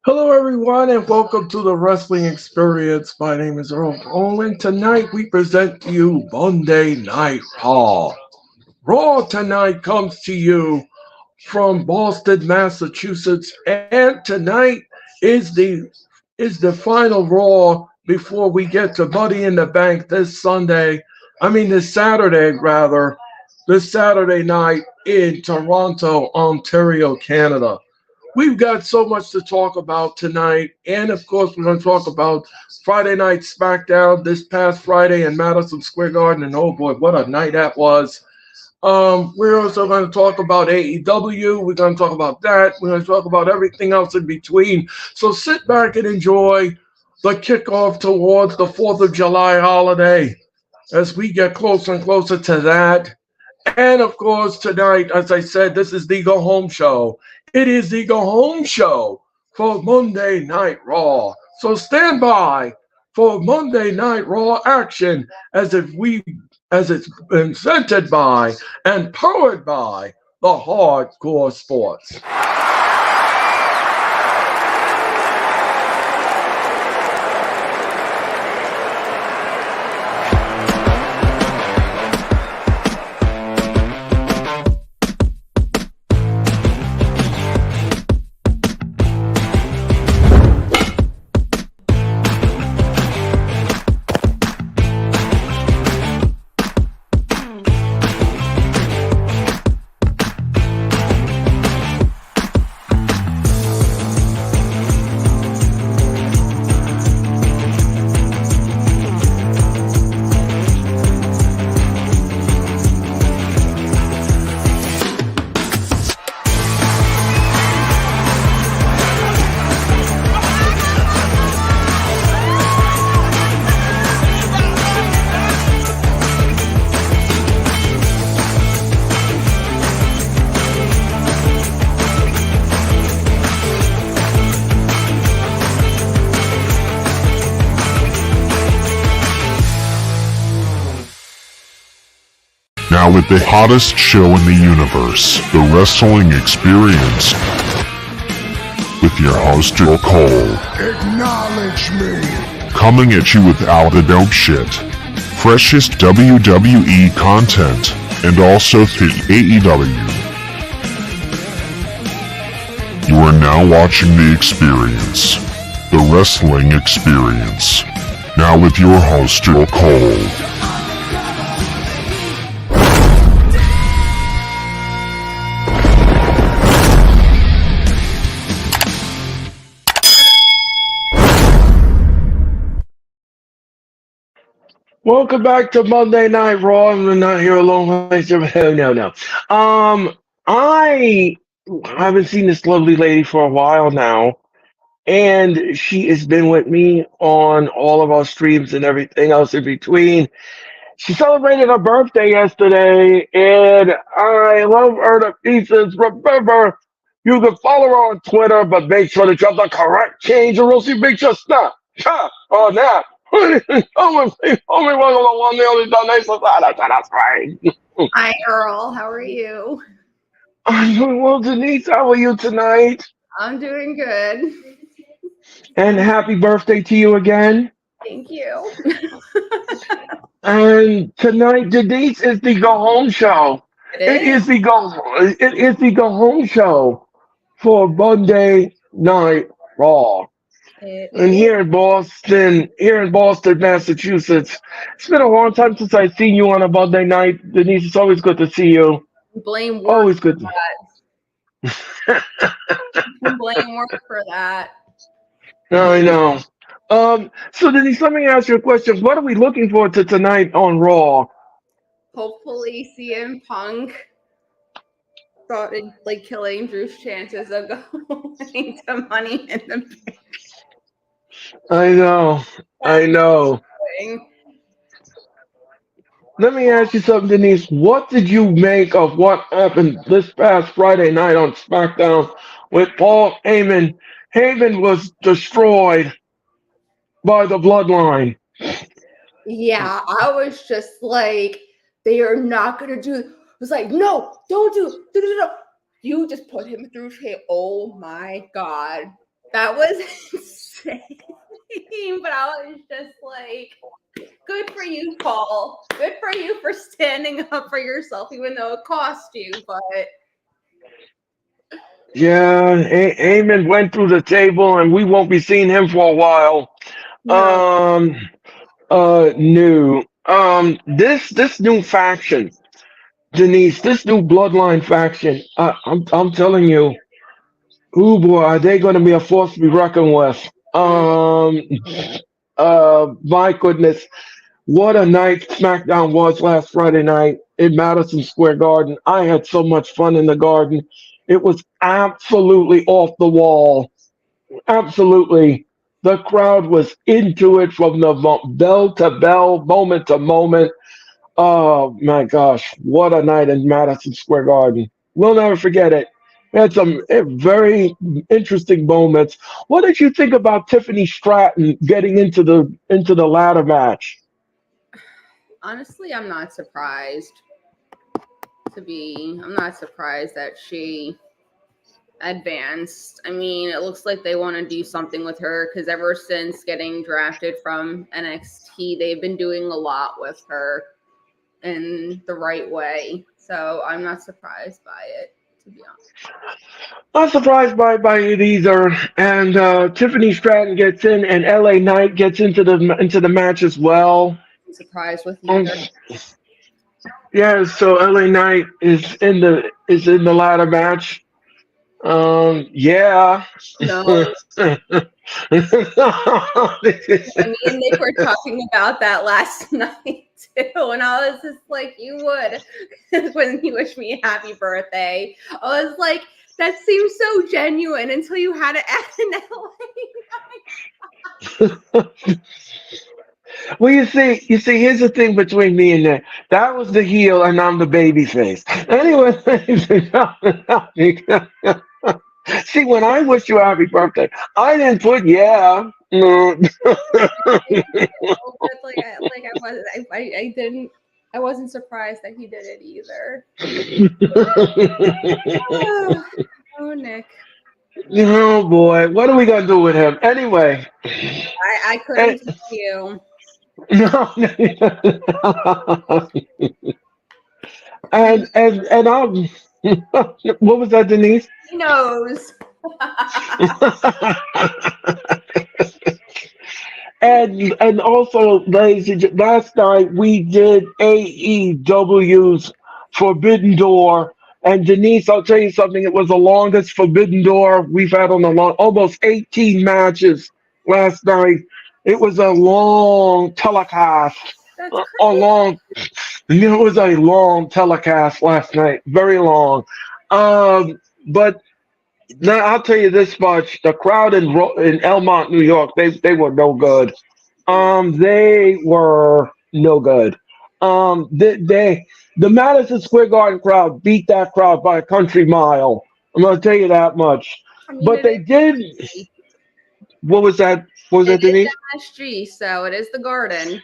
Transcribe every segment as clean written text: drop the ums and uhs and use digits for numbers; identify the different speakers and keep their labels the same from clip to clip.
Speaker 1: Hello, everyone, and welcome to the Wrestling Experience. My name is Earl Owen. Tonight, we present to you Monday Night Raw. Raw tonight comes to you from Boston, Massachusetts, and tonight is the final Raw before we get to Money in the Bank this Saturday rather, this Saturday night in Toronto, Ontario, Canada. We've got so much to talk about tonight, and of course, we're going to talk about Friday Night SmackDown this past Friday in Madison Square Garden, and oh boy, what a night that was! We're also going to talk about AEW. We're going to talk about that. We're going to talk about everything else in between. So sit back and enjoy the kickoff towards the 4th of July holiday as we get closer and closer to that. And of course, tonight, as I said, this is the Go Home Show. It is the Go Home Show for Monday Night Raw. So stand by for Monday Night Raw action as it's presented by and powered by the Hardcore Sports.
Speaker 2: Now with the hottest show in the universe, The Wrestling Experience, with your host, Joe Cole.
Speaker 3: Acknowledge me.
Speaker 2: Coming at you with all the dope shit, freshest WWE content, and also the AEW. You are now watching The Experience, The Wrestling Experience. Now with your host, Joe Cole.
Speaker 1: Welcome back to Monday Night Raw. I'm not here alone. No. I haven't seen this lovely lady for a while now, and she has been with me on all of our streams and everything else in between. She celebrated her birthday yesterday, and I love her to pieces. Remember, you can follow her on Twitter, but make sure that you have the correct change, or else you make your snap on that. Only one of the one the only donation. That's right.
Speaker 4: Hi, Earl. How are you?
Speaker 1: I'm doing well, Denise. How are you tonight?
Speaker 4: I'm doing good.
Speaker 1: And happy birthday to you again.
Speaker 4: Thank you.
Speaker 1: And tonight, Denise, is the Go Home Show. It is the Go Home Show for Monday Night Raw. And here in Boston, Massachusetts, it's been a long time since I've seen you on a Monday night. Denise, it's always good to see you.
Speaker 4: Blame work
Speaker 1: always good.
Speaker 4: For that. Blame work for that.
Speaker 1: I know. So Denise, let me ask you a question. What are we looking forward to tonight on Raw?
Speaker 4: Hopefully, CM Punk started killing Drew's chances of going to Money in the Bank.
Speaker 1: I know. Let me ask you something, Denise. What did you make of what happened this past Friday night on SmackDown with Paul Heyman? Heyman was destroyed by the Bloodline.
Speaker 4: Yeah, I was just like, they are not going to do it. It was like, no, don't do it. You just put him through shit. Oh my god. That was insane. But I was just like, good for you, Paul. Good for you for standing up for yourself, even though it cost you. But
Speaker 1: Yeah, Eamon went through the table, and we won't be seeing him for a while.
Speaker 4: no,
Speaker 1: New. This new faction, Denise. This new bloodline faction. I'm telling you. Ooh boy, are they going to be a force to be reckoned with? My goodness, what a night SmackDown was last Friday night in Madison Square Garden. I had so much fun in the garden. It was absolutely off the wall. Absolutely. The crowd was into it from the bell to bell, moment to moment. Oh my gosh, what a night in Madison Square Garden. We'll never forget it. We had some very interesting moments. What did you think about Tiffany Stratton getting into the ladder match?
Speaker 4: honestly, I'm not surprised that she advanced. I mean, it looks like they want to do something with her because ever since getting drafted from NXT, they've been doing a lot with her in the right way. So I'm not surprised by it, to be honest.
Speaker 1: Not surprised by it either. And Tiffany Stratton gets in, and LA Knight gets into the match as well.
Speaker 4: I'm surprised with
Speaker 1: Um,
Speaker 4: either.
Speaker 1: yeah, so LA Knight is in the ladder match. Yeah.
Speaker 4: No, me and Nick were talking about that last night too, and I was just like, "You would," when you wished me a happy birthday. I was like, "That seems so genuine," until you had it at an
Speaker 1: Well, you see, here's the thing between me and Nick. That was the heel, and I'm the baby face. Anyway, see, when I wish you a happy birthday, I didn't put yeah. No.
Speaker 4: but I didn't. I wasn't surprised that he did it either. Oh, Nick,
Speaker 1: Oh boy, what are we gonna do with him anyway?
Speaker 4: I
Speaker 1: Eh,
Speaker 4: couldn't tell you.
Speaker 1: no, and what was that, Denise?
Speaker 4: He knows.
Speaker 1: And also, ladies and last night we did AEW's Forbidden Door. And Denise, I'll tell you something. It was the longest Forbidden Door we've had on almost 18 matches last night. It was a long telecast.
Speaker 4: That's
Speaker 1: A long, it was a long telecast last night. Very long. But now I'll tell you this much: the crowd in Elmont, New York, they were no good. They were no good. The Madison Square Garden crowd beat that crowd by a country mile. I'm gonna tell you that much.
Speaker 4: I mean,
Speaker 1: But
Speaker 4: it
Speaker 1: they did.
Speaker 4: is.
Speaker 1: What was that? What was
Speaker 4: It
Speaker 1: that,
Speaker 4: is
Speaker 1: Denise?
Speaker 4: MSG, so it is the garden.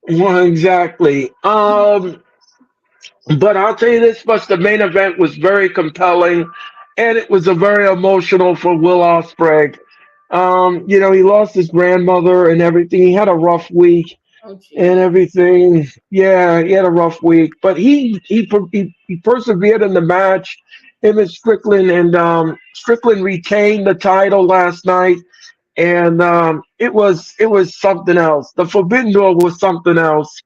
Speaker 1: Well, exactly. But I'll tell you this much: the main event was very compelling, and it was a very emotional for Will Ospreay. He lost his grandmother and everything. He had a rough week
Speaker 4: Oh,
Speaker 1: and
Speaker 4: geez.
Speaker 1: everything. Yeah, he had a rough week, but he persevered in the match. Him and Strickland, and Strickland retained the title last night, and it was something else. The Forbidden Door was something else.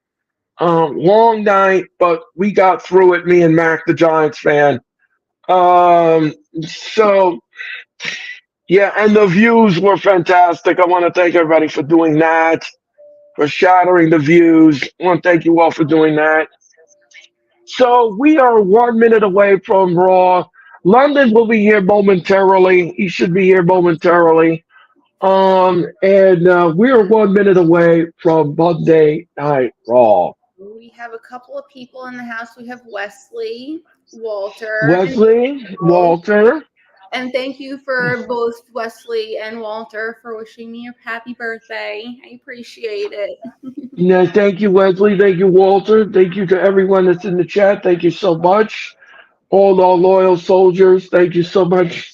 Speaker 1: Long night, but we got through it. Me and Mac, the Giants fan. So yeah, and the views were fantastic. I want to thank everybody for doing that, for shattering the views. I want to thank you all for doing that. So we are 1 minute away from Raw. London will be here momentarily. He should be here momentarily. And we are 1 minute away from Monday Night Raw.
Speaker 4: We have a couple of people in the house. We have Wesley, Walter, and
Speaker 1: Wesley,
Speaker 4: Joe.
Speaker 1: Walter.
Speaker 4: And thank you for both Wesley and Walter for wishing me a happy birthday. I appreciate it.
Speaker 1: Thank you, Wesley. Thank you, Walter. Thank you to everyone that's in the chat. Thank you so much. all our loyal soldiers. Thank you so much.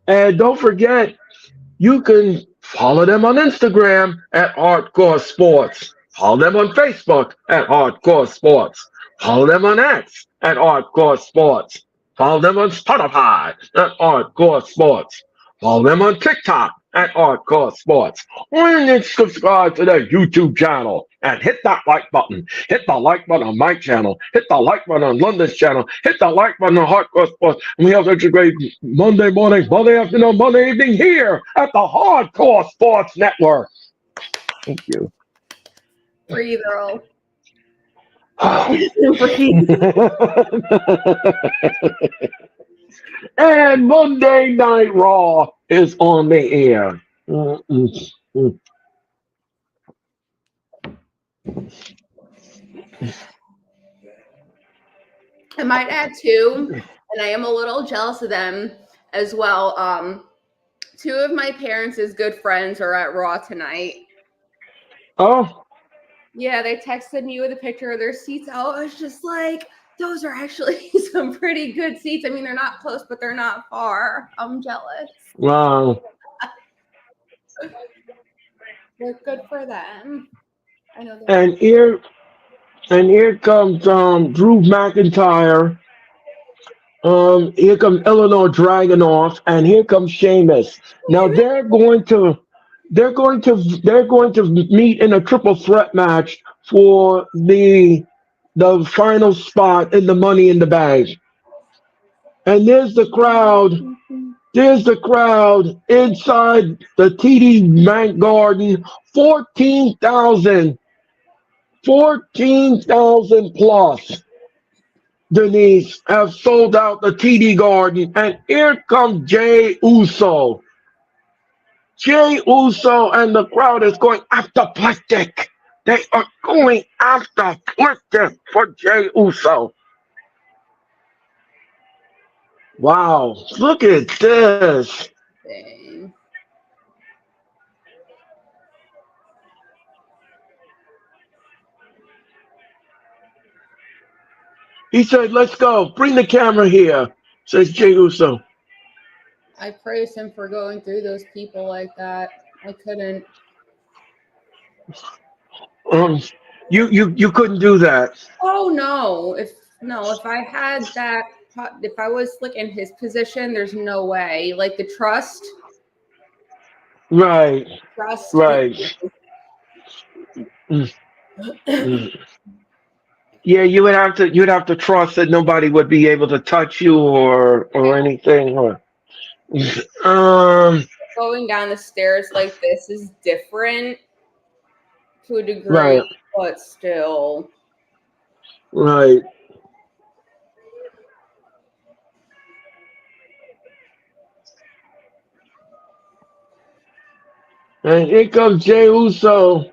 Speaker 1: And don't forget, you can follow them on Instagram at Hardcore Sports. Follow them on Facebook at Hardcore Sports. Follow them on X at Hardcore Sports. Follow them on Spotify at Hardcore Sports. Follow them on TikTok at Hardcore Sports. Or you can subscribe to their YouTube channel and hit that like button. Hit the like button on my channel. Hit the like button on London's channel. Hit the like button on Hardcore Sports. And we have such a great Monday morning, Monday afternoon, Monday evening here at the Hardcore Sports Network. Thank you.
Speaker 4: Breathe, Earl.
Speaker 1: And Monday Night Raw is on the air.
Speaker 4: I might add too, and I am a little jealous of them as well. Two of my parents' good friends are at Raw tonight.
Speaker 1: Oh,
Speaker 4: Yeah, they texted me with a picture of their seats. Oh, I was just like, those are actually some pretty good seats. I mean, they're not close, but they're not far. I'm jealous.
Speaker 1: wow.
Speaker 4: They're good for them. I know.
Speaker 1: And here comes Drew McIntyre. Here comes Eleanor Dragunov, and here comes Sheamus. Now they're going to meet in a triple threat match for the final spot in the Money in the Bank. And there's the crowd. There's the crowd inside the TD Bank Garden. 14,000 plus, Denise, have sold out the TD Garden. And here comes Jay Uso. Jay Uso and the crowd is going apoplectic. They are going apoplectic for Jay Uso. Wow, look at this.
Speaker 4: Dang.
Speaker 1: He said, let's go. Bring the camera here, says Jay Uso.
Speaker 4: I praise him for going through those people like that. I couldn't.
Speaker 1: You couldn't do that.
Speaker 4: Oh no! If I had that, if I was like in his position, there's no way. Like the trust.
Speaker 1: Right.
Speaker 4: Trust.
Speaker 1: Right. Yeah, you'd have to trust that nobody would be able to touch you or anything. Or
Speaker 4: Going down the stairs like this is different to a degree,
Speaker 1: right.
Speaker 4: but still.
Speaker 1: Right. And here comes Jay Uso.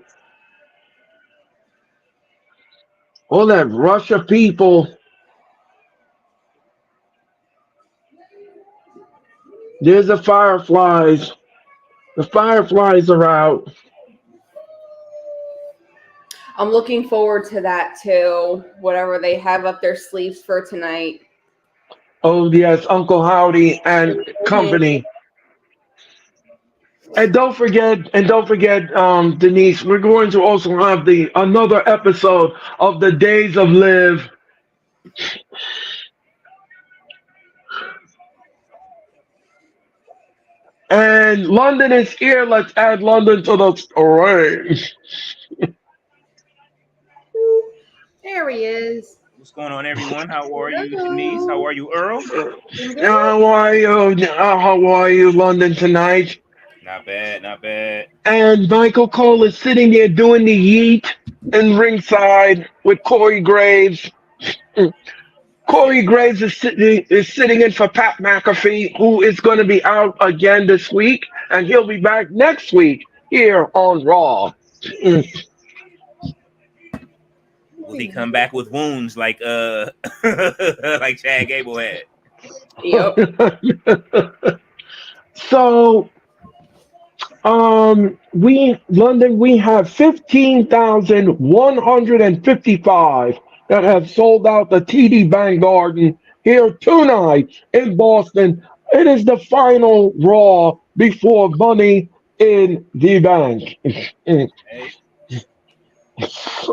Speaker 1: All that rush of people. There's the Fireflies. The Fireflies are out.
Speaker 4: I'm looking forward to that too. Whatever they have up their sleeves for tonight.
Speaker 1: Oh yes, Uncle Howdy and company. And don't forget, Denise, we're going to also have another episode of the Days of Live. And London is here. Let's add London to the story.
Speaker 4: There he is.
Speaker 5: What's going on, everyone? How are you, Denise? How are you, Earl?
Speaker 1: How are you, London, tonight?
Speaker 5: Not bad, not bad.
Speaker 1: And Michael Cole is sitting there doing the yeet in ringside with Corey Graves. Corey Graves is sitting in for Pat McAfee, who is going to be out again this week, and he'll be back next week here on Raw.
Speaker 5: Will he come back with wounds like like Chad Gable had?
Speaker 4: Yep.
Speaker 1: So, we have 15,155 that have sold out the TD Bank Garden here tonight in Boston. It is the final Raw before Money in the Bank.
Speaker 5: Hey,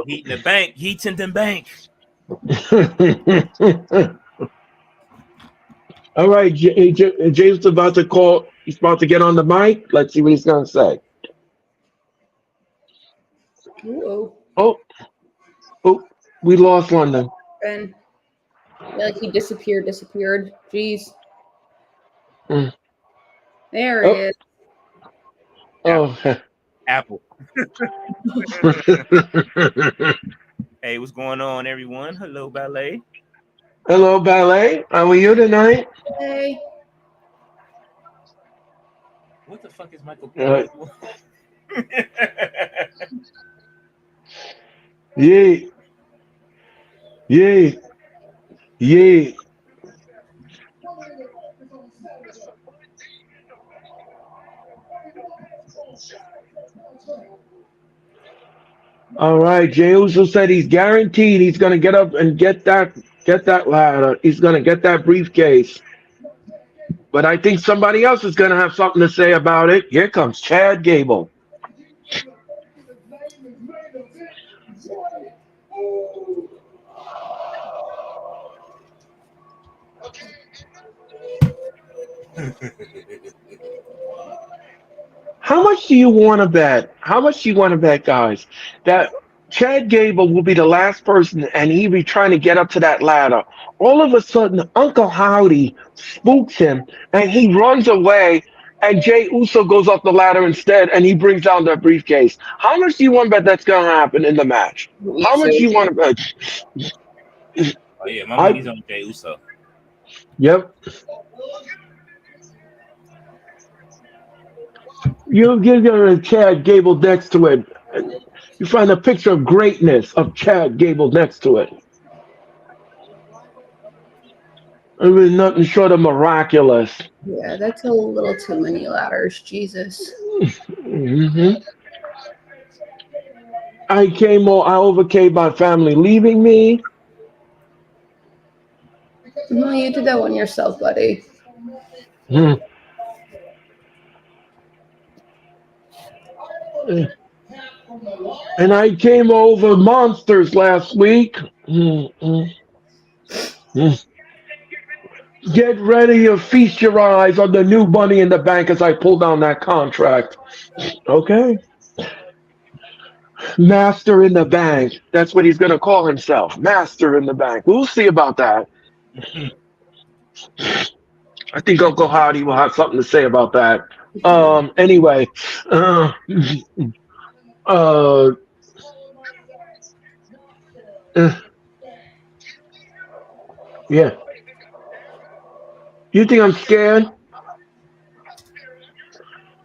Speaker 5: heat in the bank. Heat's in the bank.
Speaker 1: All right, James is about to call. He's about to get on the mic. Let's see what he's going to say.
Speaker 4: Whoa.
Speaker 1: Oh, we lost London.
Speaker 4: And like he disappeared. Jeez.
Speaker 1: Mm.
Speaker 4: There he is.
Speaker 1: Oh.
Speaker 5: Apple. Hey, what's going on, everyone? Hello, Ballet.
Speaker 1: Hello, Ballet. How are you tonight?
Speaker 4: Hey.
Speaker 5: What the fuck is Michael?
Speaker 1: Yeah. All right, Jey Uso said he's guaranteed he's going to get up and get that ladder. He's going to get that briefcase. But I think somebody else is going to have something to say about it. Here comes Chad Gable. How much do you want to bet? How much do you want to bet, guys, that Chad Gable will be the last person and he'll be trying to get up to that ladder? All of a sudden, Uncle Howdy spooks him and he runs away, and Jey Uso goes up the ladder instead and he brings down the briefcase. How much do you want to bet that's going to happen in the match? How much do you want to bet?
Speaker 5: Oh, yeah, my money's on Jey Uso.
Speaker 1: Yep. You give a Chad Gable next to it. You find a picture of greatness of Chad Gable next to it. It was nothing short of miraculous.
Speaker 4: Yeah, that's a little too many ladders. Jesus.
Speaker 1: Mm-hmm. I overcame my family leaving me.
Speaker 4: No, you did that one yourself, buddy.
Speaker 1: Mm. And I came over monsters last week. Get ready to feast your eyes on the new Money in the Bank as I pull down that contract. Okay? Master in the Bank. That's what he's going to call himself. Master in the Bank. We'll see about that. I think Uncle Howdy will have something to say about that. Anyway. Yeah. You think I'm scared?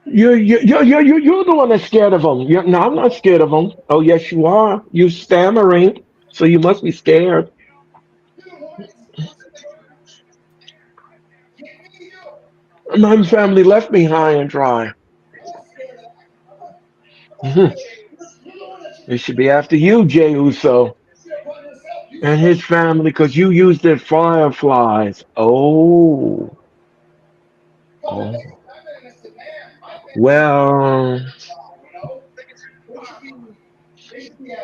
Speaker 1: You're the one that's scared of him. No, I'm not scared of him. Oh, yes, you are. You're stammering, so you must be scared. My family left me high and dry. They should be after you, Jey Uso, and his family, because you used their fireflies. Oh. Well,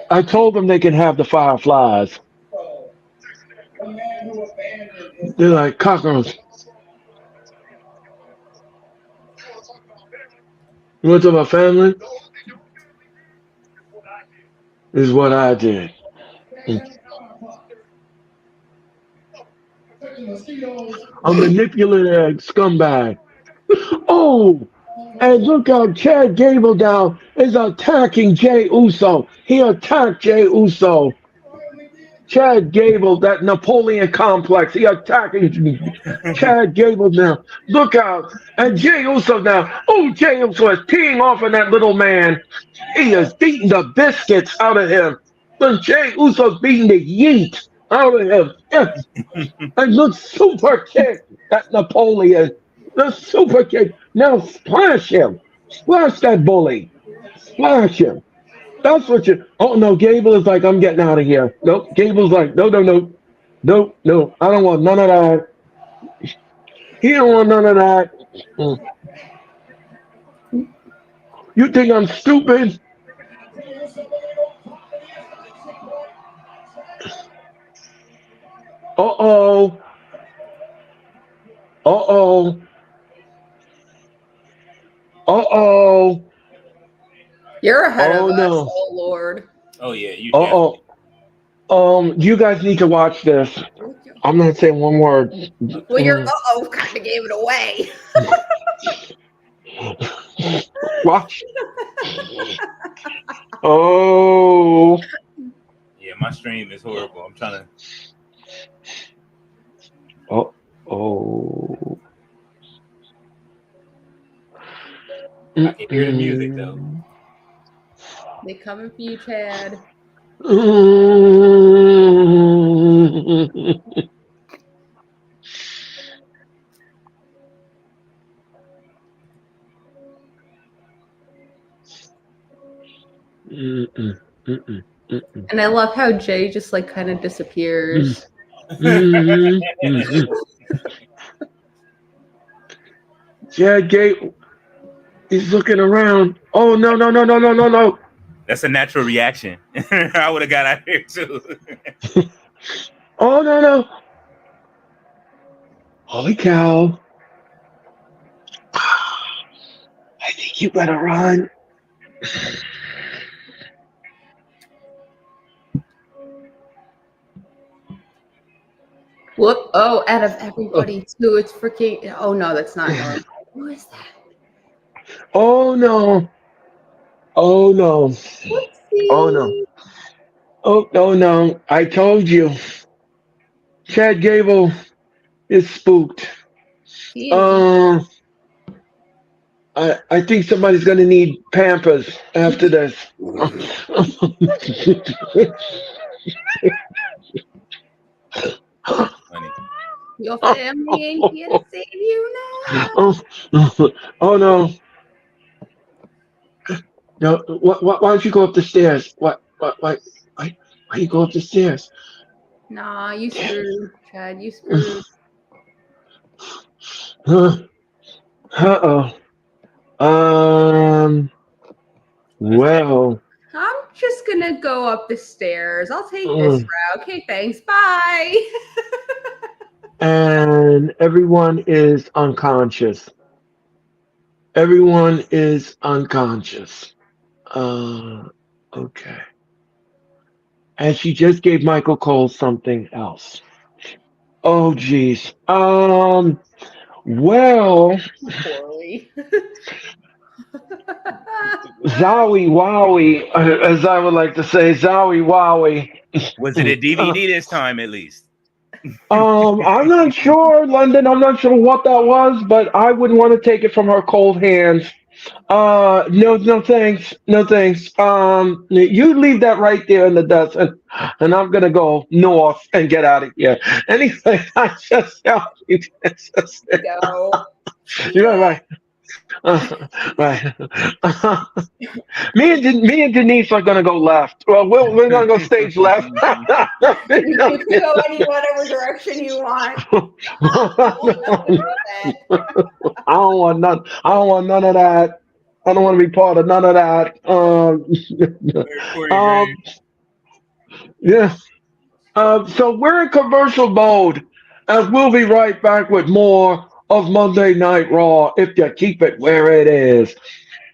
Speaker 1: I told them they can have the fireflies. They're like cockroaches. You want to talk about family? This is what I did. A manipulative scumbag. Oh, and look out, Chad Gable now is attacking Jey Uso. He attacked Jey Uso. Chad Gable, that Napoleon complex, he attacking Chad Gable now. Look out. And Jey Uso now. Oh, Jey Uso is teeing off on that little man. He is beating the biscuits out of him. But Jey Uso's beating the yeet out of him. Yes. And look, super kick, that Napoleon. The super kick. Now splash him. Splash that bully. Splash him. That's what you. Oh no, Gable is like, I'm getting out of here. Nope. Gable's like, no. No, no, I don't want none of that. He don't want none of that. Mm. You think I'm stupid? Uh-oh. Uh-oh. Uh-oh.
Speaker 4: You're ahead of
Speaker 1: Oh
Speaker 4: us.
Speaker 1: no.
Speaker 4: Oh Lord.
Speaker 5: Oh yeah, you
Speaker 1: Uh-oh.
Speaker 5: definitely.
Speaker 1: You guys need to watch this. I'm not saying one word.
Speaker 4: Well, your
Speaker 1: Mm.
Speaker 4: uh-oh kind of gave it away.
Speaker 1: Watch. Oh.
Speaker 5: Yeah, my stream is horrible. I'm trying to.
Speaker 1: Oh. Oh.
Speaker 5: I can hear the music though.
Speaker 1: Mm-mm.
Speaker 4: They coming for you, Chad.
Speaker 1: Mm. Mm-mm. Mm-mm. Mm-mm.
Speaker 4: And I love how Jay just like kind of disappears.
Speaker 1: Mhm. Mhm. Yeah, Gate. He's looking around. Oh no no no no no no no!
Speaker 5: That's a natural reaction. I would have got out here too.
Speaker 1: Oh no no! Holy cow! I think you better run.
Speaker 4: Whoop! Oh, out of everybody too, it's freaking. Oh no, that's not normal. Who is that?
Speaker 1: Oh no! Oh no! Oh no!
Speaker 4: Whoopsie.
Speaker 1: Oh no no! I told you. Chad Gable is spooked.
Speaker 4: He indeed.
Speaker 1: Uh, I think somebody's gonna need Pampers after this.
Speaker 5: That's funny.
Speaker 4: Your family ain't here to save you now.
Speaker 1: Oh no! No! Why don't you go up the stairs? Why you go up the stairs?
Speaker 4: Nah, you screwed, Chad. You screwed.
Speaker 1: Uh-oh. Um.
Speaker 5: That's it.
Speaker 1: Well.
Speaker 4: I'm just gonna go up the stairs. I'll take this
Speaker 1: mm,
Speaker 4: route. Okay, thanks. Bye.
Speaker 1: And everyone is unconscious. Everyone is unconscious. Okay. And she just gave Michael Cole something else. Oh, geez. Well,
Speaker 4: Poorly.
Speaker 1: Zowie Wowie, as I would like to say, Zowie Wowie.
Speaker 5: Was it a DVD this time at least?
Speaker 1: I'm not sure, London. I'm not sure what that was, but I wouldn't want to take it from her cold hands. No, no thanks, no thanks. You leave that right there in the dust, and I'm gonna go north and get out of here. Anyway, I just, it's just
Speaker 4: Go.
Speaker 1: you're right. Right. Me and Denise are gonna go left. Well, we're gonna go stage left.
Speaker 4: You can go any whatever direction you want. I want nothing to do with that.
Speaker 1: I don't want none. I don't want none of that. I don't want to be part of none of that. Um, yeah. So we're in commercial mode, and we'll be right back with more of Monday Night Raw if you keep it where it is.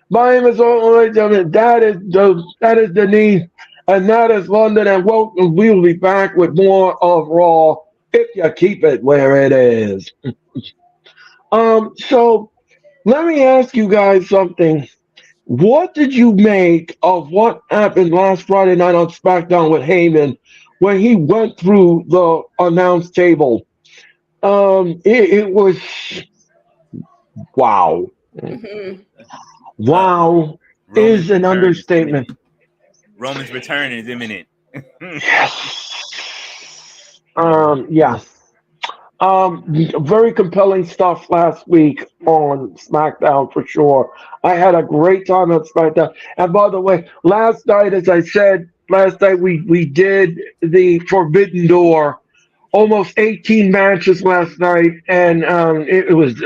Speaker 1: My name is that is Denise, and that is London, and we'll be back with more of Raw if you keep it where it is. So let me ask you guys something. What did you make of what happened last Friday night on SmackDown with Heyman when he went through the announce table? It was wow.
Speaker 4: Mhm.
Speaker 1: Wow
Speaker 5: Roman's
Speaker 1: is an
Speaker 5: return is
Speaker 1: understatement.
Speaker 5: imminent. Roman's return is imminent.
Speaker 1: Yes. Yeah. Very compelling stuff last week on SmackDown for sure. I had a great time on SmackDown. And by the way, last night, as I said, last night we did the Forbidden Door almost 18 matches last night, and it was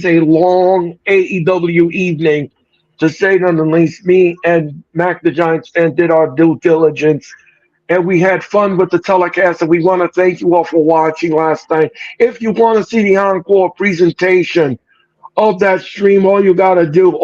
Speaker 1: a long AEW evening, to say none the least. Me and Mac the Giants fan did our due diligence, and we had fun with the telecast. And we want to thank you all for watching last night. If you want to see the encore presentation of that stream, all you gotta do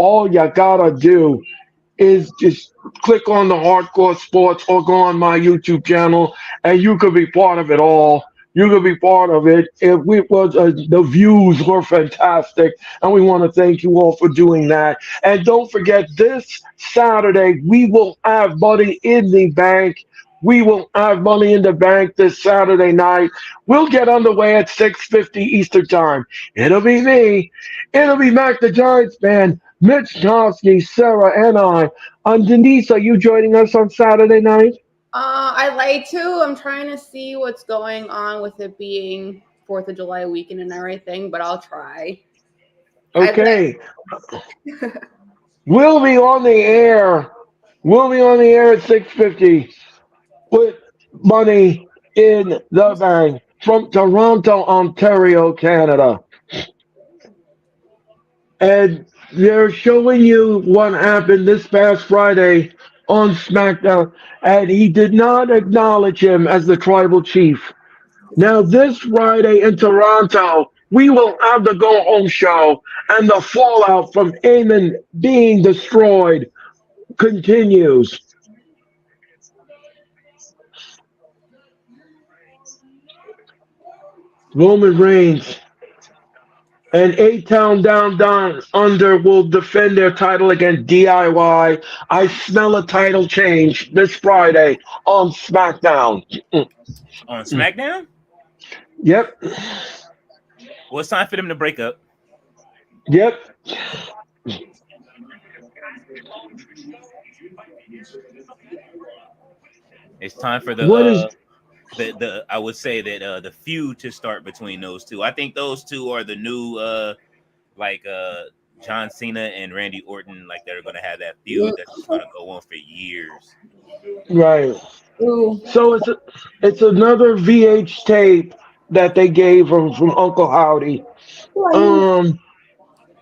Speaker 1: is just click on the Hardcore Sports or go on my YouTube channel, and you could be part of it all. You could be part of it. The views were fantastic, and we want to thank you all for doing that. And don't forget, this Saturday we will have Money in the Bank. We will have Money in the Bank this Saturday night. We'll get underway at 6:50 Eastern Time. It'll be me. It'll be Mac the Giants fan, Mitch Toski, Sarah, and I. Denise, are you joining us on Saturday night?
Speaker 4: I'd like to. I'm trying to see what's going on with it being 4th of July weekend and everything, but I'll try.
Speaker 1: Okay. We'll be on the air. We'll be on the air at 6:50 with Money in the Bank from Toronto, Ontario, Canada. And they're showing you what happened this past Friday on SmackDown, and he did not acknowledge him as the tribal chief. Now, this Friday in Toronto, we will have the go home show, and the fallout from Heyman being destroyed continues. Roman Reigns and A-Town Down Under will defend their title against DIY. I smell a title change this Friday on SmackDown.
Speaker 5: On SmackDown?
Speaker 1: Yep.
Speaker 5: Well, it's time for them to break up.
Speaker 1: Yep.
Speaker 5: It's time for I would say that the feud to start between those two. I think those two are the new John Cena and Randy Orton. Like, they're gonna have that feud that's gonna go on for years.
Speaker 1: Right.
Speaker 4: Ooh.
Speaker 1: So it's another VH tape that they gave from Uncle Howdy.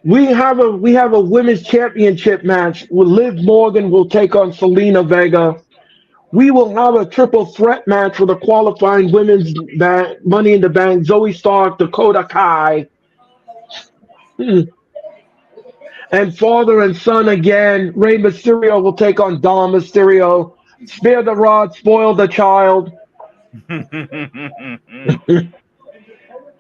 Speaker 1: We have a women's championship match. Liv Morgan will take on Selena Vega. We will have a triple threat match for the qualifying women's Money in the Bank. Zoe Stark, Dakota Kai. And father and son again. Rey Mysterio will take on Dom Mysterio. Spare the rod, spoil the child.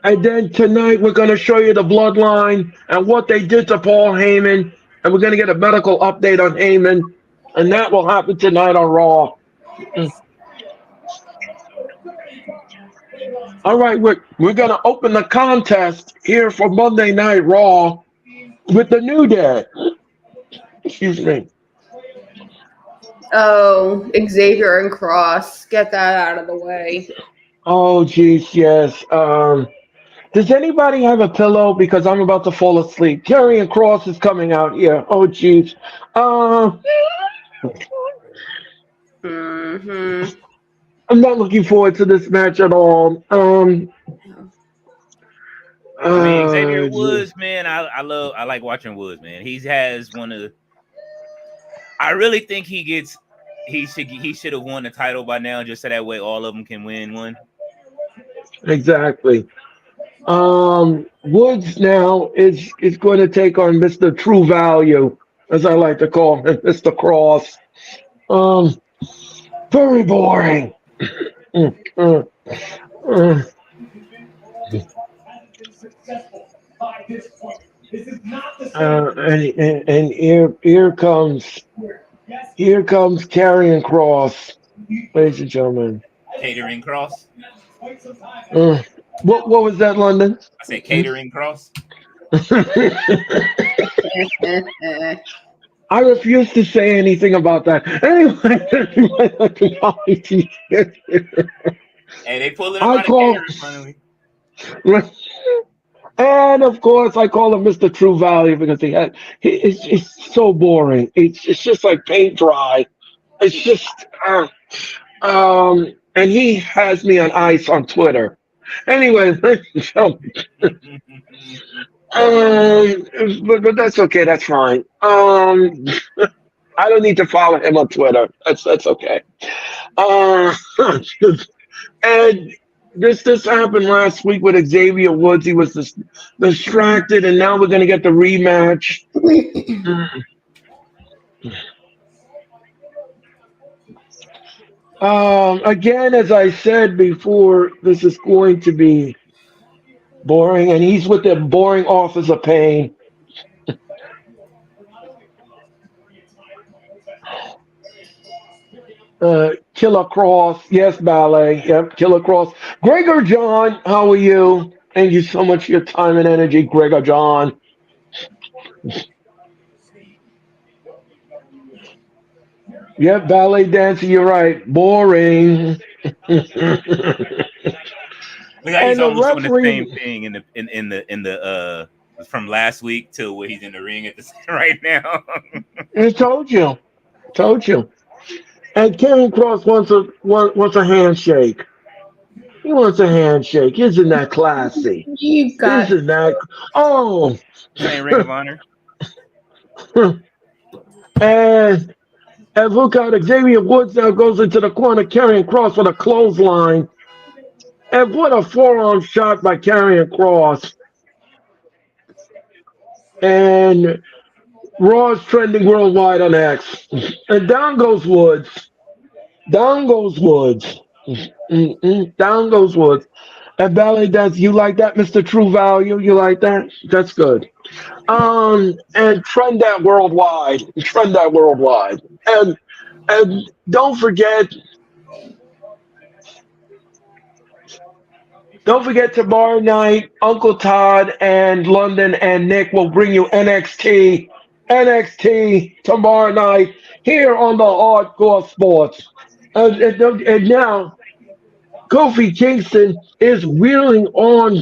Speaker 1: And then tonight we're going to show you the bloodline and what they did to Paul Heyman. And we're going to get a medical update on Heyman. And that will happen tonight on Raw. All right, we're going to open the contest here for Monday Night Raw with the New Day. Excuse me.
Speaker 4: Oh, Xavier and Cross. Get that out of the way.
Speaker 1: Oh, geez, yes. Does anybody have a pillow? Because I'm about to fall asleep. Karrion Kross is coming out here. Oh, geez. I'm not looking forward to this match at all.
Speaker 5: Xavier Woods, man, I like watching Woods, man. He has one of. I really think he should have won the title by now, just so that way all of them can win one.
Speaker 1: Exactly. Woods now is going to take on Mr. True Value, as I like to call him, Mr. Cross. Very boring. And here comes Karrion Kross, ladies and gentlemen.
Speaker 5: Catering Cross.
Speaker 1: What was that, London?
Speaker 5: I said Catering Cross.
Speaker 1: I refuse to say anything about that. Anyway,
Speaker 5: Hey, they pulled it out of catering in front of me.
Speaker 1: And of course, I call him Mr. True Value because it's so boring. It's just like paint dry. It's just and he has me on ice on Twitter. Anyway, so, but that's okay. That's fine. I don't need to follow him on Twitter. That's okay. Uh, and this happened last week with Xavier Woods. He was distracted, and now we're gonna get the rematch. Again, as I said before, this is going to be boring, and he's with the boring Office of Pain. Killer Cross, yes, Ballet, yep, Killer Cross. Gregor John, how are you? Thank you so much for your time and energy, Gregor John. Yep, ballet dancer, you're right. Boring.
Speaker 5: Look how he's
Speaker 1: And the
Speaker 5: almost doing the same
Speaker 1: referee,
Speaker 5: thing in the from last week to where he's in the ring at the right now.
Speaker 1: I told you. And Karen Cross wants a handshake. He wants a handshake. Isn't that classy?
Speaker 4: You got
Speaker 1: Isn't that? Oh,
Speaker 5: Saying Ring of Honor.
Speaker 1: and look out! Xavier Woods now goes into the corner, carrying Cross with a clothesline. And what a forearm shot by Karrion Cross. And Raw's trending worldwide on X. And down goes Woods. Down goes Woods. Down goes Woods. And ballet dance, you like that, Mr. True Value? You like that? That's good. And trend that worldwide. Trend that worldwide. And don't forget tomorrow night, Uncle Todd and London and Nick will bring you NXT tomorrow night here on the Hardcore Sports. And now, Kofi Kingston is wheeling on.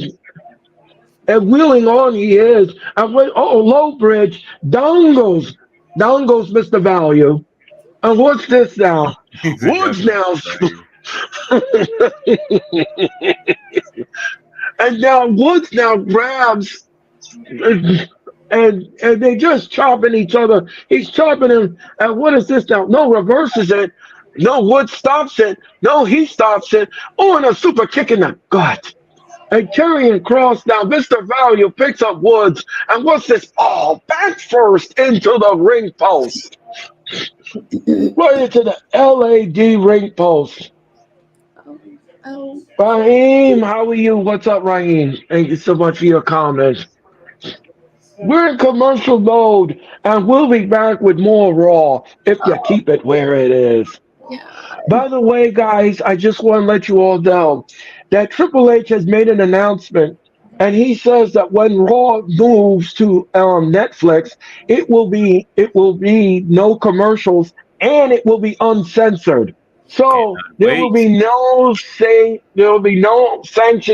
Speaker 1: And wheeling on he is. And low bridge. Down goes Mr. Value. And what's this now? Woods now. And now Woods now grabs and they just chopping each other. He's chopping him. And what is this now? No, reverses it. No, Woods stops it. No, he stops it. Oh, and a super kick in the gut. And Karrion Cross now, Mr. Value picks up Woods. And what's this? Oh, back first into the ring post. Right into the LAD ring post.
Speaker 4: Oh.
Speaker 1: Raheem, how are you? What's up, Raheem? Thank you so much for your comments. We're in commercial mode, and we'll be back with more Raw if you keep it where it is.
Speaker 4: Yeah.
Speaker 1: By the way, guys, I just want to let you all know that Triple H has made an announcement, and he says that when Raw moves to Netflix, it will be no commercials and it will be uncensored. So there will be no sanction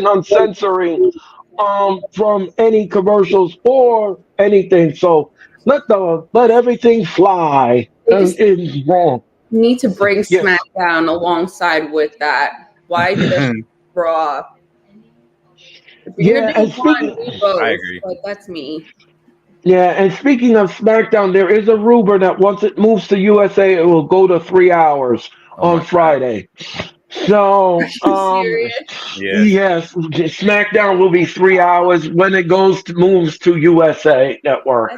Speaker 1: on censoring from any commercials or anything. So let everything fly. It's wrong.
Speaker 4: Need to bring
Speaker 1: Yes.
Speaker 4: SmackDown alongside with that. Why just Raw? If you're
Speaker 1: Yeah,
Speaker 4: gonna
Speaker 1: and
Speaker 4: do one,
Speaker 1: speaking,
Speaker 4: do both.
Speaker 5: I agree.
Speaker 4: But that's me.
Speaker 1: yeah, and speaking of SmackDown, there is a rumor that once it moves to USA, it will go to 3 hours
Speaker 5: Oh my
Speaker 1: on
Speaker 5: God.
Speaker 1: Friday. So,
Speaker 4: Serious?
Speaker 1: yes, SmackDown will be 3 hours when it moves to USA Network.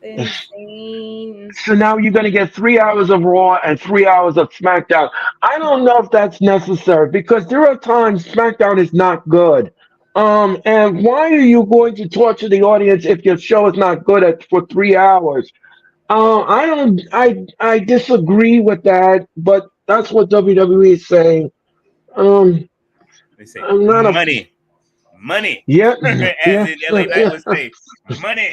Speaker 4: That's insane.
Speaker 1: So now you're going to get 3 hours of Raw and 3 hours of SmackDown. I don't know if that's necessary because there are times SmackDown is not good. And why are you going to torture the audience if your show is not good for 3 hours? I disagree with that, but that's what WWE is saying.
Speaker 5: They say
Speaker 1: I'm not a
Speaker 5: money.
Speaker 1: yeah,
Speaker 5: As in LA Knight would say, money.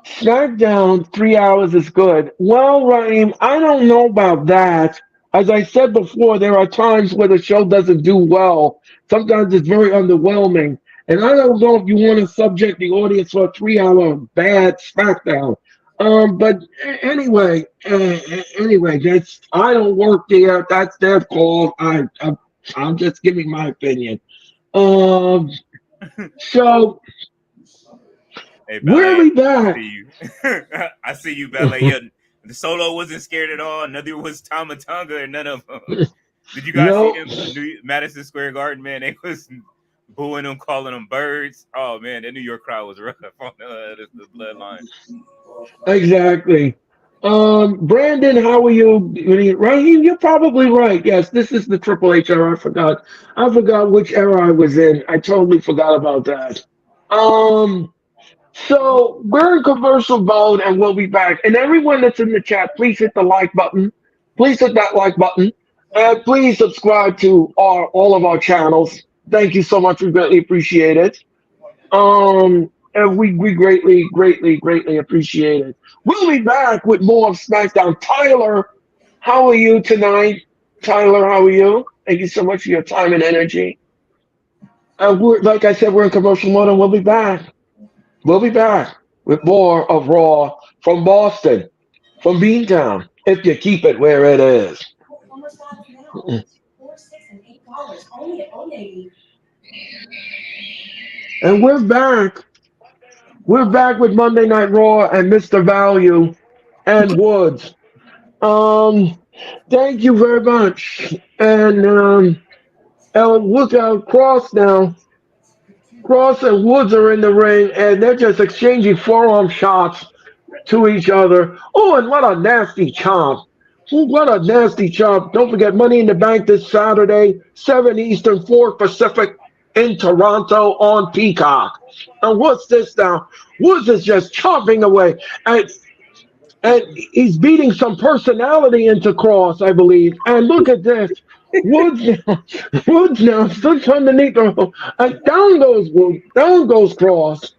Speaker 1: SmackDown 3 hours is good. Well, Raheem, I don't know about that. As I said before, there are times where the show doesn't do well. Sometimes it's very underwhelming. And I don't know if you want to subject the audience for a 3 hour bad SmackDown. But anyway, that's I don't work there. That's their call. I'm just giving my opinion. Um, so
Speaker 5: Hey,
Speaker 1: where are
Speaker 5: Ballet,
Speaker 1: we
Speaker 5: I
Speaker 1: back?
Speaker 5: see you. I see you, Ballet. Yeah, the Solo wasn't scared at all. Neither was Tama Tonga, and none of them. Did you guys see
Speaker 1: No,
Speaker 5: them? Madison Square Garden, man. They was booing them, calling them birds. Oh man, that New York crowd was rough on the bloodline.
Speaker 1: exactly. Brandon, how are you? Raheem, you're probably right. Yes, this is the Triple H era. I forgot. I forgot which era I was in. I totally forgot about that. Um, so we're in commercial mode, and we'll be back. And everyone that's in the chat, please hit the like button. Please hit that like button, and please subscribe to our all of our channels. Thank you so much. We greatly appreciate it. And we greatly appreciate it. We'll be back with more of SmackDown. Tyler, how are you tonight? Tyler, how are you? Thank you so much for your time and energy. Like I said, we're in commercial mode, and we'll be back. We'll be back with more of Raw from Boston, from Beantown, if you keep it where it is. And we're back. We're back with Monday Night Raw and Mr. Value and Woods. Um, Thank you very much. And look out, Cross now. Cross and Woods are in the ring, and they're just exchanging forearm shots to each other. Oh, and what a nasty chomp. Ooh, what a nasty chomp. Don't forget Money in the Bank this Saturday, 7 Eastern, 4 Pacific in Toronto on Peacock. And what's this now? Woods is just chomping away. And he's beating some personality into Cross, I believe. And look at this. Woods now sits underneath the and down goes Cross.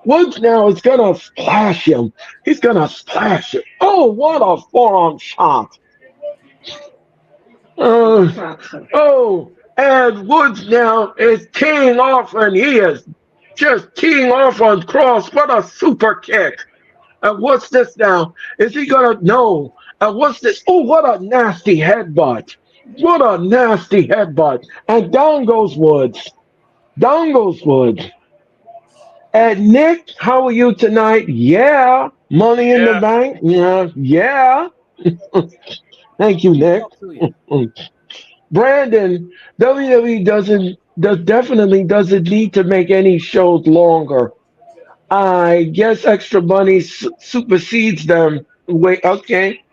Speaker 1: Woods now is gonna splash him. He's gonna splash him. Oh, what a forearm shot! And Woods now is teeing off, and he is just teeing off on Cross. What a super kick! And what's this now? Is he gonna no? And what's this? Oh, what a nasty headbutt! What a nasty headbutt! And down goes Woods. Down goes Woods. And Nick, how are you tonight? Yeah. Money in the
Speaker 5: Yeah.
Speaker 1: bank? Yeah. Yeah. Thank you, Nick. Brandon, WWE definitely doesn't need to make any shows longer. I guess extra money supersedes them. Wait, okay.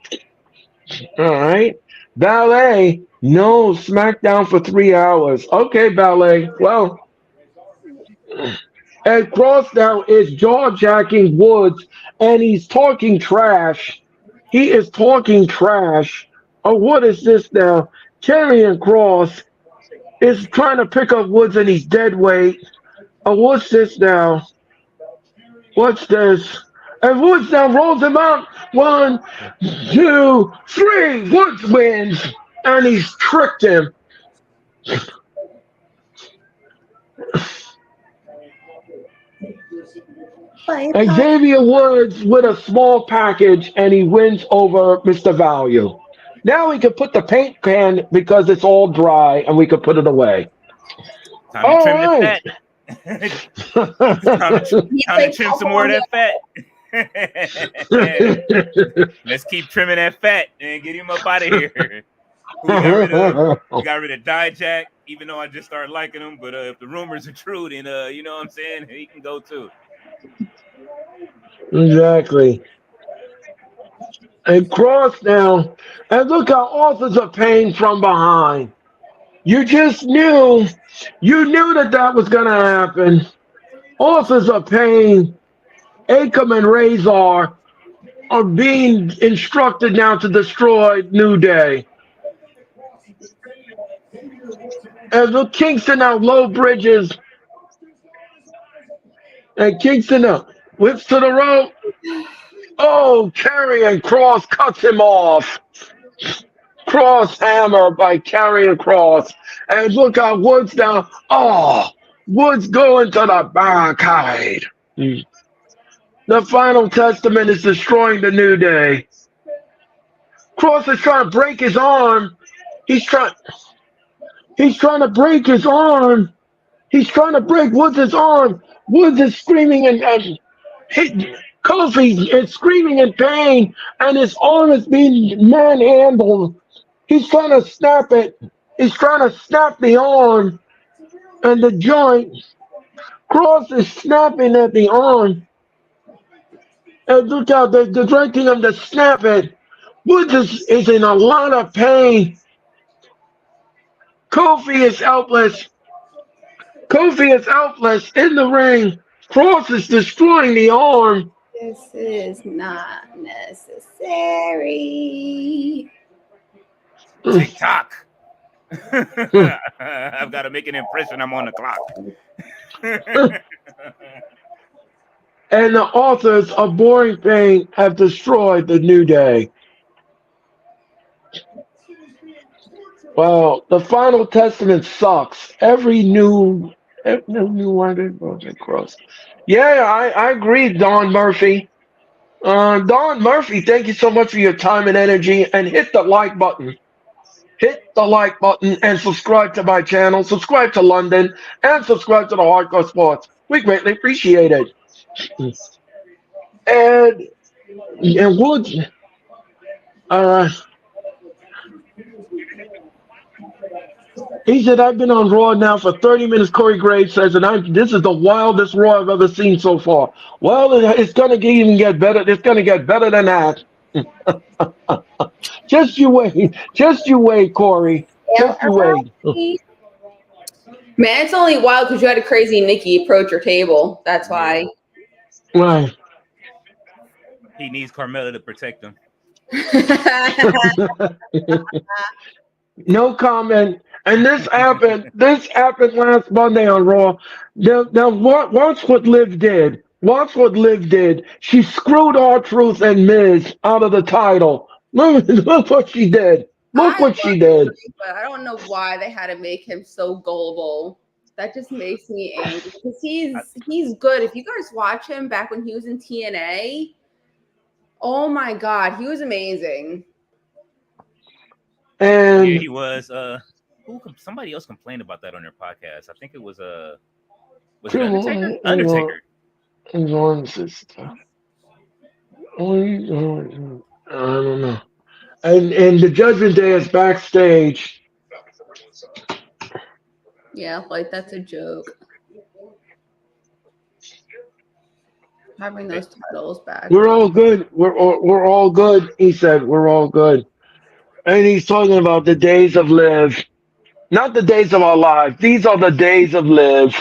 Speaker 1: All right. Ballet, no, SmackDown for 3 hours. Okay, Ballet. Well, and Cross now is jaw jacking Woods, and he's talking trash. He is talking trash. Oh, what is this now? Karrion Cross is trying to pick up Woods, and he's dead weight. Oh, what's this now? What's this? And Woods now rolls him out. 1, 2, 3. Woods wins, and he's tricked him. Xavier Woods with a small package, and he wins over Mr. Value. Now we can put the paint can because it's all dry, and we can put it away.
Speaker 5: Time to trim the fat. time to trim some more of that fat. Let's keep trimming that fat and get him up out of here. We got rid of Dijak, even though I just started liking him. But if the rumors are true, then you know what I'm saying, he can go too.
Speaker 1: Exactly. And Cross now, and look how Authors of Pain from behind. You just knew, that was going to happen. Authors of Pain, Akam and Razor are being instructed now to destroy New Day. And look, Kingston now, low bridges. And Kingston now, whips to the rope. Oh, Karrion Cross cuts him off. Cross hammer by Karrion Cross. And look how Woods now. Oh, Woods going to the barricade. The final testament is destroying the New Day. Cross is trying to break his arm. He's trying to break his arm. He's trying to break Woods' arm. Woods is screaming and Kofi is screaming in pain, and his arm is being manhandled. He's trying to snap it. He's trying to snap the arm and the joint. Cross is snapping at the arm. And look out, they're directing him to snap it. Woods is in a lot of pain. Kofi is helpless. Kofi is helpless in the ring. Cross is destroying the arm.
Speaker 4: This is not necessary.
Speaker 5: TikTok. I've got to make an impression. I'm on the clock.
Speaker 1: And the authors of Boring Pain have destroyed the New Day. Well, the final testament sucks. Every new one cross. Yeah, I agree, Don Murphy. Don Murphy, thank you so much for your time and energy. And hit the like button. Hit the like button and subscribe to my channel. Subscribe to London and subscribe to the Hardcore Sports. We greatly appreciate it. And Woods, he said, I've been on Raw now for 30 minutes, Corey Graves says, and this is the wildest Raw I've ever seen so far. Well, it's going to even get better. It's going to get better than that. Just you wait. Just you wait, Corey. Just you wait.
Speaker 4: Man, it's only wild because you had a crazy Nikki approach your table. That's why.
Speaker 1: Right.
Speaker 5: He needs Carmella to protect him.
Speaker 1: No comment. And this happened last Monday on Raw. Now watch what Liv did. Watch what Liv did. She screwed R-Truth and Miz out of the title. Look what she did. Look what she did.
Speaker 4: But I don't know why they had to make him so gullible. That just makes me angry because he's good. If you guys watch him back when he was in TNA, oh my God, he was amazing.
Speaker 1: And
Speaker 5: yeah, he was. Somebody else complained about that on their podcast. I think it was it Undertaker? Undertaker.
Speaker 1: I don't know. And the Judgment Day is backstage.
Speaker 4: Yeah, like that's a joke. Having those titles back.
Speaker 1: We're all good. We're all good. He said we're all good, and he's talking about the days of Liv, not the days of our lives. These are the days of Liv.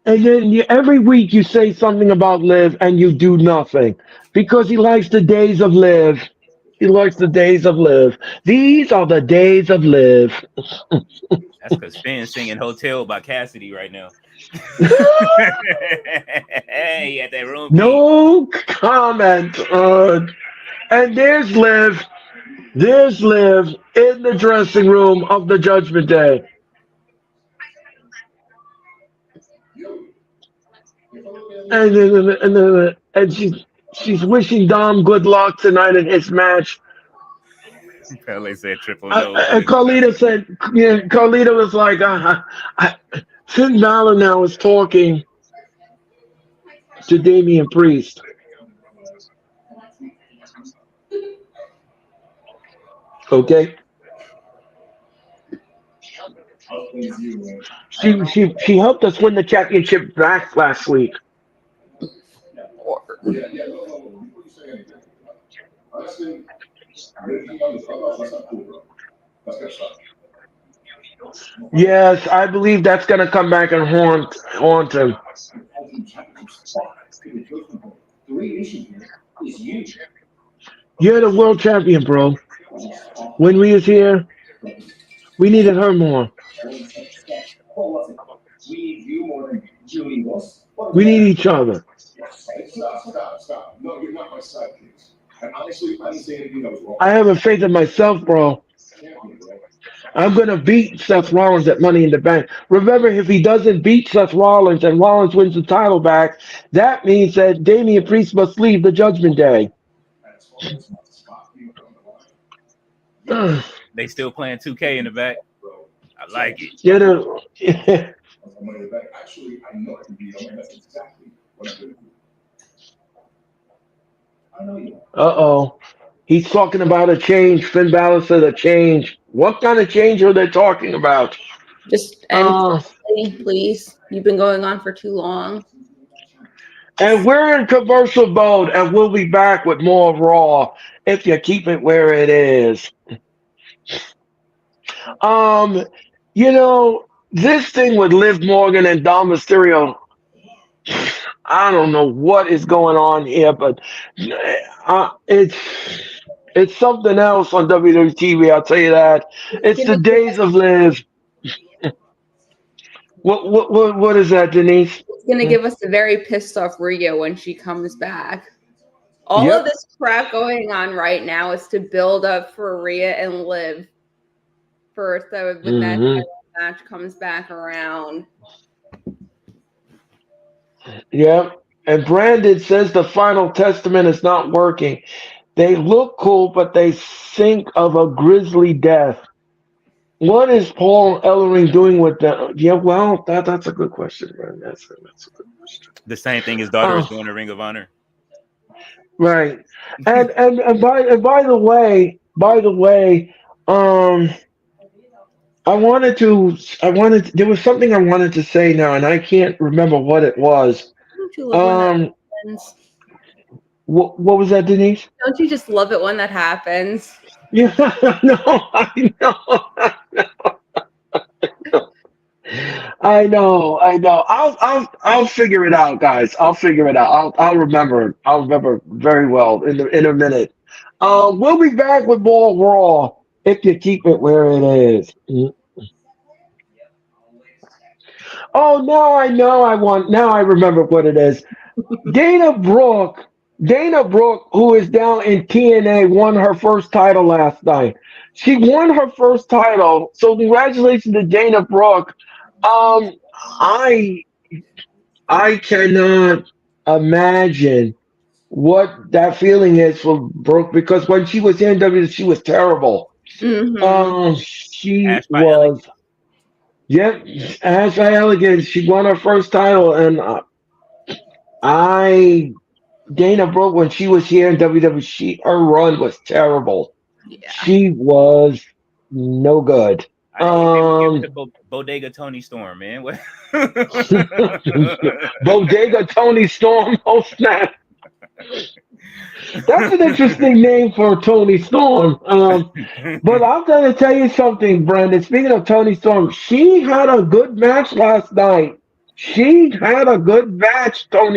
Speaker 1: And then every week you say something about Liv and you do nothing because he likes the days of Liv. He likes the days of Liv. These are the days of Liv.
Speaker 5: That's because Finn's singing "Hotel" by Cassidy right now. He had that room.
Speaker 1: No comment on. And there's Liv. There's Liv in the dressing room of the Judgment Day. And she's wishing Dom good luck tonight in his match.
Speaker 5: Pele said triple no.
Speaker 1: And Carlita said, yeah, Carlita was like, Finn Balor now is talking to Damian Priest. Okay. She helped us win the championship back last week. Yes, I believe that's going to come back and haunt him. You're the world champion, bro. When we was here, we needed her more. We need each other. I have a faith in myself, bro. I'm going to beat Seth Rollins at Money in the Bank. Remember, if he doesn't beat Seth Rollins and Rollins wins the title back, that means that Damian Priest must leave the Judgment Day.
Speaker 5: They still playing 2K in the back. I like it.
Speaker 1: You know, uh-oh. He's talking about a change. Finn Balor said a change. What kind of change are they talking about?
Speaker 4: Just end, please. You've been going on for too long.
Speaker 1: And we're in commercial mode, and we'll be back with more Raw if you keep it where it is. You know, this thing with Liv Morgan and Dom Mysterio, I don't know what is going on here, but it's something else on WWE TV. I'll tell you that. It's the days of Liv. What is that, Denise?
Speaker 4: It's gonna give us a very pissed off Rhea when she comes back. All of this crap going on right now is to build up for Rhea and Liv. First, so when that match comes back around.
Speaker 1: Yep. And Brandon says the Final Testament is not working. They look cool, but they think of a grisly death. What is Paul Ellering doing with that? Yeah, well, that's a good question, man. That's a good question.
Speaker 5: The same thing his daughter is doing in Ring of Honor.
Speaker 1: Right. And by the way, there was something I wanted to say now, and I can't remember what it was.
Speaker 4: Don't you love when that happens?
Speaker 1: What was that, Denise?
Speaker 4: Don't you just love it when that happens?
Speaker 1: Yeah, no, I know. I'll figure it out, guys. I'll figure it out. I'll remember. I'll remember very well in a minute. We'll be back with more Raw if you keep it where it is. Oh, now I know. Now I remember what it is. Dana Brooke, who is now in TNA, won her first title last night. She won her first title, so congratulations to Dana Brooke. I cannot imagine what that feeling is for Brooke, because when she was in WWE, she was terrible.
Speaker 4: Mm-hmm.
Speaker 1: She was. Yep, Ash by Elegance. She won her first title, and Dana Brooke, when she was here in WWE, her run was terrible.
Speaker 4: Yeah.
Speaker 1: She was no good.
Speaker 5: Bodega Tony Storm, man.
Speaker 1: Bodega Tony Storm. Oh snap! That's an interesting name for Tony Storm. But I'm going to tell you something, Brandon. Speaking of Tony Storm, she had a good match last night. Tony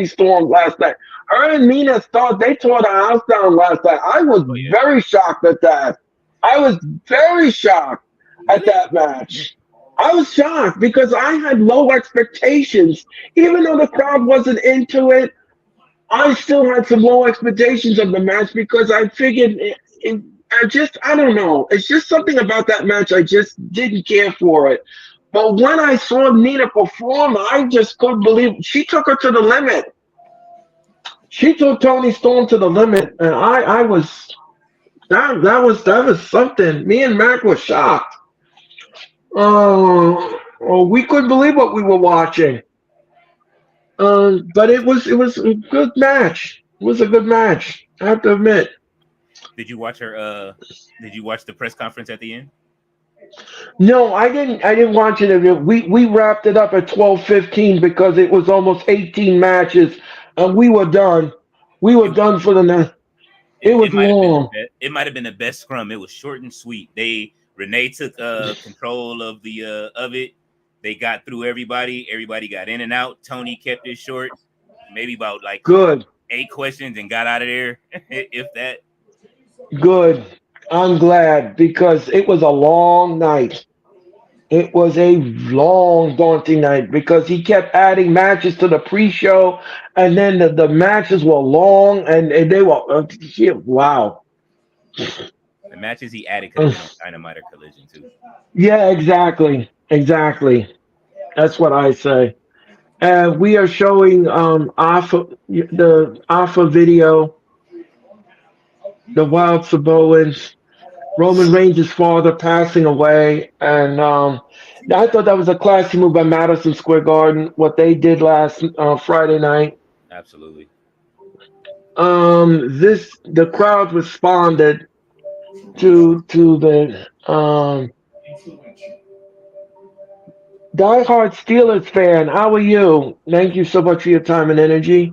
Speaker 1: Storm, last night. Her and Nina Star, they tore the house down last night. I was very shocked at that. I was very shocked at that match. I was shocked because I had low expectations. Even though the crowd wasn't into it, I still had some low expectations of the match because I figured I don't know. It's just something about that match. I just didn't care for it. But when I saw Nina perform, I just couldn't believe it. She took her to the limit. She took Tony Storm to the limit, and I was that was something. Me and Mac were shocked. We couldn't believe what we were watching. But it was a good match. It was a good match, I have to admit.
Speaker 5: Did you watch her? Did you watch the press conference at the end?
Speaker 1: No, I didn't watch it. We wrapped it up at 12:15 because it was almost 18 matches, and we were done. We were done for the night. It was long.
Speaker 5: It might have been the best scrum. It was short and sweet. Renee took control of it. They got through everybody. Everybody got in and out. Tony kept it short, maybe about
Speaker 1: good
Speaker 5: 8 questions, and got out of there. If that.
Speaker 1: Good. I'm glad because it was a long night. It was a long, daunting night because he kept adding matches to the pre-show, and then the matches were long, and they were wow.
Speaker 5: The matches he added could have been on Dynamite or Collision too.
Speaker 1: Yeah, exactly. That's what I say. We are showing the Alpha video, the Wild Samoans, Roman Reigns' father passing away, and I thought that was a classy move by Madison Square Garden. What they did last Friday night.
Speaker 5: Absolutely.
Speaker 1: The crowd responded to the diehard Steelers fan. How are you? Thank you so much for your time and energy.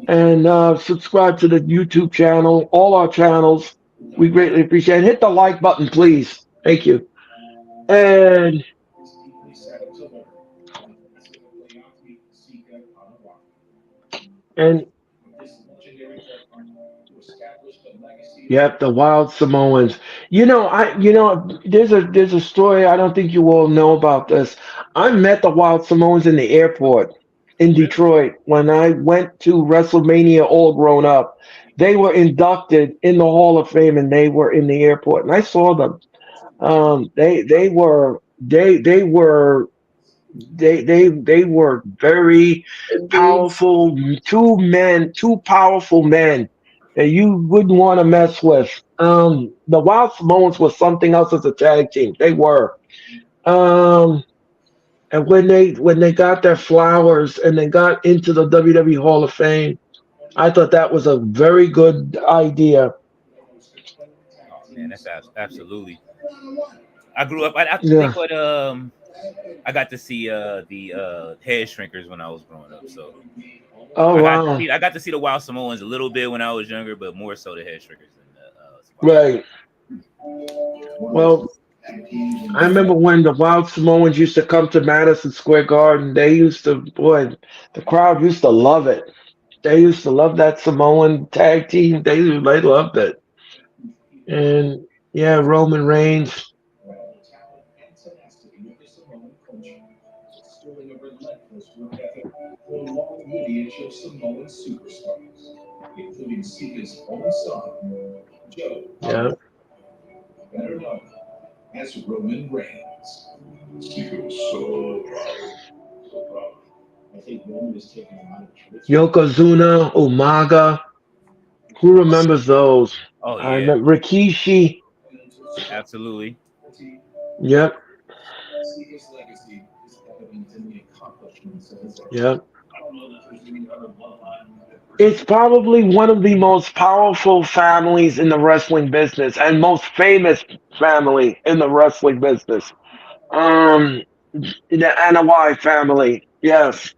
Speaker 1: And subscribe to the YouTube channel, all our channels. We greatly appreciate it. Hit the like button, please. Thank you. And and yep, the Wild Samoans. There's a story. I don't think you all know about this. I met the Wild Samoans in the airport in
Speaker 5: Really?
Speaker 1: Detroit when I went to WrestleMania all grown up. They were inducted in the Hall of Fame and they were in the airport and I saw them. They were very
Speaker 4: Big dudes.
Speaker 1: powerful, two powerful men that you wouldn't want to mess with. The Wild Samoans was something else as a tag team. They were. Um, and when they got their flowers and they got into the WWE Hall of Fame, I thought that was a very good idea.
Speaker 5: Oh man, that's absolutely. I grew up. I
Speaker 1: Yeah.
Speaker 5: think what I got to see the head shrinkers when I was growing up. So
Speaker 1: Oh wow.
Speaker 5: I got to see the Wild Samoans a little bit when I was younger, but more so the head shrinkers than the Spartans.
Speaker 1: Right. Well, I remember when the Wild Samoans used to come to Madison Square Garden. They used to, boy, the crowd used to love it. They used to love that Samoan tag team. They loved it. And yeah, Roman Reigns. Yeah. Yokozuna, Umaga. Who remembers those?
Speaker 5: Oh
Speaker 1: I
Speaker 5: yeah,
Speaker 1: remember Rikishi.
Speaker 5: absolutely.
Speaker 1: Yep. Yep. It's probably one of the most powerful families in the wrestling business and most famous family in the wrestling business. Um, the Anoa'i family. Yes.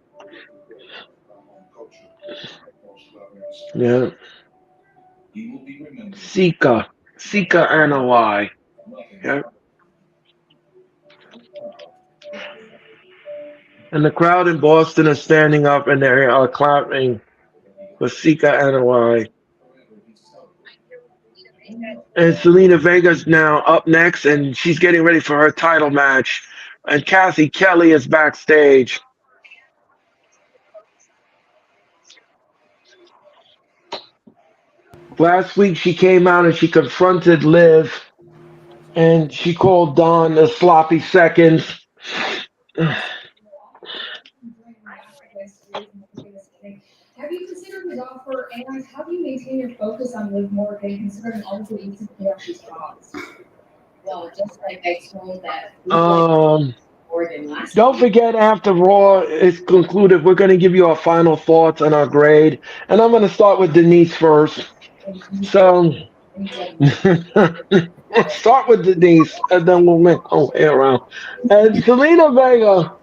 Speaker 1: Yeah. Sika Anoa'i. Yeah. And the crowd in Boston is standing up and they are clapping for Sika Anoa'i. And Selena Vega's now up next, and she's getting ready for her title match. And Kathy Kelly is backstage. Last week she came out and she confronted Liv, and she called Dawn the sloppy seconds.
Speaker 6: Have you considered his offer, and how do you maintain your focus on Liv Morgan considering all the recent therapies caused? Well, just like I told that Morgan last
Speaker 1: Don't forget, after Raw is concluded, we're going to give you our final thoughts on our grade. And I'm going to start with Denise first. So, start with Denise, and then we'll make our way around. And Selena Vega,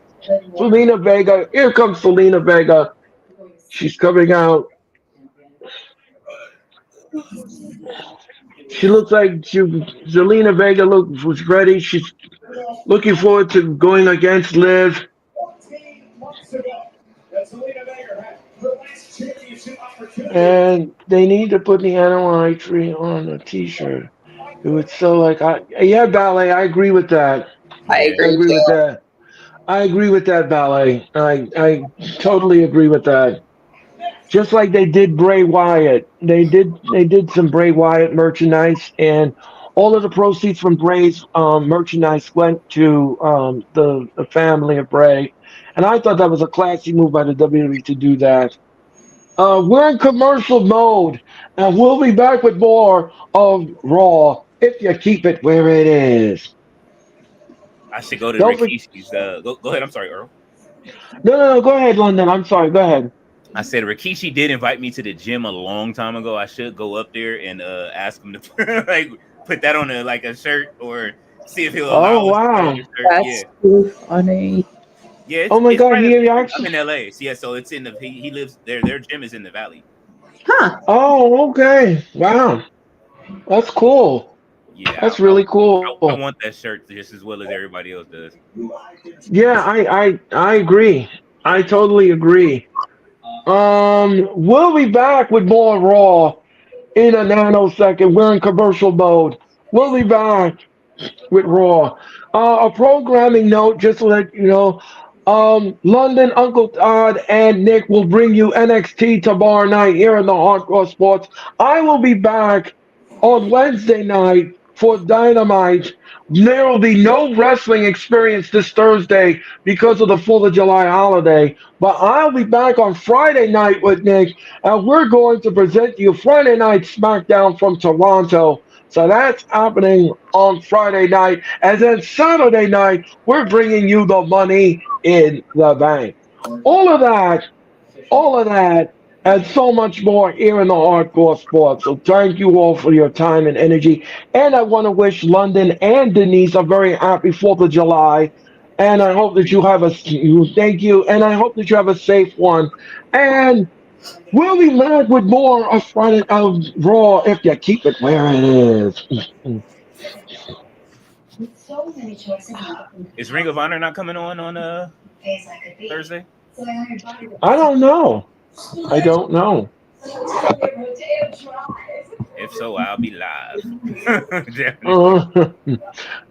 Speaker 1: here comes Selena Vega. She's coming out. She looks like Zelina Vega was ready. She's looking forward to going against Liv. And they need to put the NOI tree on a T-shirt. It would so yeah, Ballet. I agree with that.
Speaker 4: I agree
Speaker 1: with
Speaker 4: too.
Speaker 1: that. I agree with that, Ballet. I totally agree with that. Just like they did Bray Wyatt. They did some Bray Wyatt merchandise, and All of the proceeds from Bray's merchandise went to the family of Bray, and I thought that was a classy move by the WWE to do that. We're in commercial mode, and we'll be back with more of Raw if you keep it where it is.
Speaker 5: I should go to
Speaker 1: Don't for-
Speaker 5: Rikishi's. Go ahead. I'm sorry, Earl.
Speaker 1: no. Go ahead, London. I'm sorry. Go ahead.
Speaker 5: I said Rikishi did invite me to the gym a long time ago. I should go up there and ask him to like put that on a shirt or see if he'll
Speaker 1: Oh
Speaker 5: allow us to put it on
Speaker 1: wow.
Speaker 5: the shirt.
Speaker 4: That's too funny.
Speaker 5: Yeah.
Speaker 1: Oh my
Speaker 5: It's
Speaker 1: God.
Speaker 5: right.
Speaker 1: He
Speaker 5: I'm
Speaker 1: actually.
Speaker 5: in LA. So, yeah, so it's in the he lives there. Their gym is in the valley.
Speaker 4: Huh.
Speaker 1: Oh okay. Wow. That's cool.
Speaker 5: Yeah,
Speaker 1: That's really cool.
Speaker 5: I want that shirt just as well as everybody else does.
Speaker 1: Yeah, I agree. I totally agree. We'll be back with more Raw in a nanosecond. We're in commercial mode. We'll be back with Raw. A programming note, just to let you know. London, Uncle Todd, and Nick will bring you NXT tomorrow night here in the Hardcore Sports. I will be back on Wednesday night for Dynamite. There will be no wrestling experience this Thursday because of the 4th of July holiday. But I'll be back on Friday night with Nick, and we're going to present you Friday Night SmackDown from Toronto. So that's happening on Friday night. And then Saturday night, we're bringing you the Money in the Bank. All of that, and so much more here in the Hardcore Sports. So thank you all for your time and energy. And I want to wish London and Denise a very happy 4th of July. And I hope that you have thank you. And I hope that you have a safe one. And we'll be back with more of Friday of Raw if you keep it where it is.
Speaker 6: With so many choices,
Speaker 5: Is Ring of Honor not coming on Thursday?
Speaker 6: so I hired Bobby to
Speaker 1: I don't know. I don't know.
Speaker 5: If so, I'll be live.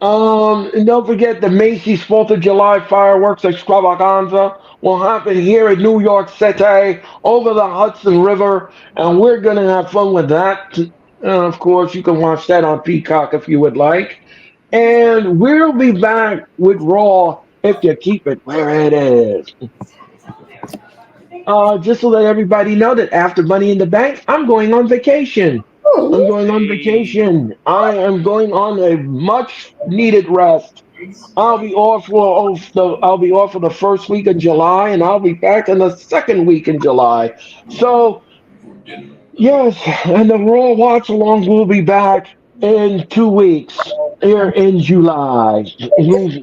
Speaker 1: And don't forget the Macy's 4th of July fireworks extravaganza will happen here in New York City over the Hudson River, and we're going to have fun with that. And of course, you can watch that on Peacock if you would like. And we'll be back with Raw if you keep it where it is. Just to let everybody know that after Money in the Bank, I'm going on vacation. I'm going on vacation. I am going on a much needed rest. I'll be off for the first week in July, and I'll be back in the second week in July. So yes, and the Raw Watch Along will be back in 2 weeks here in July.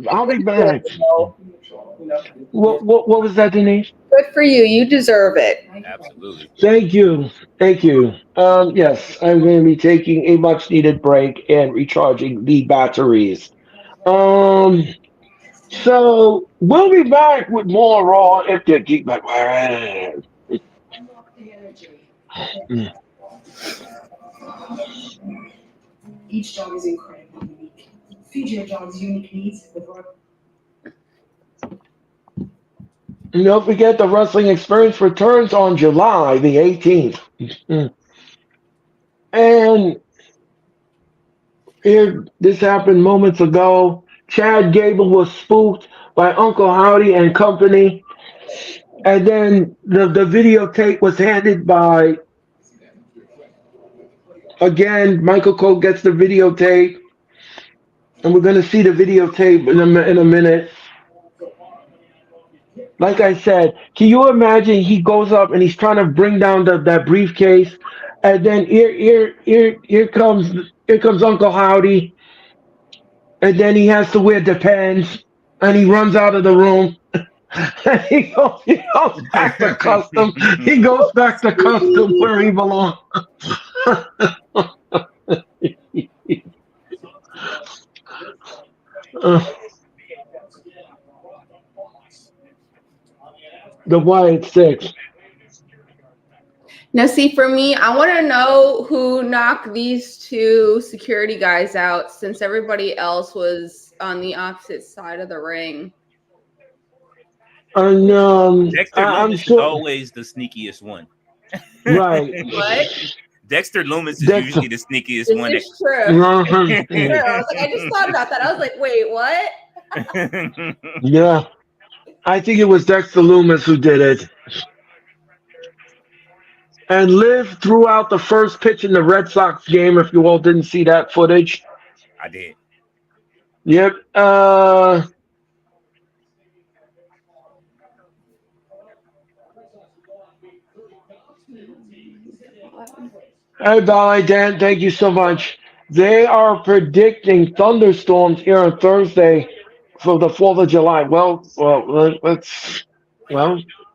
Speaker 1: I'll be back. What was that, Denise?
Speaker 4: Good for you. You deserve it.
Speaker 5: Absolutely.
Speaker 1: Thank you. Yes, I'm going to be taking a much needed break and recharging the batteries. So we'll be back with more Raw if you keep it where it is.
Speaker 6: Each dog is incredibly unique. Feed your dog's unique needs with
Speaker 1: And don't forget the Wrestling Experience returns on July the 18th. And this happened moments ago. Chad Gable was spooked by Uncle Howdy and company. And then the videotape was handed by, again, Michael Cole gets the videotape. And we're going to see the videotape in a minute. Like I said, can you imagine he goes up and he's trying to bring down that briefcase, and then here comes Uncle Howdy, and then he has to wear Depends, and he runs out of the room. And he goes back to custom. He goes back to custom where he belongs. The Wyatt Six.
Speaker 4: Now, see, for me, I want to know who knocked these two security guys out since everybody else was on the opposite side of the ring.
Speaker 1: And
Speaker 5: Dexter
Speaker 1: I'm
Speaker 5: Loomis is
Speaker 1: sure.
Speaker 5: always the sneakiest one.
Speaker 1: Right.
Speaker 4: What?
Speaker 5: Dexter Loomis is
Speaker 1: Dexter.
Speaker 5: usually the sneakiest
Speaker 4: This
Speaker 5: one.
Speaker 4: is true.
Speaker 1: Uh-huh.
Speaker 4: True. I was like, I just thought about that. I was like, wait, what?
Speaker 1: Yeah. I think it was Dexter Loomis who did it. And Liv threw out the first pitch in the Red Sox game, if you all didn't see that footage.
Speaker 5: I did.
Speaker 1: Yep. Hey, Ballet Dan, thank you so much. They are predicting thunderstorms here on Thursday for the 4th of July.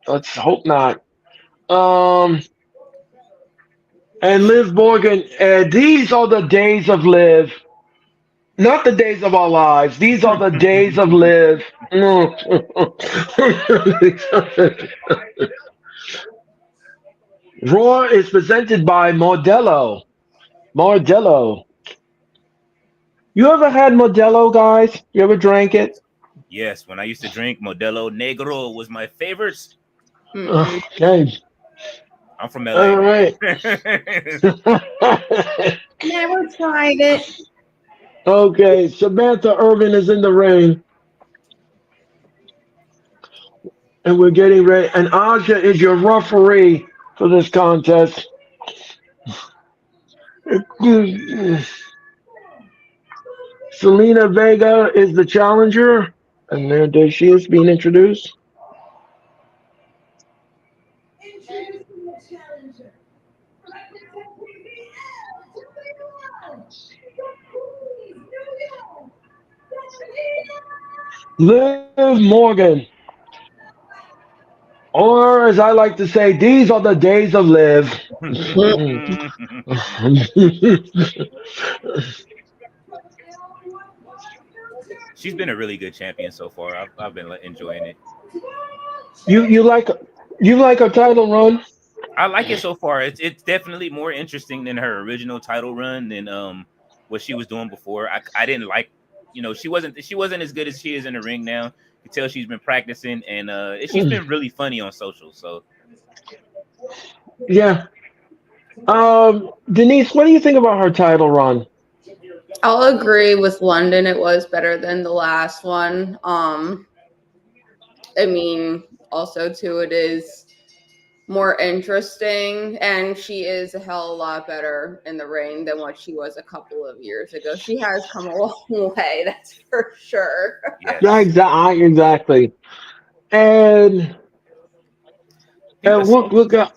Speaker 1: Let's hope not. And Liv Morgan, these are the days of Liv. Not the days of our lives. These are the days of Liv. Raw is presented by Modelo. Modelo. You ever had Modelo, guys? You ever drank it?
Speaker 5: Yes, when I used to drink, Modelo Negro was my favorite.
Speaker 1: Okay.
Speaker 5: I'm from LA.
Speaker 1: All right.
Speaker 4: Never tried it.
Speaker 1: Okay, Samantha Irvin is in the ring. And we're getting ready. And Aja is your referee for this contest. Selena Vega is the challenger. And there she is being introduced.
Speaker 6: Introducing the challenger.
Speaker 1: Liv Morgan. Or as I like to say, these are the days of Liv.
Speaker 5: She's been a really good champion so far. I've been enjoying it.
Speaker 1: You like her title run?
Speaker 5: I like it so far. It's definitely more interesting than her original title run than what she was doing before. I didn't like, she wasn't as good as she is in the ring now. You can tell she's been practicing and she's been really funny on social. So
Speaker 1: yeah. Denise, what do you think about her title run?
Speaker 4: I'll agree with London. It was better than the last one. I mean, also too, it is more interesting, and she is a hell of a lot better in the ring than what she was a couple of years ago. She has come a long way, that's for sure.
Speaker 5: yes.
Speaker 1: Yeah, exactly. And look at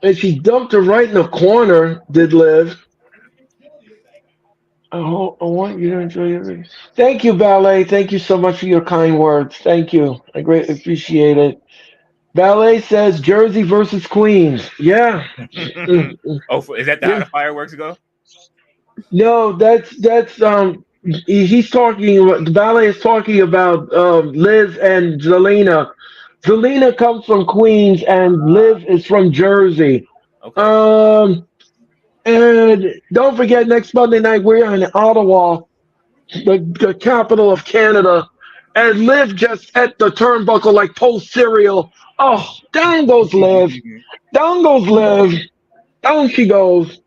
Speaker 1: and she dumped her right in the corner. Did Liv? I want you to enjoy your. Thank you, Ballet. Thank you so much for your kind words. Thank you. I greatly appreciate it. Ballet says Jersey versus Queens. Yeah.
Speaker 5: Is that how the fireworks go?
Speaker 1: No, that's he's talking about, the Ballet is talking about Liv and Zelina. Zelina comes from Queens and Liv is from Jersey.
Speaker 5: Okay.
Speaker 1: And don't forget, next Monday night we're in Ottawa, the capital of Canada, and Liv just at the turnbuckle like post cereal. Oh, down goes Liv. Down goes Liv. Down she goes.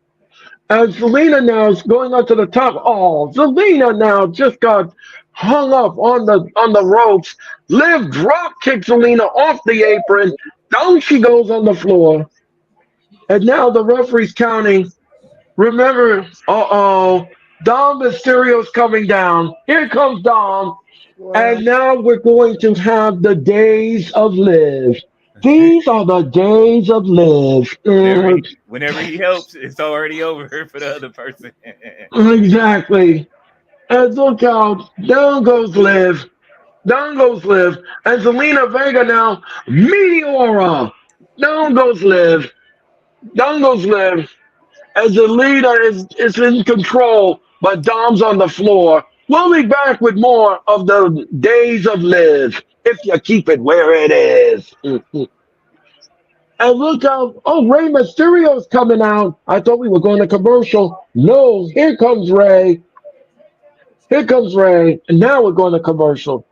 Speaker 1: And Zelina now is going up to the top. Oh, Zelina now just got hung up on the ropes. Liv drop kicks Zelina off the apron. Down she goes on the floor. And now the referee's counting. Remember, Dom Mysterio's coming down. Here comes Dom.
Speaker 4: Wow.
Speaker 1: And now we're going to have the days of Liv. These are the days of Liv.
Speaker 5: Whenever he helps, it's already over for the other person.
Speaker 1: Exactly. And look out. Down goes Liv. Down goes Liv. And Zelina Vega now. Meteora. Down goes Liv. Down goes Liv. And Zelina is in control, but Dom's on the floor. We'll be back with more of the days of Liv if you keep it where it is. And look out. Oh, Rey Mysterio's coming out. I thought we were going to commercial. No, here comes Rey. Here comes Rey. And now we're going to commercial.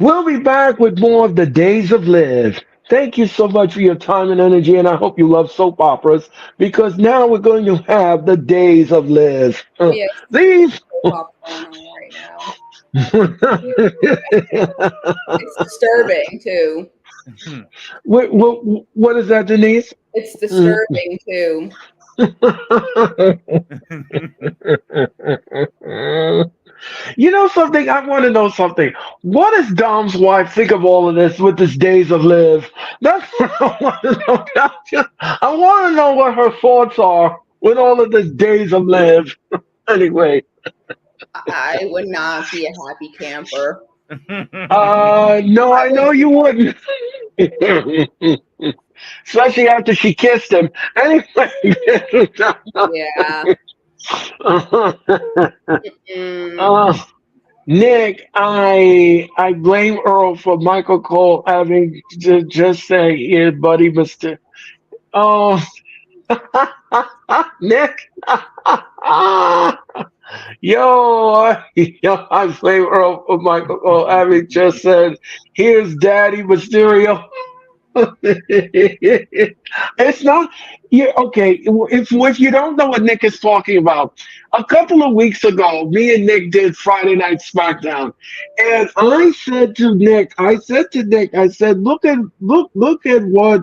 Speaker 1: We'll be back with more of the Days of Liv. Thank you so much for your time and energy, and I hope you love soap operas because now we're going to have the Days of Liv.
Speaker 4: We have
Speaker 1: These.
Speaker 4: pop going on right now. It's disturbing too.
Speaker 1: What is that, Denise?
Speaker 4: It's disturbing too.
Speaker 1: You know something? I want to know something. What does Dom's wife think of all of this with this Days of Liv? That's what I want to know. I want to know what her thoughts are with all of this Days of Liv. Anyway.
Speaker 4: I would not be a happy camper.
Speaker 1: No, I know you wouldn't. Especially after she kissed him. Anyway.
Speaker 4: Yeah.
Speaker 1: Nick, I blame Earl for Michael Cole having to just say, "Here, buddy, Mister." Oh, Nick. Yo, I blame Earl for Michael Cole having just said, "Here's Daddy Mysterio." It's not okay. If you don't know what Nick is talking about, a couple of weeks ago, me and Nick did Friday Night SmackDown, and I said to Nick, I said, look at what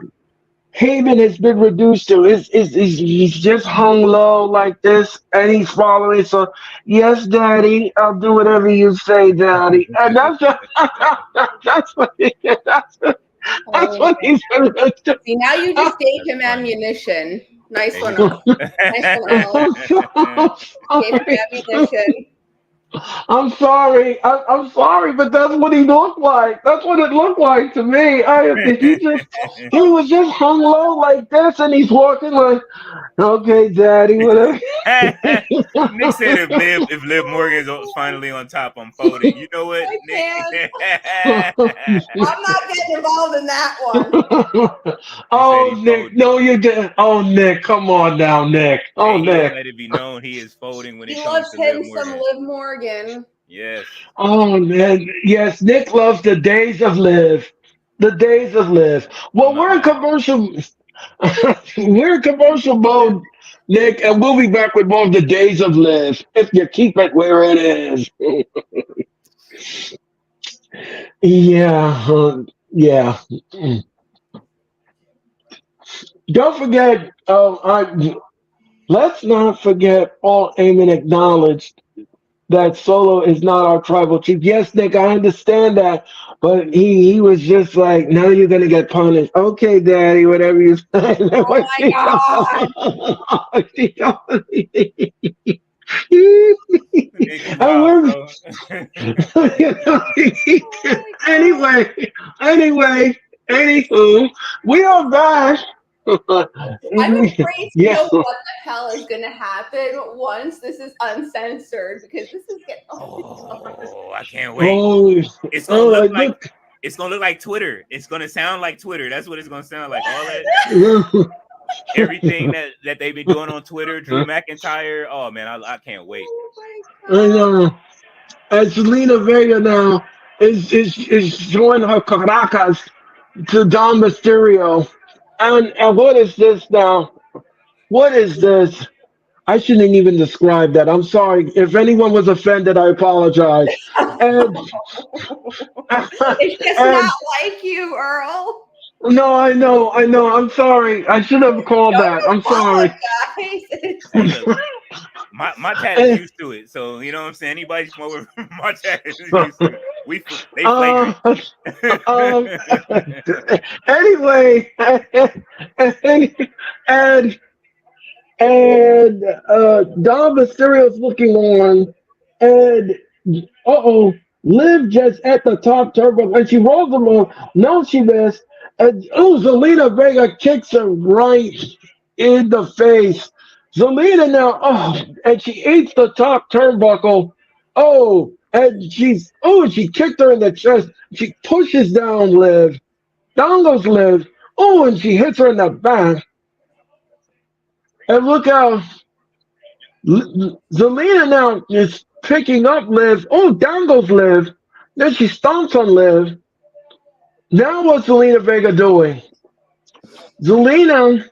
Speaker 1: Heyman has been reduced to. He's just hung low like this, and he's following. So, yes, Daddy, I'll do whatever you say, Daddy, and that's what that's what he's been reduced to.
Speaker 4: See, now you just gave him ammunition. Nice one, Earl. Nice one, Earl. Gave him ammunition.
Speaker 1: I'm sorry, but that's what he looked like. That's what it looked like to me. He was just hung low like this, and he's walking like, okay, Daddy, whatever.
Speaker 5: Nick said if Liv Morgan is finally on top, I'm folding. You know what, Nick?
Speaker 4: I'm not getting involved in that one.
Speaker 1: Oh, Nick, no, you didn't. Oh, Nick, come on now, Nick. Oh,
Speaker 5: hey,
Speaker 1: Nick.
Speaker 5: Let it be known he is folding when
Speaker 4: He
Speaker 5: it comes
Speaker 4: loves
Speaker 5: to
Speaker 4: him
Speaker 5: Liv
Speaker 4: some
Speaker 5: Morgan.
Speaker 4: Liv Morgan.
Speaker 5: Yes.
Speaker 1: Oh man, yes, Nick loves the Days of Liv. The Days of Liv. Well, we're in commercial. We're in commercial mode, Nick, and we'll be back with more of the Days of Liv if you keep it where it is. Yeah. Don't forget. Let's not forget. Paul Heyman acknowledged that Solo is not our tribal chief. Yes, Nick, I understand that, but he was just like, now you're gonna get punished. Okay, Daddy, whatever you say.
Speaker 4: Oh my God.
Speaker 1: Anywho, we are back.
Speaker 4: I'm afraid to
Speaker 1: Yeah.
Speaker 4: know what the hell is going to happen once this is uncensored because this is getting.
Speaker 5: Oh, I can't wait.
Speaker 1: Oh,
Speaker 5: It's gonna look like
Speaker 1: look.
Speaker 5: it's gonna look like Twitter. It's gonna sound like Twitter. That's what it's gonna sound like. All that everything that they've been doing on Twitter, Drew McIntyre. Oh man, I can't wait.
Speaker 1: I know. And Selena Vega now is showing her caracas to Dom Mysterio. And what is this now? What is this? I shouldn't even describe that. I'm sorry. If anyone was offended, I apologize. And,
Speaker 4: It's just not like you, Earl.
Speaker 1: no, I know. I'm sorry. I should have called that. I'm sorry.
Speaker 5: Hey, look, my chat is used to it, so you know what I'm saying. Anybody smoke with my chat is used to it. They play.
Speaker 1: Anyway, and Dom Mysterio's looking on, and Liv just at the top turbo, and she rolls him on. No, she missed. And Zelina Vega kicks her right in the face. Zelina now, and she eats the top turnbuckle. And she kicked her in the chest. She pushes down Liv. Down goes Liv. And she hits her in the back. And look how Zelina now is picking up Liv. Down goes Liv. Then she stomps on Liv. Now what's Zelina Vega doing? Zelina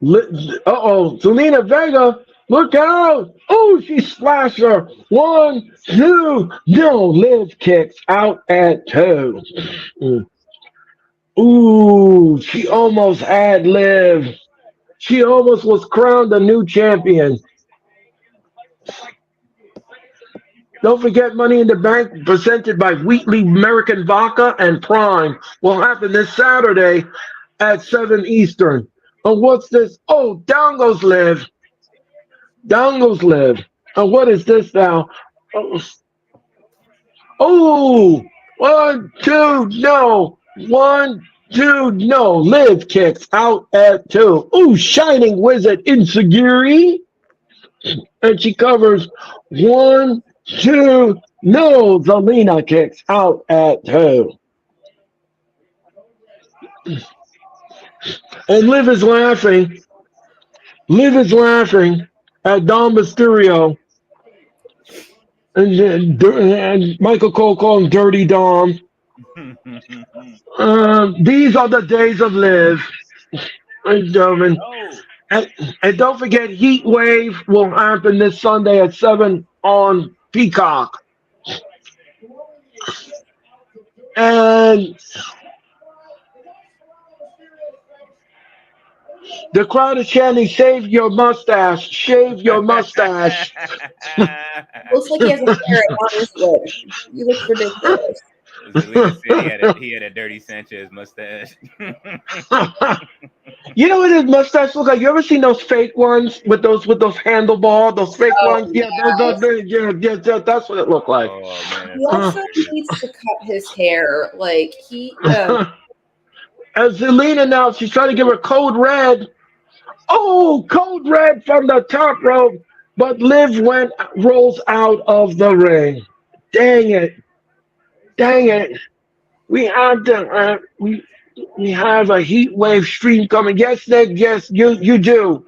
Speaker 1: Zelina Vega, look out! Oh, she splashed her. 1, 2, no, Liv kicks out at 2. Ooh, she almost had Liv. She almost was crowned a new champion. Don't forget Money in the Bank, presented by Wheatley American Vodka and Prime, will happen this Saturday at 7 Eastern. And what's this? Oh, down goes Liv. Down goes Liv. And what is this now? Oh, 1, 2, no. 1, 2, no. Liv kicks out at 2. Ooh, Shining Wizard Insecurity. And she covers 1, 2, no. Zelina kicks out at 2. And Liv is laughing. Liv is laughing at Dom Mysterio. And Michael Cole calling him Dirty Dom. These are the days of Liv. And don't forget, Heat Wave will happen this Sunday at 7 on Peacock. And the crowd is chanting, "Shave your mustache! Shave your mustache!"
Speaker 7: Looks like he has a ferret on his lip. He looks ridiculous.
Speaker 5: Zelina said he had a Dirty Sanchez mustache.
Speaker 1: You know what his mustache looks like? You ever seen those fake ones with those handlebar, those fake ones? Yeah, yeah, that's what it looked like.
Speaker 5: Oh, man.
Speaker 7: He also needs to cut his hair. Like
Speaker 1: As Zelina now, she's trying to give her code red. Oh, code red from the top rope, but Liv rolls out of the ring. Dang it! Dang it! We have we have a heat wave stream coming. Yes, Nick. Yes, you do.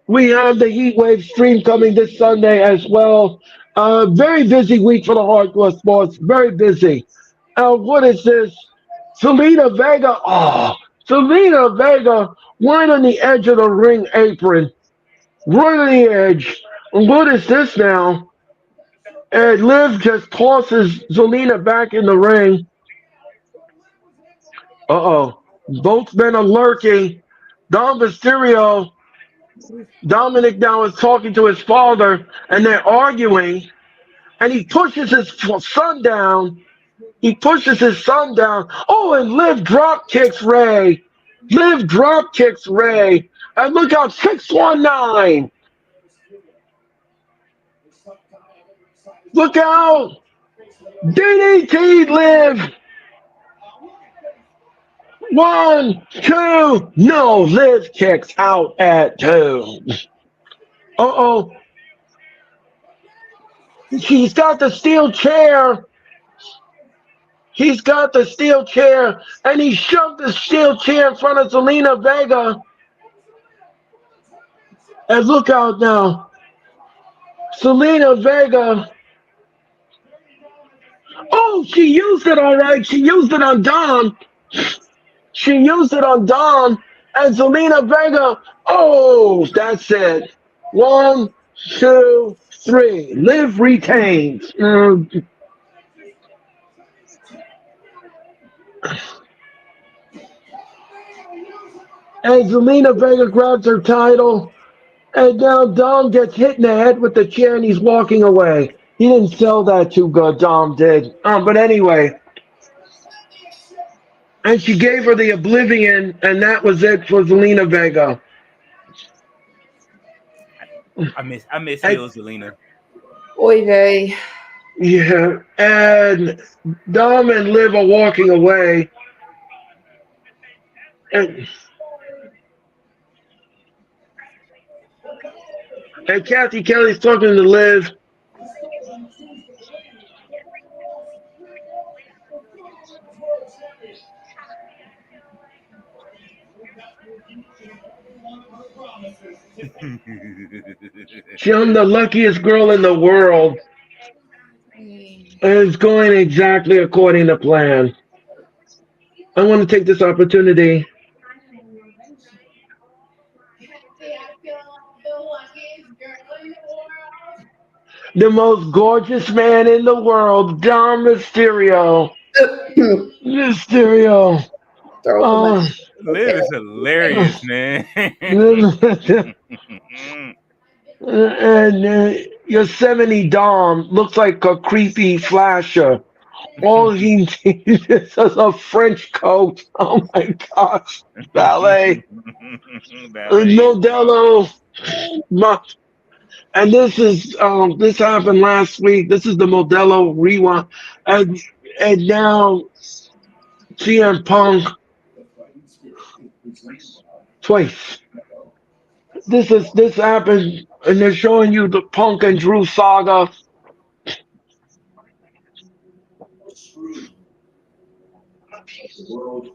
Speaker 1: We have the heat wave stream coming this Sunday as well. Very busy week for the hardcore sports. Very busy. What is this? Zelina Vega. Oh, Zelina Vega right on the edge of the ring apron. Right on the edge. And what is this now? And Liv just tosses Zelina back in the ring. Uh-oh. Both men are lurking. Dom Mysterio, Dominic now is talking to his father, and they're arguing. And he pushes his son down. He pushes his son down. Oh, and Liv drop kicks Ray. Liv drop kicks Ray. And look out, 619. Look out. DDT Liv. 1, 2, no. Liv kicks out at 2. Uh-oh. She's got the steel chair. He's got the steel chair, and he shoved the steel chair in front of Zelina Vega. And look out now. Zelina Vega. Oh, she used it all right. She used it on Dom. She used it on Dom. And Zelina Vega. Oh, that's it. 1, 2, 3. Liv retains. And Zelina Vega grabs her title. And now Dom gets hit in the head with the chair and he's walking away. He didn't sell that too good, Dom did. But anyway. And she gave her the Oblivion, and that was it for Zelina Vega.
Speaker 5: I miss heel Zelina.
Speaker 7: Oy vey.
Speaker 1: Yeah. And Dom and Liv are walking away. And Kathy Kelly's talking to Liv. I'm the luckiest girl in the world. It's going exactly according to plan. I want to take this opportunity. The most gorgeous man in the world, Dom Mysterio. Mysterio.
Speaker 7: Throw up
Speaker 1: Oh,
Speaker 5: Liv is hilarious, man.
Speaker 1: and Yosemite Dom looks like a creepy flasher. All he needs is a French coat. Oh my gosh. Ballet.
Speaker 5: Ballet is wild.
Speaker 1: Modelo. And this happened last week. This is the Modelo rewind. And now CM Punk twice. This happened, and they're showing you the Punk and Drew saga.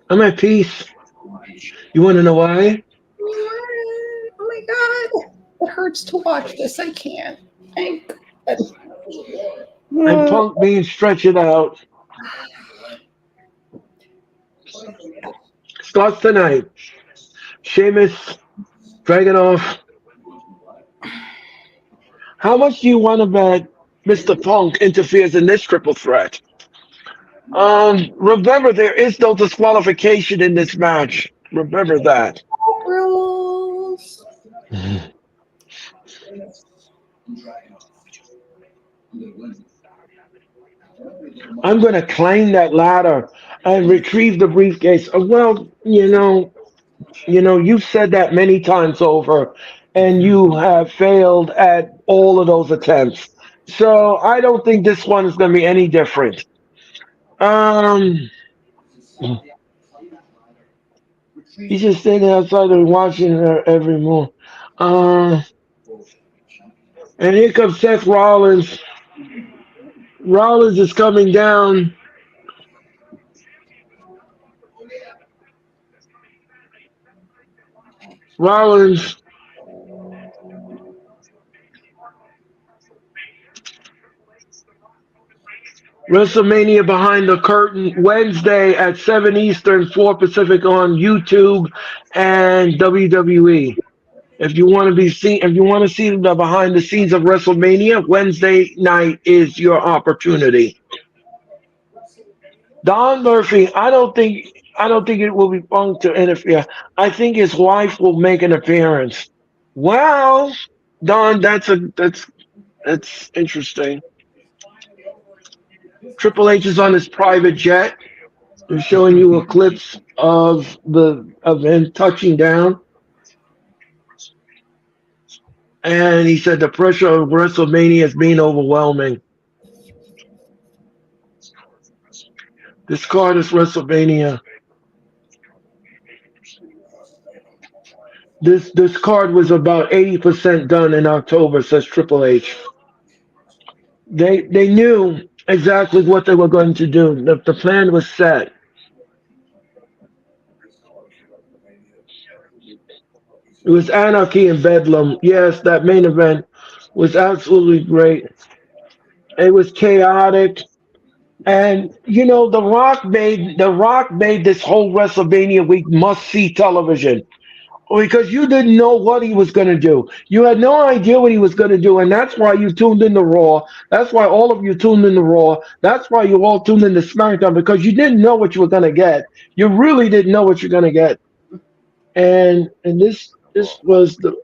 Speaker 1: I'm at peace. You want to know why?
Speaker 7: Oh my god. It hurts to watch this. I can't.
Speaker 1: And Punk being stretched out. Starts tonight. Sheamus, Dragunov. How much do you want to bet Mr. Punk interferes in this triple threat? Remember, there is no disqualification in this match. Remember that.
Speaker 7: Rules.
Speaker 1: I'm going to climb that ladder and retrieve the briefcase. Well, you've said that many times over, and you have failed at all of those attempts. So I don't think this one is going to be any different. He's just standing outside and watching her every morning. And here comes Seth Rollins. Rollins is coming down. Rollins. WrestleMania Behind the Curtain, Wednesday at 7 Eastern, 4 Pacific on YouTube and WWE. If you want to see the behind the scenes of WrestleMania, Wednesday night is your opportunity. Don Murphy, I don't think it will be Punk to interfere. I think his wife will make an appearance. Well, Don, that's interesting. Triple H is on his private jet. They're showing you a clips of him touching down. And he said the pressure of WrestleMania is being overwhelming. This card is WrestleMania. This card was about 80% done in October, says Triple H. They knew exactly what they were going to do. The plan was set. It was anarchy and bedlam. Yes, that main event was absolutely great. It was chaotic. And The Rock made this whole WrestleMania week must-see television because you didn't know what he was going to do. You had no idea what he was going to do, and that's why you tuned in to Raw. That's why all of you tuned in to Raw. That's why you all tuned in to SmackDown, because you didn't know what you were going to get. You really didn't know what you're going to get. And this was the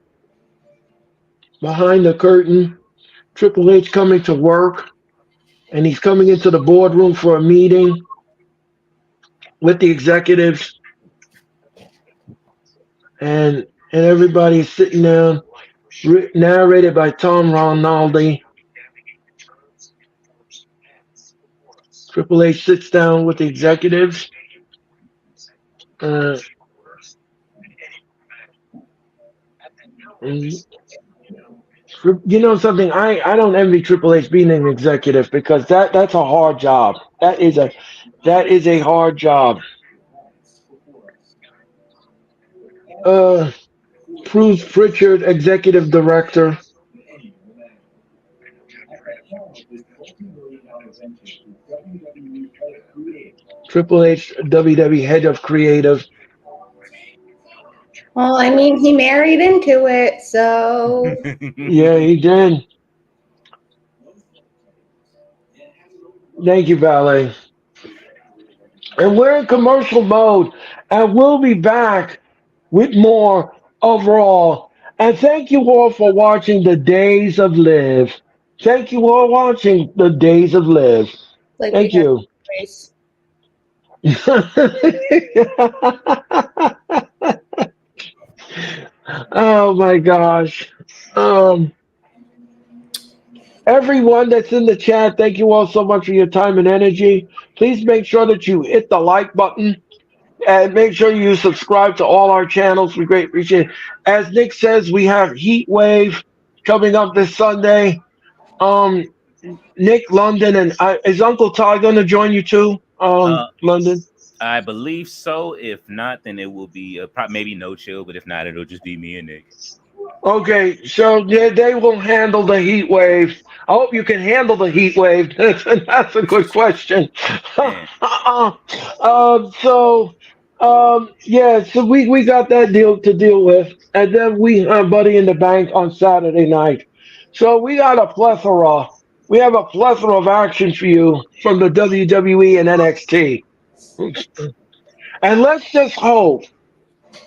Speaker 1: behind the curtain. Triple H coming to work, and he's coming into the boardroom for a meeting with the executives. And everybody's sitting down, narrated by Tom Ronaldi. Triple H sits down with the executives. You know something? I don't envy Triple H being an executive because that's a hard job. That is a hard job. Bruce Pritchard, executive director. Triple H, WWE head of creative.
Speaker 7: Well, I mean, he married into it, so.
Speaker 1: Yeah, he did. Thank you, Valet. And we're in commercial mode, and we'll be back with more of Raw. And thank you all for watching the Days of Live. Thank you all watching the Days of Live.
Speaker 7: Like
Speaker 1: Thank
Speaker 7: we have
Speaker 1: you.
Speaker 7: race.
Speaker 1: Oh my gosh. Um, Everyone that's in the chat, thank you all so much for your time and energy. Please make sure that you hit the like button and make sure you subscribe to all our channels. We greatly appreciate it. As Nick says, we have Heat Wave coming up this Sunday. Um, Nick, London, and is Uncle Ty going to join you too?
Speaker 5: Uh,
Speaker 1: London.
Speaker 5: I believe so. If not, then it will be maybe no chill. But if not, it'll just be me and Nick.
Speaker 1: Okay, so they will handle the heat wave. I hope you can handle the heat wave. That's a good question. Yeah, so we got that deal to deal with, and then we have Buddy in the Bank on Saturday night. So we got a plethora. We have a plethora of action for you from the WWE and NXT. And let's just hope,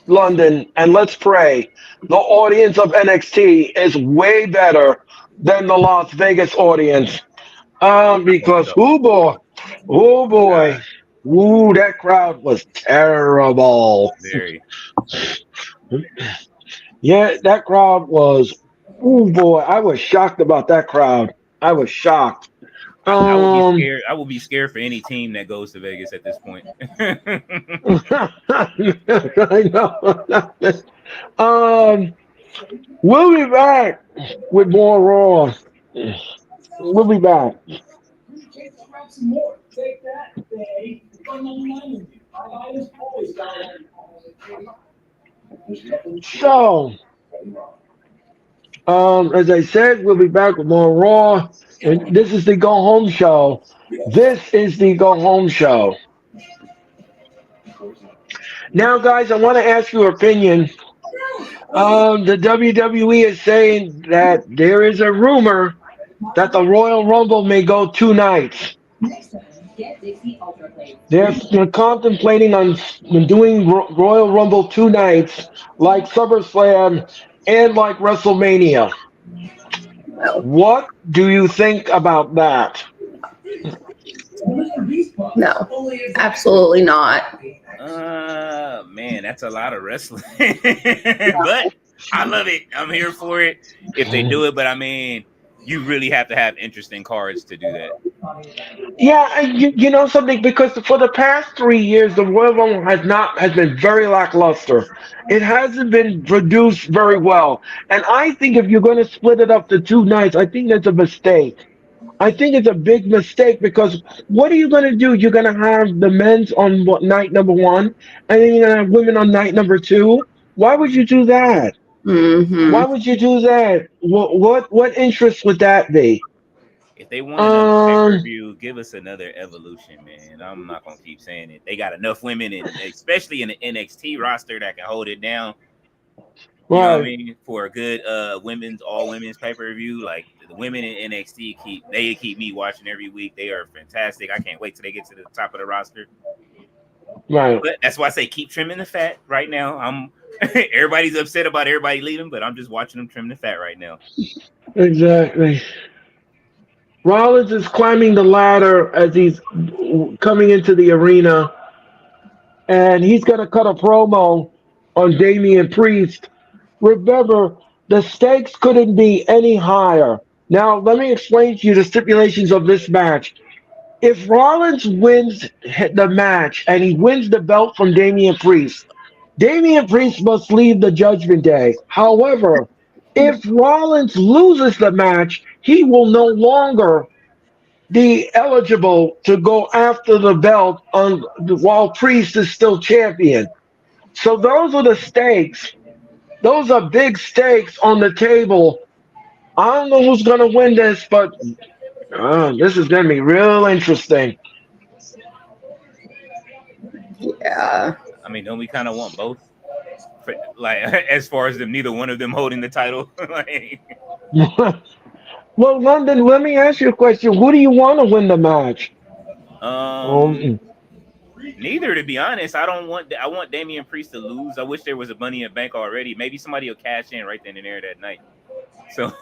Speaker 1: London, and let's pray the audience of NXT is way better than the Las Vegas audience. Because oh boy, ooh, that crowd was terrible.
Speaker 5: Very.
Speaker 1: Yeah, that crowd was. Oh boy, I was shocked about that crowd. I was shocked.
Speaker 5: I will be scared. I will be scared for any team that goes to Vegas at this point.
Speaker 1: I know. We'll be back with more Raw. We'll be back. So, as I said, we'll be back with more Raw. And this is the Go Home Show. This is the Go Home Show. Now, guys, I want to ask your opinion. The WWE is saying that there is a rumor that the Royal Rumble may go 2 nights. They're contemplating on doing Royal Rumble 2 nights, like SummerSlam and like WrestleMania. What do you think about that?
Speaker 4: No, absolutely not.
Speaker 5: Man, that's a lot of wrestling. But I love it. I'm here for it if they do it. But I mean, you really have to have interesting cards to do that.
Speaker 1: Yeah, you know something, because for the past 3 years, the Royal Rumble has been very lackluster. It hasn't been produced very well, and I think if you're going to split it up to 2 nights, I think that's a mistake. I think it's a big mistake, because what are you going to do? You're going to have the men's on night number 1, and then you're going to have women on night number 2. Why would you do that?
Speaker 4: Mm-hmm.
Speaker 1: Why would you do that? What interest would that be?
Speaker 5: If they want another pay-per-view, give us another Evolution, man. I'm not gonna keep saying it. They got enough women, especially in the NXT roster, that can hold it down. You know what I mean? For a good all women's pay-per-view, like the women in NXT keep me watching every week. They are fantastic. I can't wait till they get to the top of the roster.
Speaker 1: Right.
Speaker 5: But that's why I say keep trimming the fat right now. Everybody's upset about everybody leaving, but I'm just watching them trim the fat right now.
Speaker 1: Exactly. Rollins is climbing the ladder as he's coming into the arena, and he's going to cut a promo on Damian Priest. Remember, the stakes couldn't be any higher. Now, let me explain to you the stipulations of this match. If Rollins wins the match and he wins the belt from Damian Priest must leave the Judgment Day. However, if Rollins loses the match, he will no longer be eligible to go after the belt while Priest is still champion. So those are the stakes. Those are big stakes on the table. I don't know who's going to win this, but Oh, this is gonna be real interesting.
Speaker 4: Yeah.
Speaker 5: I mean, don't we kind of want both? Like, as far as them, neither one of them holding the title. Like,
Speaker 1: Well, London, let me ask you a question. Who do you want to win the match?
Speaker 5: um,
Speaker 1: Um,
Speaker 5: neither, to be honest. I want Damian Priest to lose. I wish there was a Money in the Bank already. Maybe somebody will cash in right then and there that night. So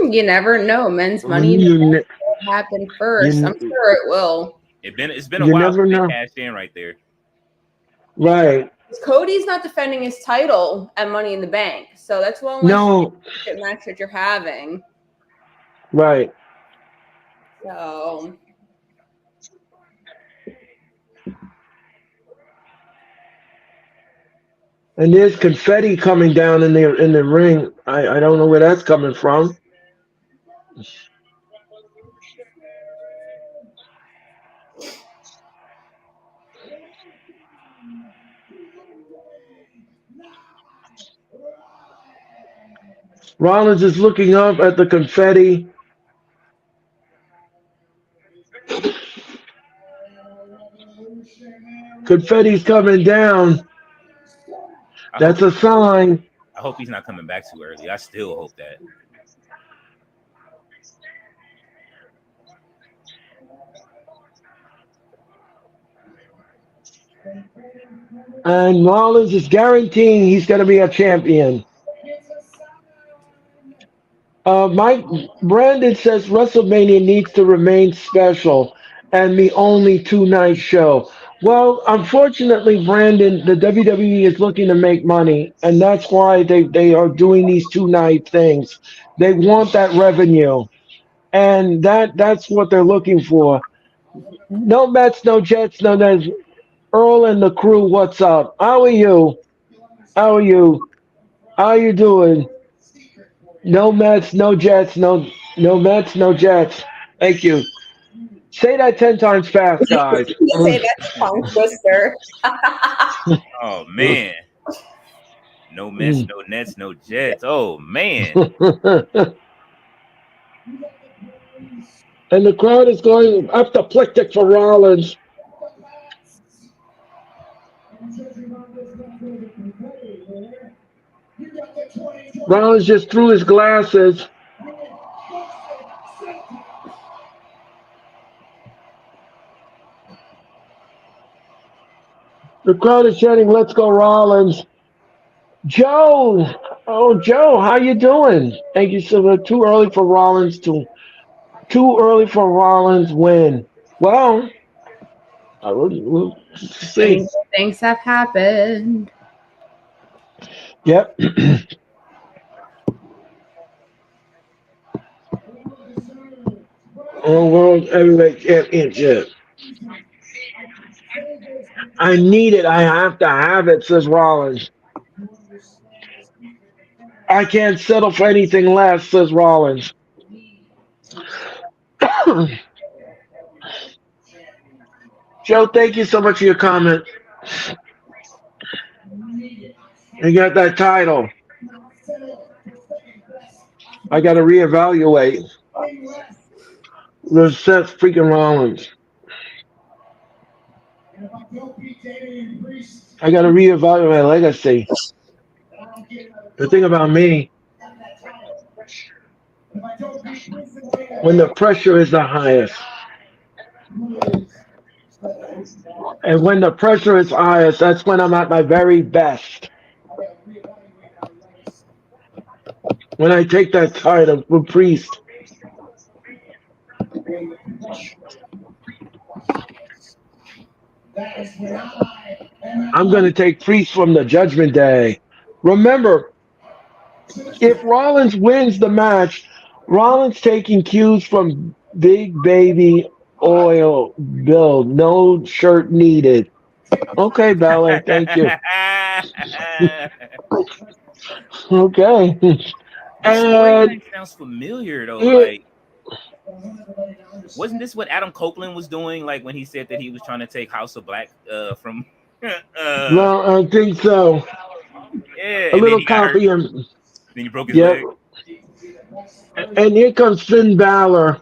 Speaker 4: You never know. Men's money in the
Speaker 1: you,
Speaker 4: bank
Speaker 1: ne-
Speaker 4: will happen first. I'm
Speaker 1: you,
Speaker 4: sure it will.
Speaker 5: it's been a
Speaker 1: you
Speaker 5: while
Speaker 1: never
Speaker 5: since they
Speaker 1: know.
Speaker 5: cashed in right there.
Speaker 1: Right.
Speaker 4: Cody's not defending his title at Money in the Bank, so that's one less
Speaker 1: No.
Speaker 4: match that you're having.
Speaker 1: Right.
Speaker 4: So
Speaker 1: And there's confetti coming down in the ring. I don't know where that's coming from. Rollins is looking up at the confetti. Confetti's coming down. That's a sign.
Speaker 5: I hope he's not coming back too early. I still hope that.
Speaker 1: And Rollins is guaranteeing he's going to be a champion. Mike Brandon says WrestleMania needs to remain special and the only two-night show. Well, unfortunately, Brandon, the WWE is looking to make money, and that's why they are doing these two-night things. They want that revenue, and that's what they're looking for. No Mets, no Jets, no Nets. Earl and the crew, what's up? How are you? How are you? How are you doing? No Mets, no Jets, no Mets, no Jets. Thank you. Say that 10 times fast, guys.
Speaker 7: You say that's tongue twister.
Speaker 5: Oh man. No Mets, no Nets, no Jets. Oh man.
Speaker 1: And the crowd is going apoplectic for Rollins. Rollins just threw his glasses. The crowd is chanting, "Let's go, Rollins!" Joe, oh Joe, how you doing? Thank you so much. Too early for Rollins win. Well, we'll see.
Speaker 4: things have happened.
Speaker 1: Yep. World Heavyweight Championship. I need it. I have to have it, says Rollins. I can't settle for anything less, says Rollins. Joe, thank you so much for your comment. You got that title. I got to reevaluate. There's Seth freaking Rollins. I got to reevaluate my legacy. The thing about me, when the pressure is the highest, and when the pressure is highest, that's when I'm at my very best. When I take that title from Priest. I'm going to take Priest from the Judgment Day. Remember, if Rollins wins the match, Rollins taking cues from Big Baby Oil Bill. No shirt needed. Okay, Bella, thank you. Okay.
Speaker 5: And sounds familiar though. Like, wasn't this what Adam Copeland was doing? Like when he said that he was trying to take House of Black from.
Speaker 1: Well, I think so.
Speaker 5: Yeah,
Speaker 1: A little copy.
Speaker 5: Then he broke his leg.
Speaker 1: And here comes Finn Balor.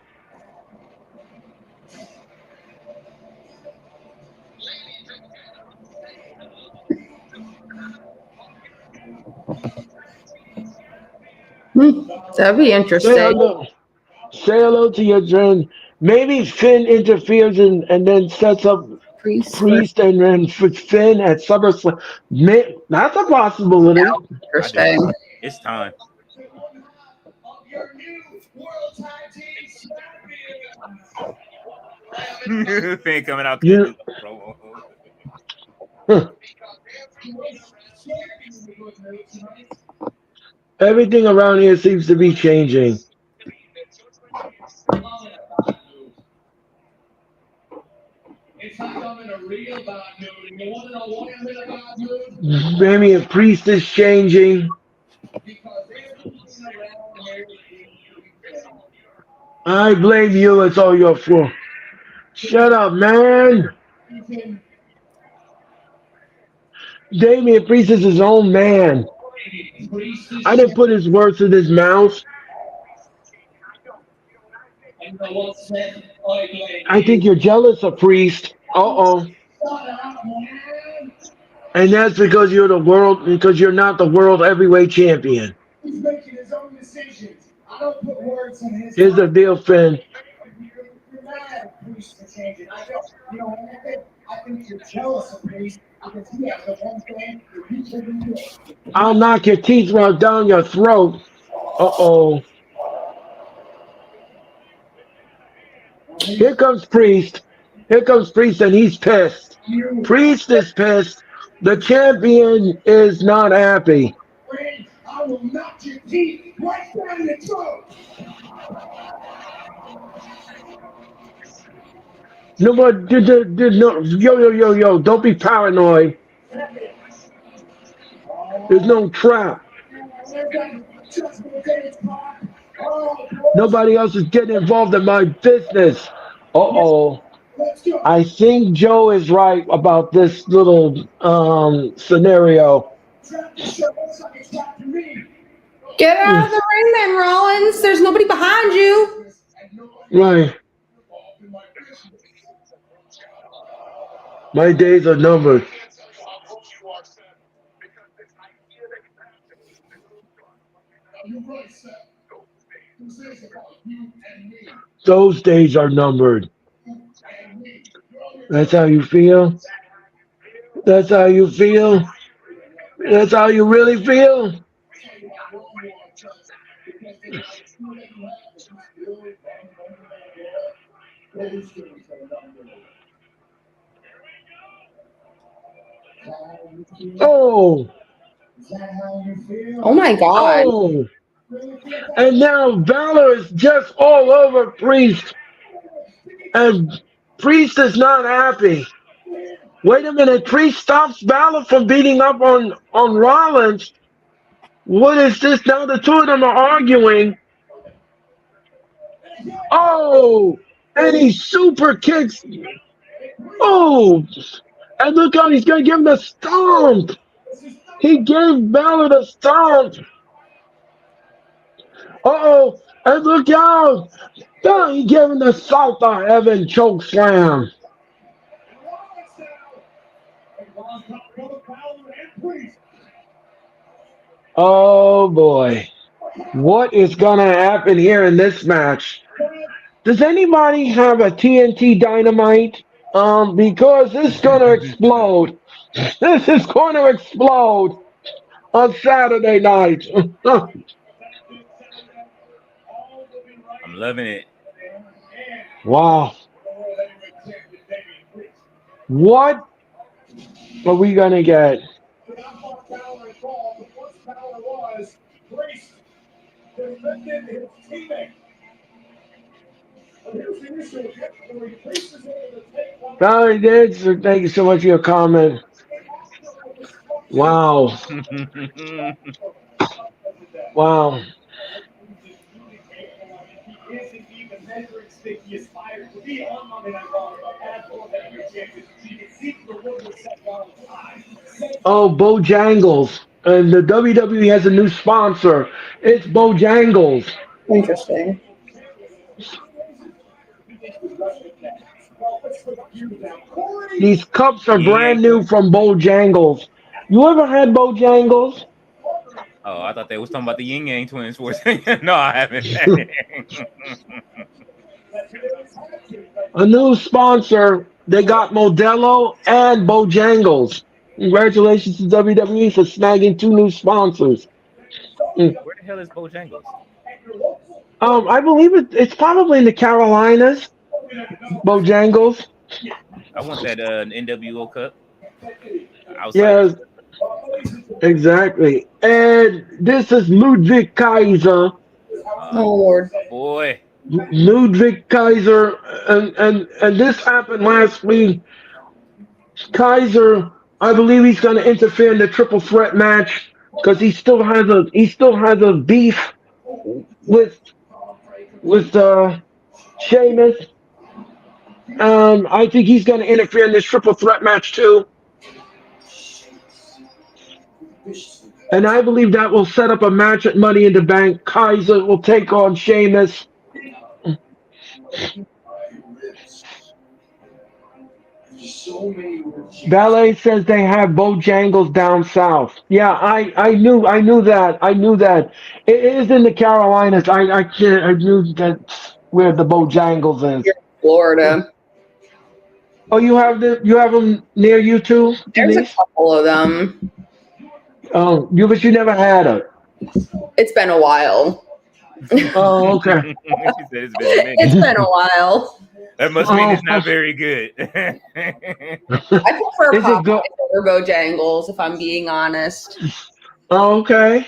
Speaker 4: That'd be
Speaker 1: Say
Speaker 4: interesting.
Speaker 1: hello. Say hello to your friend. Maybe Finn interferes and then sets up
Speaker 4: Priest.
Speaker 1: Priest and then Finn at SummerSlam. That's a possibility.
Speaker 5: I do.
Speaker 4: Interesting.
Speaker 5: It's time. Fan coming out
Speaker 1: You,
Speaker 5: cutting promo.
Speaker 1: everything around here seems to be changing. Maybe a Priest is changing. I blame you. It's all your fault. Shut up, man. Damian Priest is his own man. I didn't put his words in his mouth. I think you're jealous of Priest. Uh-oh. And that's because because you're not the world heavyweight champion. Here's the deal, Finn. I'll knock your teeth right down your throat. Uh-oh. Here comes Priest. Here comes Priest, and he's pissed. Priest is pissed. The champion is not happy.
Speaker 3: I will knock your teeth right down your throat.
Speaker 1: No, but no, yo, don't be paranoid. There's no trap. Nobody else is getting involved in my business. Uh-oh. I think Joe is right about this little scenario.
Speaker 7: Get out of the ring then, Rollins. There's nobody behind you.
Speaker 1: Right. My days are numbered. Those days are numbered. That's how you feel? That's how you feel? That's how you really feel? Oh,
Speaker 7: Oh my God.
Speaker 1: oh. And now Valor is just all over Priest. And Priest is not happy. Wait a minute, Priest stops Balor from beating up on Rollins. What is this? Now the two of them are arguing. Oh, and he super kicks. Oh, and look how he's going to give him the stomp. He gave Balor the stomp. Uh-oh, and look out. Oh, he gave him the South of Heaven choke slam. Oh boy. What is gonna happen here in this match? Does anybody have a TNT dynamite? Because it's gonna explode. This is gonna explode on Saturday night.
Speaker 5: I'm loving it.
Speaker 1: Wow. What are we gonna get? Valerie did, so thank you so much for your comment. Wow. Wow. Oh, Bojangles. And the WWE has a new sponsor. It's Bojangles.
Speaker 7: Interesting.
Speaker 1: These cups are
Speaker 5: Yin
Speaker 1: brand
Speaker 5: Yang
Speaker 1: new
Speaker 5: Twins.
Speaker 1: from Bojangles. You ever had Bojangles?
Speaker 5: Oh, I thought they was talking about the Yin Yang Twins. No, I haven't.
Speaker 1: A new sponsor. They got Modelo and Bojangles. Congratulations to WWE for snagging two new sponsors. Mm.
Speaker 5: Where the hell is Bojangles?
Speaker 1: I believe it's probably in the Carolinas. Bojangles.
Speaker 5: I want that NWO cup outside of.
Speaker 1: Yes, exactly. And this is Ludwig Kaiser.
Speaker 7: Oh Lord.
Speaker 5: Boy,
Speaker 1: Ludwig Kaiser, and this happened last week. Kaiser, I believe he's going to interfere in the triple threat match because he still has a beef with Sheamus. I think he's going to interfere in this triple threat match too, and I believe that will set up a match at Money in the Bank. Kaiser will take on Sheamus. Ballet says they have Bojangles down south. Yeah, I knew that. It is in the Carolinas. I knew that's where the Bojangles is.
Speaker 7: Florida.
Speaker 1: Oh, you have them near you too,
Speaker 7: There's a
Speaker 1: Denise?
Speaker 7: couple of them.
Speaker 1: Oh, but you never had it.
Speaker 7: It's been a while.
Speaker 1: Oh, okay.
Speaker 5: she said it's been a minute.
Speaker 7: It's been a while.
Speaker 5: That must mean it's not very good.
Speaker 7: I prefer
Speaker 1: Is it good?
Speaker 7: Popeyes over Bojangles, if I'm being honest.
Speaker 1: Okay.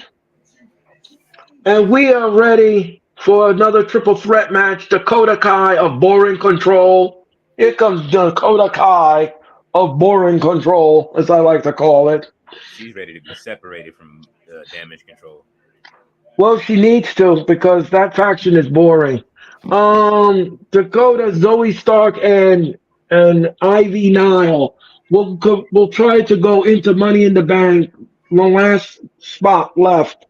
Speaker 1: And we are ready for another triple threat match. Dakota Kai of Boring Control. Here comes Dakota Kai of Boring Control, as I like to call it.
Speaker 5: She's ready to be separated from Damage Control.
Speaker 1: Well, she needs to because that faction is boring. Dakota, Zoe Stark, and Ivy Nile will try to go into Money in the Bank. The last spot left,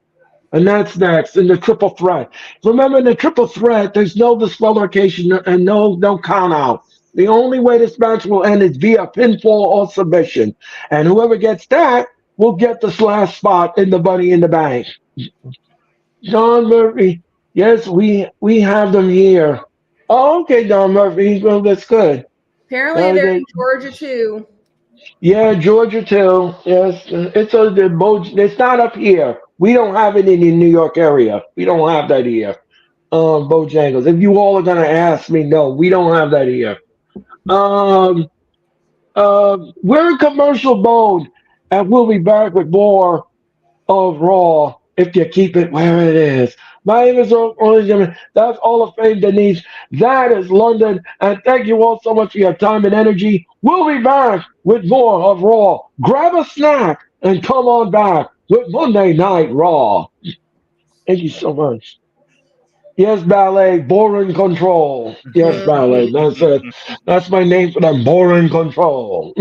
Speaker 1: and that's next in the triple threat. Remember, in the triple threat, there's no disqualification and no count out. The only way this match will end is via pinfall or submission, and whoever gets that will get this last spot in the Money in the Bank. Don Murphy, yes, we have them here. Oh, okay, Don Murphy. Well, that's good.
Speaker 4: Apparently, they're in Georgia too.
Speaker 1: Yeah, Georgia too. Yes, it's not up here. We don't have it in the New York area. We don't have that here. Bojangles. If you all are gonna ask me, no, we don't have that here. We're in commercial mode, and we'll be back with more of Raw if you keep it where it is. My name is Orange. That's all of Fame Denise. That is London. And thank you all so much for your time and energy. We'll be back with more of Raw. Grab a snack and come on back with Monday Night Raw. Thank you so much. Yes, Ballet, Boring Control. Yes, Ballet. That's it. That's my name for them, Boring Control.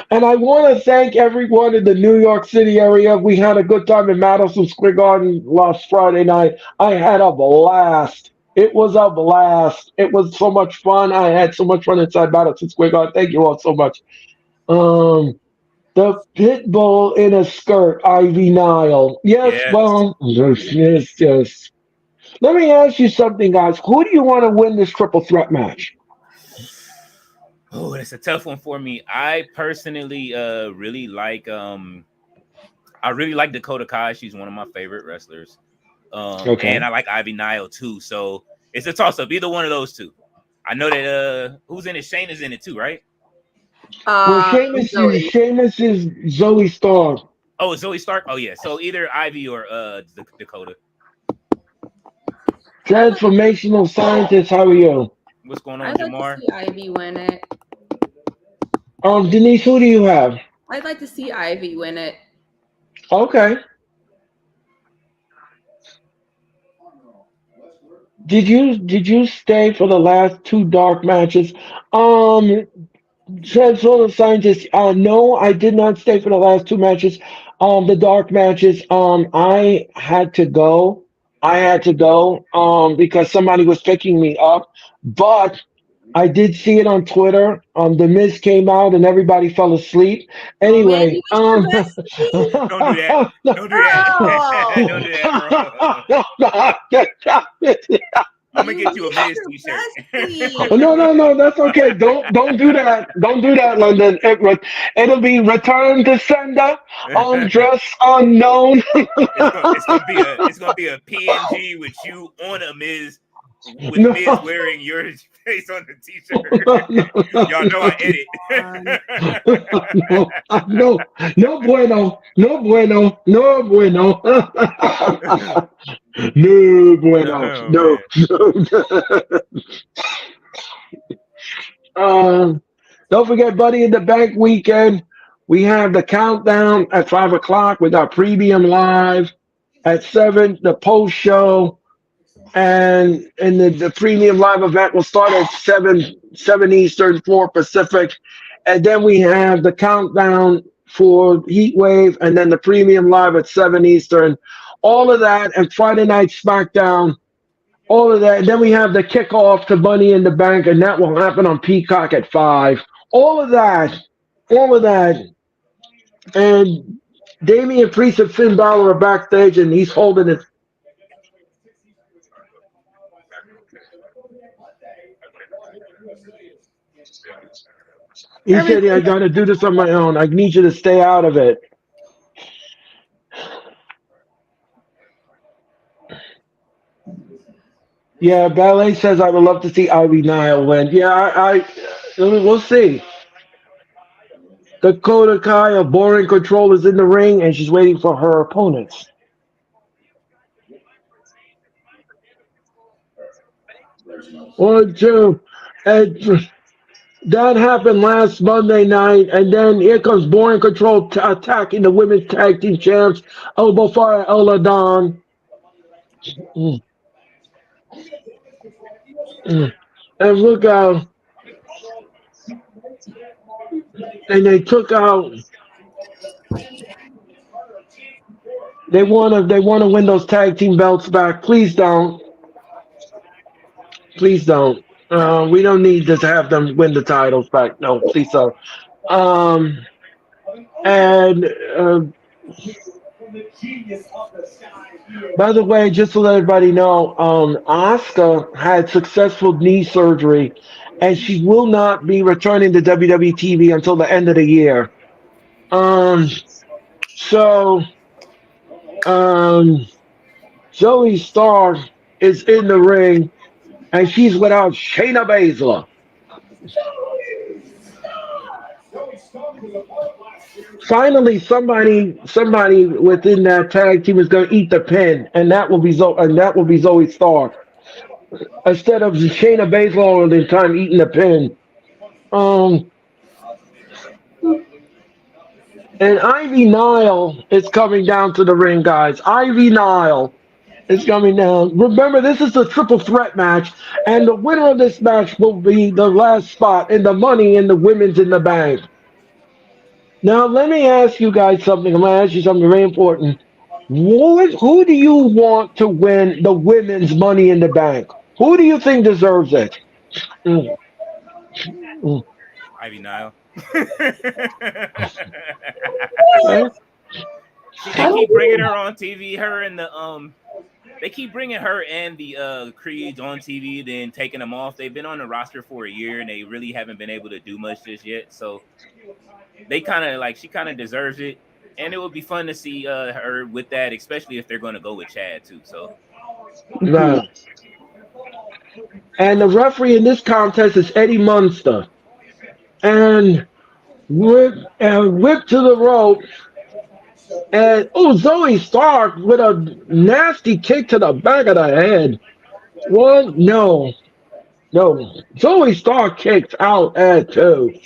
Speaker 1: And I want to thank everyone in the New York City area. We had a good time in Madison Square Garden last Friday night. I had a blast. It was a blast. It was so much fun. I had so much fun inside Madison Square Garden. Thank you all so much. The pit bull in a skirt, Ivy Nile. Yes, well, yes. Let me ask you something, guys. Who do you want to win this triple threat match?
Speaker 5: Oh, it's a tough one for me. I personally really like Dakota Kai. She's one of my favorite wrestlers.
Speaker 1: Okay.
Speaker 5: And I like Ivy Nile too. So it's a toss up. Either one of those two. I know that who's in it? Shane is in it too, right?
Speaker 1: Well, Sheamus is Zoe Stark.
Speaker 5: Oh, Zoe Stark? Oh yeah. So either Ivy or Dakota.
Speaker 1: Transformational scientist, how are you?
Speaker 5: What's going on,
Speaker 4: I'd
Speaker 5: Jamar?
Speaker 4: like to see Ivy win it.
Speaker 1: Denise, who do you have?
Speaker 4: I'd like to see Ivy win it.
Speaker 1: Okay. Did you stay for the last two dark matches? Transformer Scientist, no, I did not stay for the last two matches. The dark matches, I had to go. Because somebody was picking me up. But I did see it on Twitter. The Miz came out and everybody fell asleep.
Speaker 4: Oh man, you
Speaker 1: Anyway,
Speaker 4: missed your bestie.
Speaker 5: Don't do that. Don't do that. Don't do that, bro. I'm gonna get you a Miz t-shirt.
Speaker 1: No, that's okay. Don't do that. Don't do that, London. It'll be return to sender, dress unknown.
Speaker 5: It's gonna be a PNG with you on a Miz with Miz wearing your face on the t-shirt. Y'all know I edit.
Speaker 1: No bueno. No bueno. Don't forget, Buddy in the Bank weekend. We have the countdown at 5:00. We got Premium Live at 7, the post show. And the Premium Live event will start at 7 Eastern, 4 Pacific. And then we have the countdown for Heat Wave, and then the Premium Live at 7 Eastern. All of that, and Friday Night SmackDown, all of that. And then we have the kickoff to Money in the Bank, and that will happen on Peacock at 5. All of that. And Damian Priest and Finn Balor are backstage, and he's holding it. He said, I got to do this on my own. I need you to stay out of it. Yeah, Ballet says I would love to see Ivy Nile win. Yeah, we'll see. Dakota Kai of Boring Control is in the ring, and she's waiting for her opponents. One, two, and that happened last Monday night, and then here comes Boring Control attacking the women's tag team champs, Elbow Fire, Ella Dawn. And look out. And they took out. They want to win those tag team belts back. Please don't. Please don't. We don't need to have them win the titles back. No, please don't. By the way, just to let everybody know, Asuka had successful knee surgery, and she will not be returning to WWE TV until the end of the year. Zoe Stark is in the ring, and she's without Shayna Baszler. Finally, somebody within that tag team is going to eat the pin, and that will be Zoe Stark instead of Shayna Baszler all the time eating the pin. And Ivy Nile is coming down to the ring, guys. Ivy Nile is coming down. Remember, this is a triple threat match, and the winner of this match will be the last spot in the Money in the Women's in the Bank. Now, let me ask you guys something. I'm going to ask you something very important. Who do you want to win the Women's Money in the Bank? Who do you think deserves it?
Speaker 5: Ivy Nile. They keep bringing her on TV. They keep bringing her and the Creeds on TV, then taking them off. They've been on the roster for a year, and they really haven't been able to do much just yet. So she kind of deserves it, and it would be fun to see her with that, especially if they're going to go with Chad too. So,
Speaker 1: right. And the referee in this contest is Eddie Munster, and whipped to the rope, and Zoe Stark with a nasty kick to the back of the head. What? No. Zoe Stark kicked out at 2.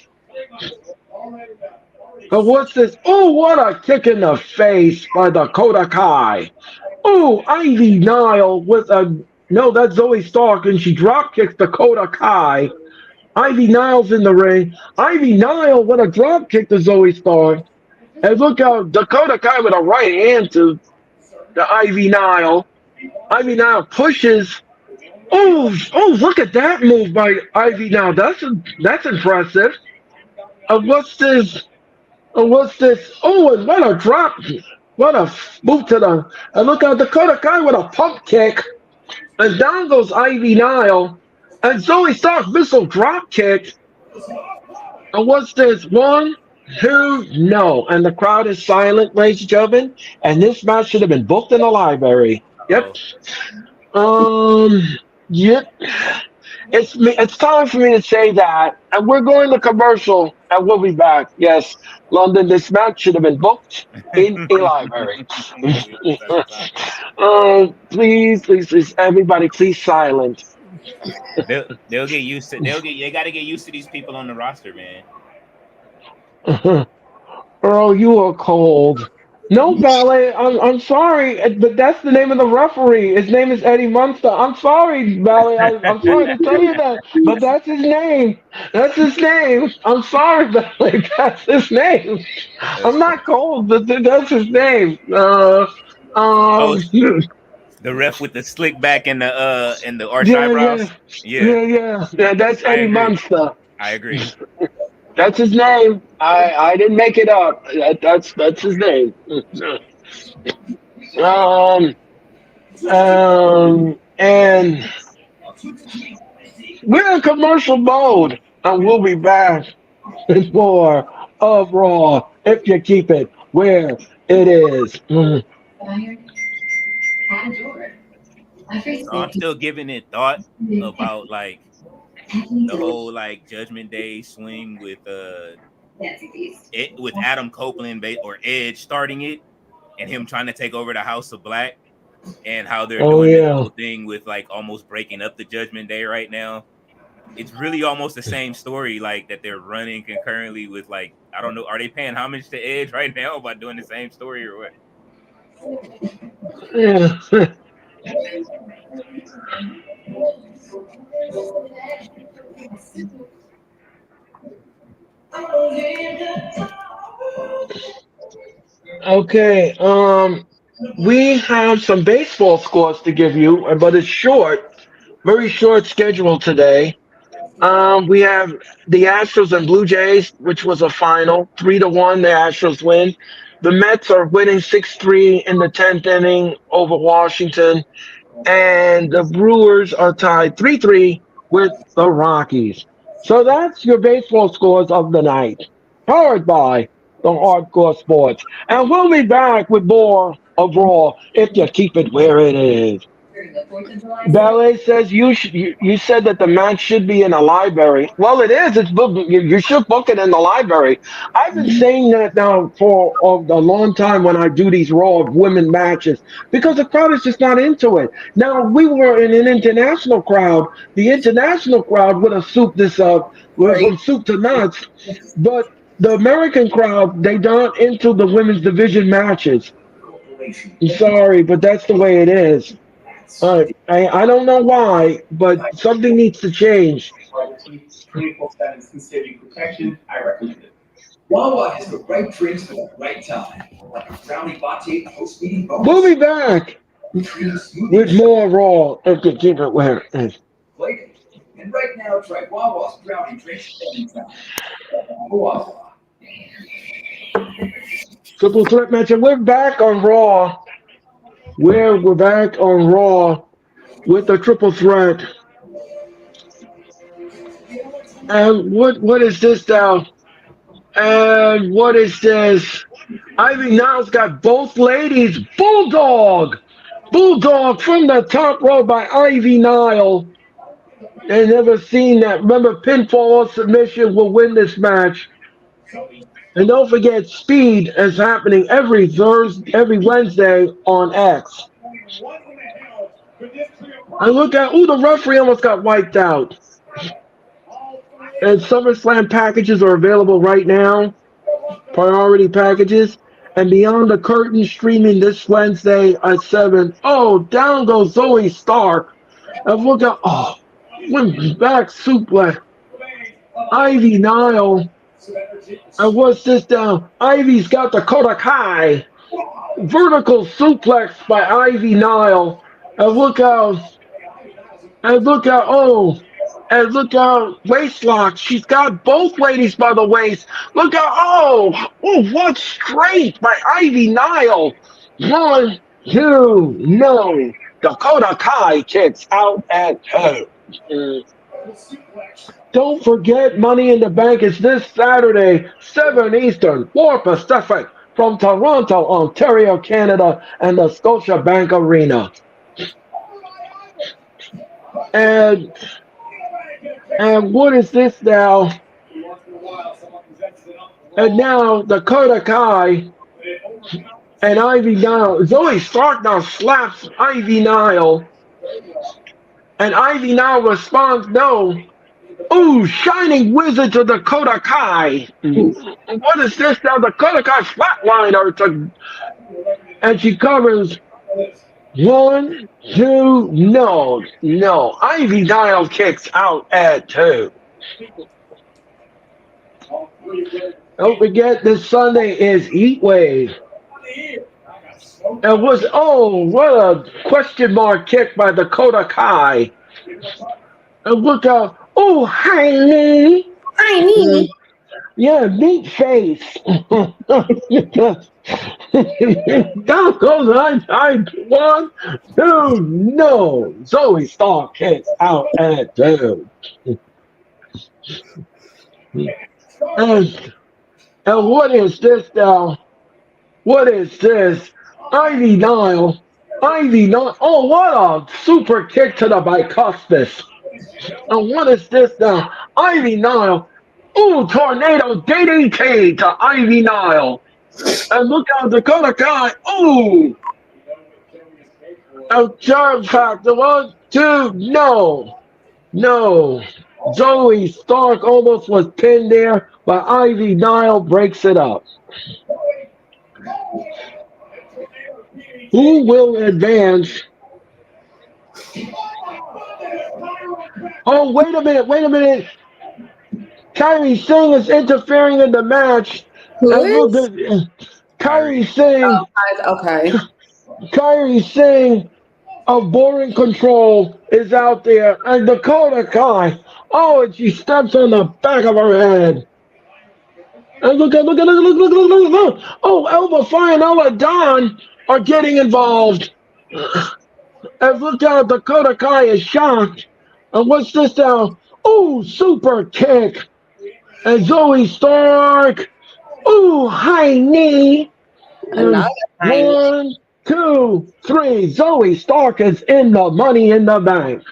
Speaker 1: But what's this? Oh, what a kick in the face by Dakota Kai. Oh, Ivy Nile with a... No, that's Zoe Stark, and she drop kicks Dakota Kai. Ivy Nile's in the ring. Ivy Nile with a drop kick to Zoe Stark. And look out, Dakota Kai with a right hand to the Ivy Nile. Ivy Nile pushes. Oh, look at that move by Ivy Nile. That's impressive. What's this? What's this? Oh, and what a drop. What a move to the. And look out, Dakota Kai with a pump kick. And down goes Ivy Nile. And Zoe Stark missile drop kick. And what's this? One, two, no. And the crowd is silent, ladies and gentlemen. And this match should have been booked in the library. Yep. Yep. It's time for me to say that. And we're going to commercial and we'll be back. Yes. London, this match should have been booked in a library. Please, everybody, please silent.
Speaker 5: They'll get used to. They got to get used to these people on the roster, man.
Speaker 1: Earl, you are cold. No, Ballet, I'm sorry, but that's the name of the referee. His name is Eddie Munster. I'm sorry, Ballet. I'm sorry to tell you that, but that's his name. That's his name. I'm sorry, Ballet. That's his name. I'm not cold, but that's his name.
Speaker 5: The ref with the slick back and the arched eyebrows.
Speaker 1: Yeah. That's Eddie Munster.
Speaker 5: I agree.
Speaker 1: That's his name. I didn't make it up. That's his name. And we're in commercial mode, and we'll be back with more of Raw if you keep it where it is.
Speaker 5: So I'm still giving it thought about like the whole like Judgment Day swing with Adam Copeland or Edge starting it and him trying to take over the House of Black and how they're doing this whole thing with like almost breaking up the Judgment Day right now. It's really almost the same story like that they're running concurrently with like I don't know, are they paying homage to Edge right now by doing the same story or what?
Speaker 1: Yeah. Okay, we have some baseball scores to give you, but it's short, very short schedule today. We have the Astros and Blue Jays, which was a final, 3-1. The Astros win. The Mets are winning 6-3 in the 10th inning over Washington, and the Brewers are tied 3-3 with the Rockies. So that's your baseball scores of the night, powered by the Hardcore Sports. And we'll be back with more of Raw if you keep it where it is. Ballet says you said that the match should be in a library. Well, it is. It's booked. You should book it in the library. I've been saying that now for a long time when I do these Raw women matches because the crowd is just not into it. Now we were in an international crowd. The international crowd would have souped this up, from soup to nuts. But the American crowd, they not into the women's division matches. I'm sorry, but that's the way it is. I don't know why, but something needs to change.
Speaker 3: 24/7 saving protection, I recommend it. Wawa has the right drinks for the right time, like a brownie latte post-meeting bonus.
Speaker 1: We'll be back with more Raw if you keep it where it is.
Speaker 3: And right now, try Wawa's brownie drinks anytime. Wawa.
Speaker 1: Triple threat match, and we're back on Raw. We're back on Raw with the triple threat. And what is this now? And what is this? Ivy Nile's got both ladies. Bulldog from the top row by Ivy Nile. I never seen that. Remember, pinfall or submission will win this match. And don't forget, Speed is happening every Wednesday on X. And look at, the referee almost got wiped out. And SummerSlam packages are available right now. Priority packages. And Beyond the Curtain streaming this Wednesday at 7. Oh, down goes Zoe Stark. And look at, back suplex. Ivy Nile. And what's this down? Ivy's got the Kodakai. Vertical suplex by Ivy Nile. And look out. And look out, waist lock. She's got both ladies by the waist. Look out, what straight by Ivy Nile. One, two, no. Dakota Kai kicks out at two. Don't forget, Money in the Bank is this Saturday, 7 Eastern, 4 Pacific, from Toronto, Ontario, Canada, and the Scotiabank Arena. And what is this now? And now Dakota Kai and Ivy Nile. Zoe Stark now slaps Ivy Nile. And Ivy Nile responds, no. Ooh, Shining Wizard to Dakota Kai. What is this now? Dakota Kai flatlined her and she covers. One, two, no. Ivy Nile kicks out at two. Don't forget this Sunday is Heat Wave. And what a question mark kick by Dakota Kai. And look out. Oh, hi, knee.
Speaker 7: Hi, knee.
Speaker 1: Yeah, meat face. Down goes I 1, 2, no. Zoe Stark kicks out at two. And what is this now? What is this? Ivy Nile. Oh, what a super kick to the bicuspid. And what is this now? Ivy Nile. Ooh, tornado DDT to Ivy Nile. And look out, Dakota Kai. Ooh. A jump factor. 1, 2, no. Zoe Stark almost was pinned there, but Ivy Nile breaks it up. Who will advance? Oh, wait a minute. Kyrie Singh is interfering in the match.
Speaker 7: Who is?
Speaker 1: Kyrie Singh.
Speaker 7: Oh, okay.
Speaker 1: Kyrie Singh of Boring Control is out there. And Dakota Kai. Oh, and she steps on the back of her head. And look. Oh, Elba Fire and Ella Dawn are getting involved. And look out, Dakota Kai is shocked. And what's this now? Oh, super kick. And Zoe Stark. Ooh, high knee.
Speaker 7: Another high knee.
Speaker 1: 1, 2, 3. Zoe Stark is in the Money in the Bank.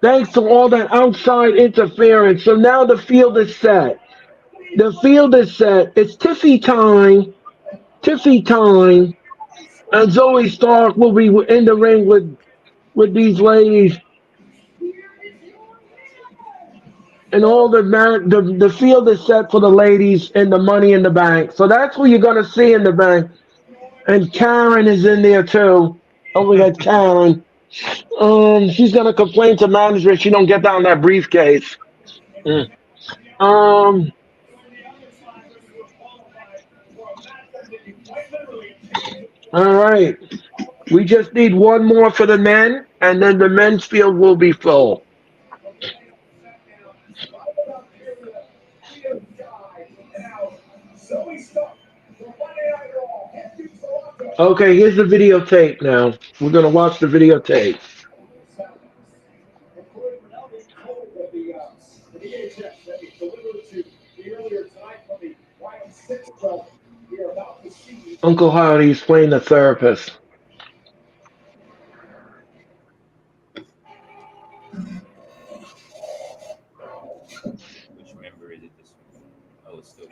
Speaker 1: Thanks to all that outside interference. So now the field is set. It's Tiffy time. And Zoe Stark will be in the ring with these ladies. And all the field is set for the ladies and the Money in the Bank. So that's what you're going to see in the bank. And Karen is in there too. Oh, we got Karen. She's going to complain to management she don't get down that briefcase. All right. We just need one more for the men, and then the men's field will be full. Okay, here's the videotape now. We're going to watch the videotape. Uncle Howdy's playing the therapist.
Speaker 5: Which member is it? This one? Oh, it's still.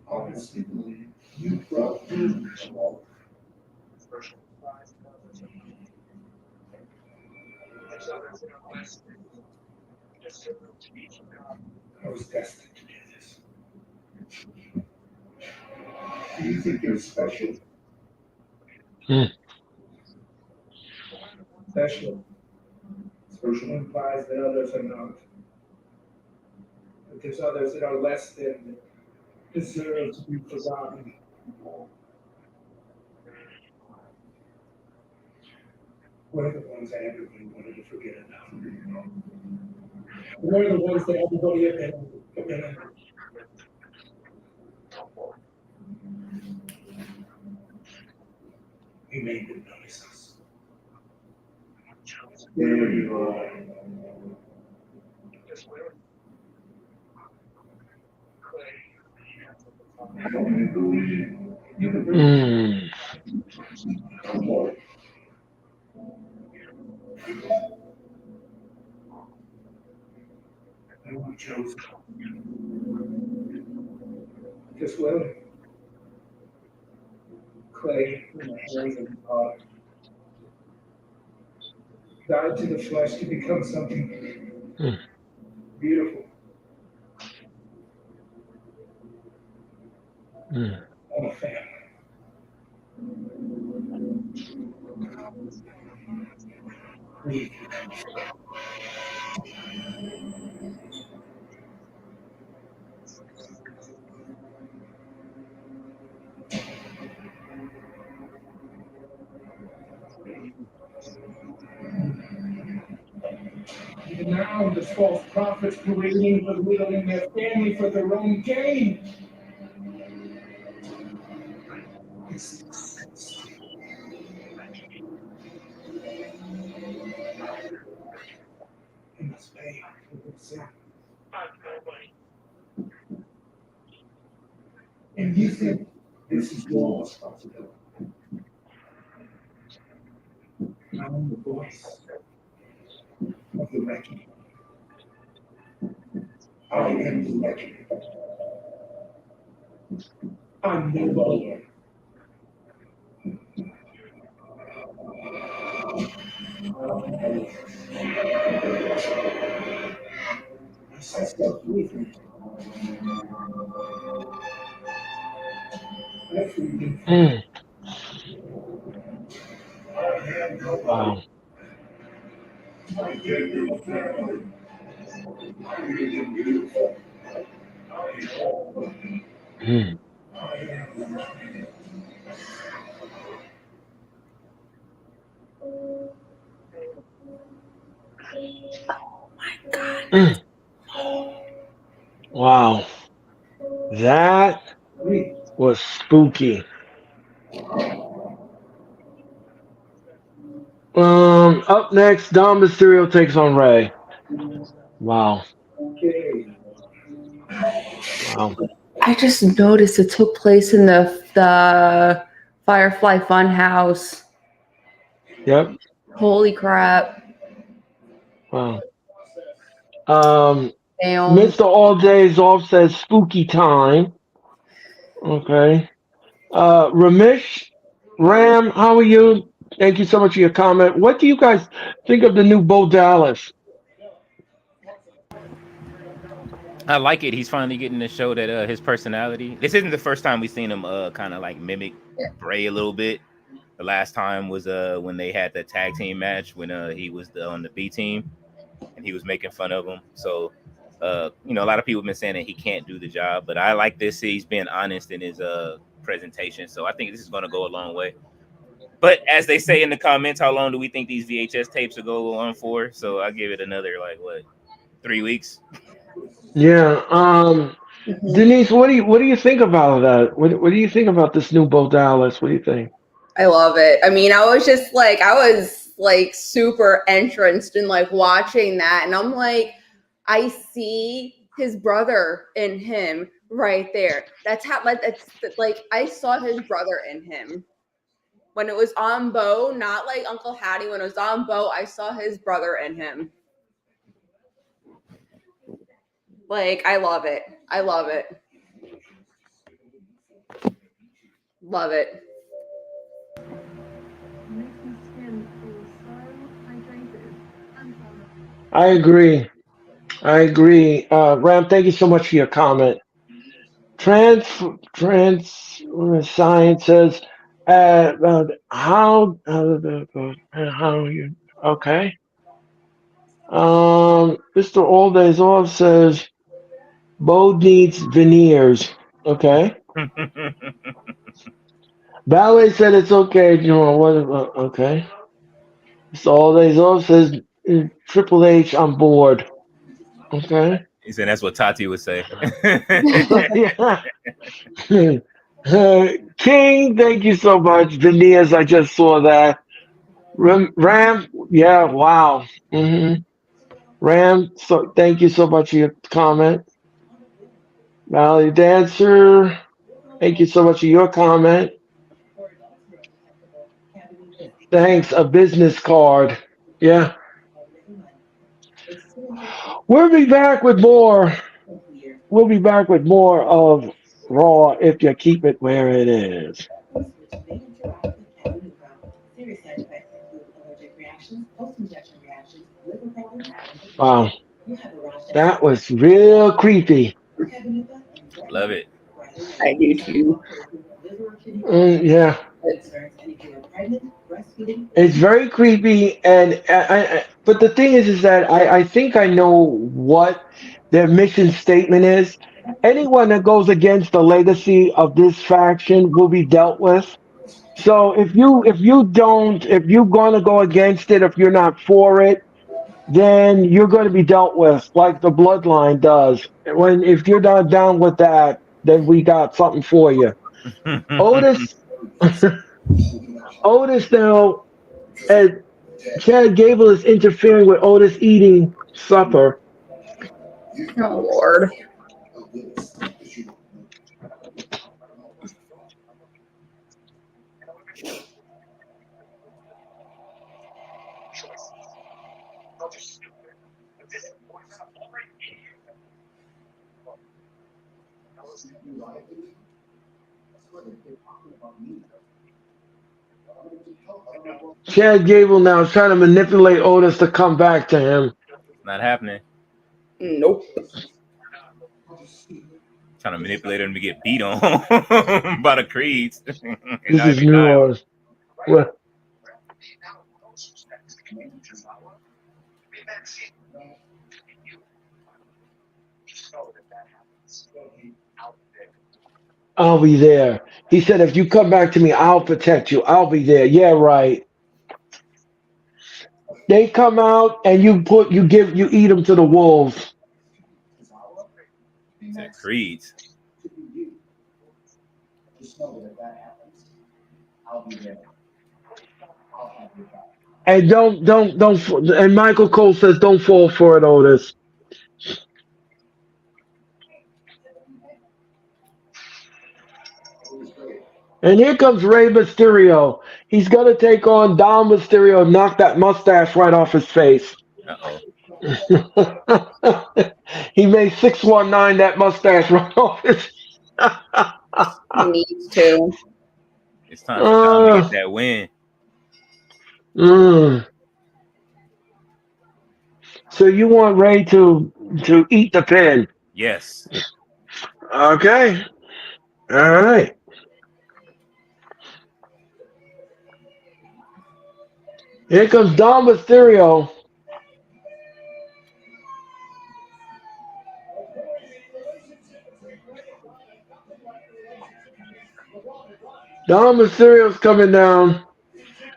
Speaker 3: Honestly, you brought me along. I was destined to do this. Do you think you're special? Special. Special implies that others are not. That there's others that are less than, that deserve to be forgotten. We're the ones that everybody wanted to forget about. We're the ones that everybody abandoned. We made them notice us. There you are. I don't believe you. And we chose just willing. Clay in the hands of God. Died to the flesh to become something beautiful. And a family. We even now, the false prophets parading, belittling their family for their own gain. It's you must pay for their sin. And you think this is your responsibility. I'm the voice of the reckoning. I am the reckoning. I'm no longer. I said stuff with me. I freed him.
Speaker 1: Wow.
Speaker 3: I gave you a family. I made you beautiful. I am the reckoning.
Speaker 1: Wow. That was spooky. Up next, Dom Mysterio takes on Ray. Wow. Wow.
Speaker 4: I just noticed it took place in the Firefly Funhouse.
Speaker 1: Yep.
Speaker 4: Holy crap.
Speaker 1: Wow.
Speaker 4: Damn.
Speaker 1: Mr. All Days Off says spooky time. Okay. Ramesh, Ram, how are you? Thank you so much for your comment. What do you guys think of the new Bo Dallas?
Speaker 5: I like it. He's finally getting to show that his personality. This isn't the first time we've seen him kind of like mimic Bray a little bit. The last time was when they had the tag team match when he was on the B team and he was making fun of him. So a lot of people have been saying that he can't do the job, but I like this. He's being honest in his presentation. So I think this is going to go a long way. But as they say in the comments, how long do we think these VHS tapes will go on for? So I'll give it another 3 weeks.
Speaker 1: Yeah. Denise, what do you think about that? What do you think about this new Bo Dallas? What do you think?
Speaker 4: I love it. I mean, I was super entranced in watching that, and I'm like, I see his brother in him right there. That's how I saw his brother in him when it was on Bo, not like Uncle Hattie. When it was on Bo, I saw his brother in him. I love it. I love it. Love it.
Speaker 1: I agree. Ram, thank you so much for your comment. Trans science says, how you okay? Mr. All Days Off says, Bo needs veneers. Okay. Ballet said it's okay. You know what? Okay. Mr. All Days Off says, Triple H on board. Okay.
Speaker 5: He said that's what Tati would say.
Speaker 1: Yeah. King, thank you so much. Veneers, I just saw that. Ram, yeah, wow. Ram, so thank you so much for your comment. Valley Dancer, thank you so much for your comment. Thanks, a business card. Yeah. We'll be back with more. We'll be back with more of Raw if you keep it where it is. Wow. That was real creepy.
Speaker 5: Love it.
Speaker 7: I do too.
Speaker 1: Yeah. It's very creepy, and but the thing is that I think I know what their mission statement is. Anyone that goes against the legacy of this faction will be dealt with. So if you're going to go against it, if you're not for it, then you're going to be dealt with like the bloodline does. If you're not down with that, then we got something for you. Otis now, and Chad Gable is interfering with Otis eating supper.
Speaker 7: Oh Lord.
Speaker 1: Chad Gable now is trying to manipulate Otis to come back to him.
Speaker 5: Not happening.
Speaker 7: Nope.
Speaker 5: Trying to manipulate him to get beat on by the Creeds.
Speaker 1: This is New Orleans. Well, I'll be there. He said, if you come back to me, I'll protect you. I'll be there. Yeah, right. They come out and you eat them to the wolves.
Speaker 5: The Creeds.
Speaker 1: And don't. And Michael Cole says, don't fall for it, Otis. And here comes Rey Mysterio. He's going to take on Dom Mysterio and knock that mustache right off his face. He made 619 that mustache right off his
Speaker 7: He needs to.
Speaker 5: It's time for Dom to get that win.
Speaker 1: So you want Rey to eat the pin?
Speaker 5: Yes.
Speaker 1: Okay. All right. Here comes Dom Mysterio. Dom Mysterio's coming down.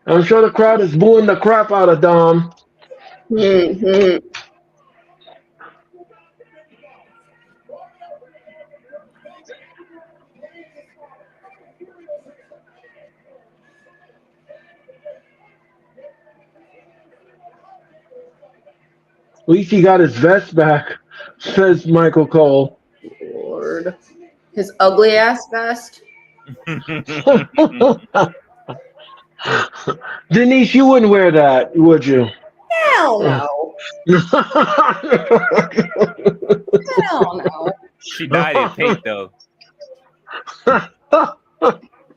Speaker 1: I'm sure the crowd is booing the crap out of Dom.
Speaker 7: Mm-hmm.
Speaker 1: At least he got his vest back, says Michael Cole.
Speaker 7: Lord. His ugly ass vest.
Speaker 1: Denise, you wouldn't wear that, would you?
Speaker 7: Hell no. Hell no.
Speaker 5: She dyed it pink though.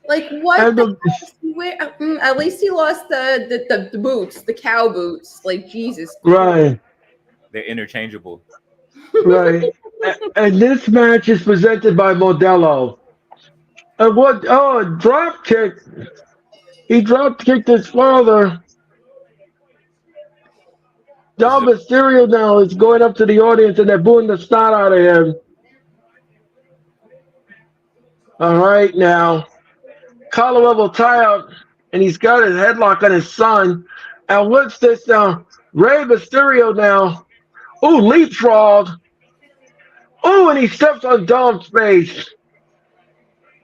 Speaker 4: Like what?
Speaker 1: And
Speaker 4: At least he lost the boots, the cow boots. Like Jesus.
Speaker 1: right.
Speaker 5: They're interchangeable.
Speaker 1: Right. And this match is presented by Modelo. And what? Oh, a drop kick. He drop kicked his father. Dom Mysterio now is going up to the audience and they're booing the snot out of him. All right, now. Collar level tie up, and he's got his headlock on his son. And what's this now? Rey Mysterio now. Ooh, leapfrog. Ooh, and he steps on Dom's face.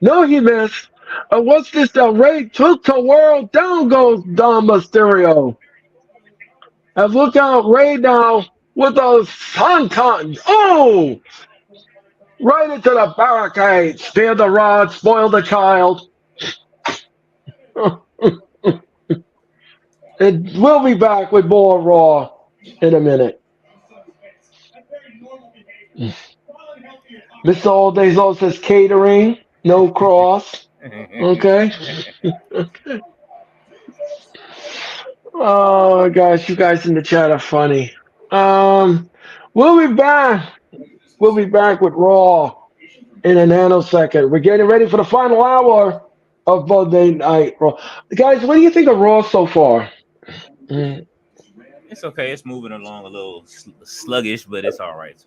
Speaker 1: No, he missed. And what's this now? Rey took the world. Down goes Dom Mysterio. And look out, Rey now with a sunton. Oh! Right into the barricade. Spare the rod, spoil the child. And we'll be back with more Raw in a minute. Mr. All Days Low says catering, no cross. Okay. Okay. Oh gosh, you guys in the chat are funny. We'll be back. We'll be back with Raw in a nanosecond. We're getting ready for the final hour of Monday Night Raw. Guys, what do you think of Raw so far?
Speaker 5: It's okay. It's moving along a little sluggish, but it's all right.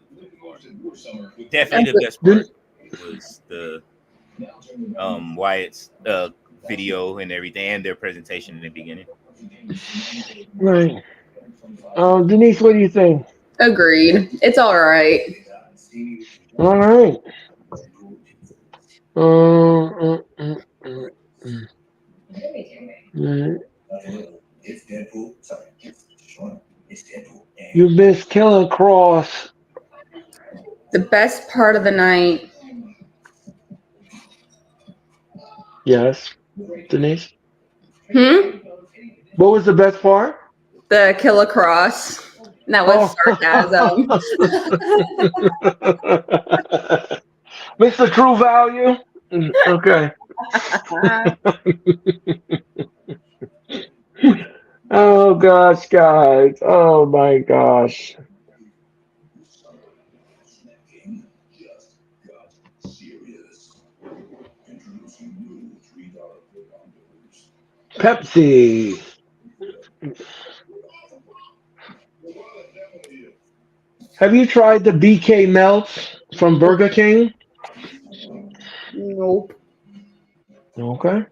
Speaker 5: Definitely the best part was the Wyatt's video and everything, and their presentation in the beginning.
Speaker 1: Right. Denise, what do you think?
Speaker 4: Agreed. It's all right.
Speaker 1: All right.
Speaker 3: It's Deadpool. Sorry, it's Deadpool.
Speaker 1: You missed Killer Cross.
Speaker 4: The best part of the night.
Speaker 1: Yes. Denise?
Speaker 4: What
Speaker 1: was the best part?
Speaker 4: The Killer Cross. That was sarcasm.
Speaker 1: Mr. True Value? Okay. Oh gosh, guys. Oh my gosh. Pepsi. Have you tried the BK Melts from Burger King?
Speaker 4: Nope.
Speaker 1: Okay.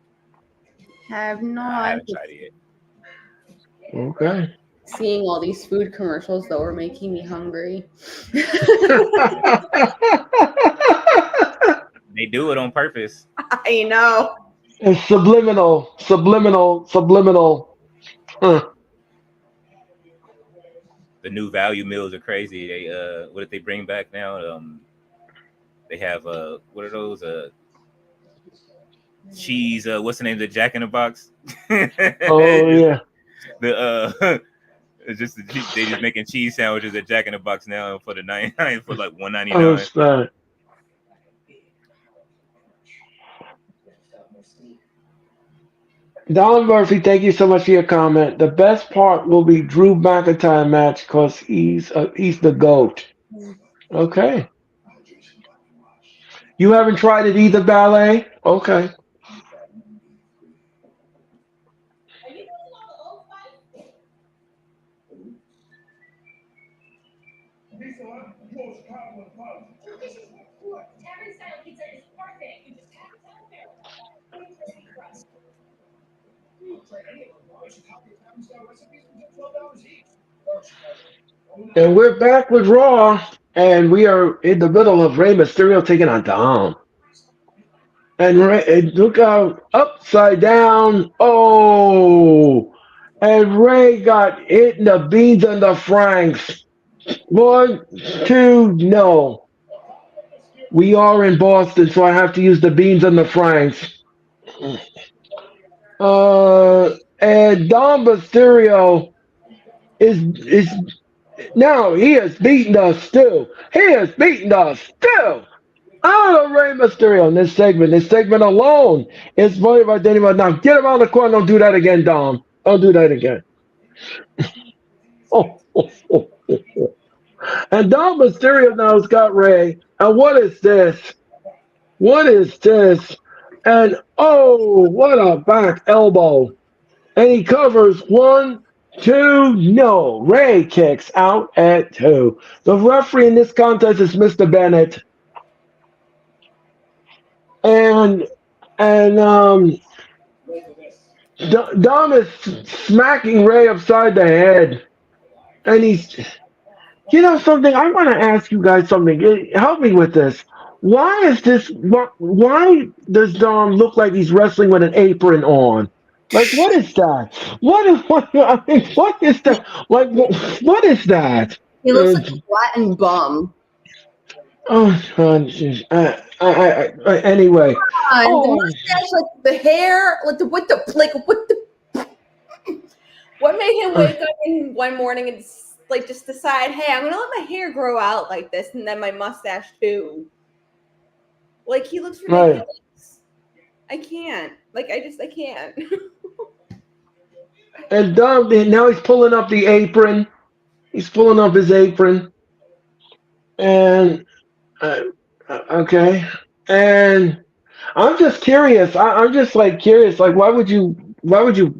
Speaker 4: Have
Speaker 5: I
Speaker 4: not.
Speaker 5: haven't tried it yet.
Speaker 1: Okay.
Speaker 4: Seeing all these food commercials though are making me hungry.
Speaker 5: They do it on purpose.
Speaker 4: I know.
Speaker 1: It's subliminal. Huh.
Speaker 5: The new value meals are crazy. They what did they bring back now? They have what are those? Cheese. What's the name? The Jack in the Box.
Speaker 1: Oh yeah.
Speaker 5: The it's just they just making cheese sandwiches at Jack in the Box now for the 99 for like $1.99.
Speaker 1: Oh, that. Don Murphy, thank you so much for your comment. The best part will be Drew McIntyre match because he's the GOAT. Okay. You haven't tried it either, Ballet? Okay. And we're back with Raw, and we are in the middle of Rey Mysterio taking on Dom. And look out, upside down. Oh, and Rey got hit in the beans and the franks. 1, 2, no. We are in Boston, so I have to use the beans and the franks. And Dom Mysterio is now he has beaten us still. He has beaten us still. out of Rey Mysterio in this segment. This segment alone is voted by Danny. Now get around the corner. Don't do that again, Dom. Don't do that again. Oh, oh, oh, oh, oh. And Dom Mysterio now has got Rey. And what is this? What is this? And oh, what a back elbow. And he covers 1, 2, no. Rey kicks out at 2. The referee in this contest is Mr. Bennett. And Dom is smacking Rey upside the head. And he's, you know something, I want to ask you guys something. Help me with this. Why is this, why does Dom look like he's wrestling with an apron on? Like, what is that? What is that? Like, what is that?
Speaker 7: He looks like a flattened bum.
Speaker 1: Oh, God. Anyway.
Speaker 7: The mustache, like the hair, what made him wake up in one morning and like just decide, hey, I'm gonna let my hair grow out like this, and then my mustache too. Like he looks ridiculous. Right. I can't. Like I can't.
Speaker 1: And Dom, now he's pulling up the apron. He's pulling up his apron. And okay. And I'm just curious. I'm just like curious. Like, why would you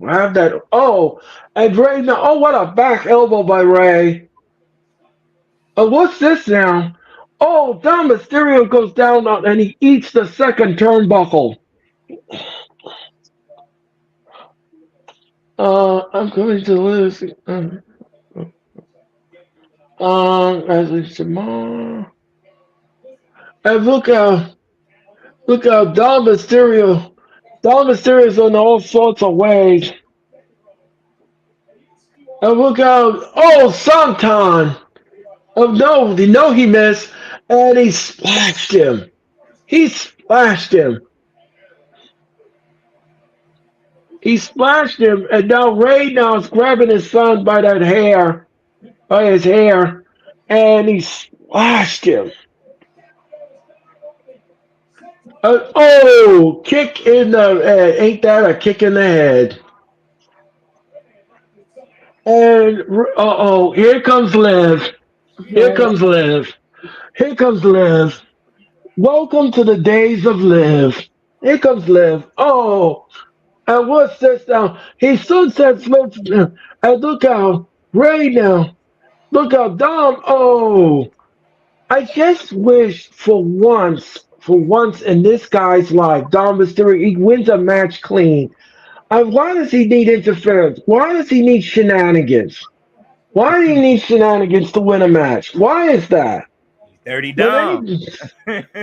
Speaker 1: have that? Oh, and Rey now. Oh, what a back elbow by Rey. Oh, what's this now? Oh, Dom Mysterio goes down and he eats the second turnbuckle. I'm going to lose. As it's tomorrow. And look how Dom Mysterio's in all sorts of ways. And look how, oh, Santan. Oh, no, he missed. And he splashed him. He splashed him. And now Rey now is grabbing his son by his hair, and he splashed him. Kick in the head. Ain't that a kick in the head? And, here comes Liv. Here comes Liv. Welcome to the days of Liv. Here comes Liv. Oh, and what's this now? He sunsets Liv. And look how Rey now. Look how Dom. Oh, I just wish for once in this guy's life, Dom Mysterio, he wins a match clean. Why does he need interference? Why does he need shenanigans? Why do you need shenanigans to win a match? Why is that?
Speaker 5: Dirty Dom.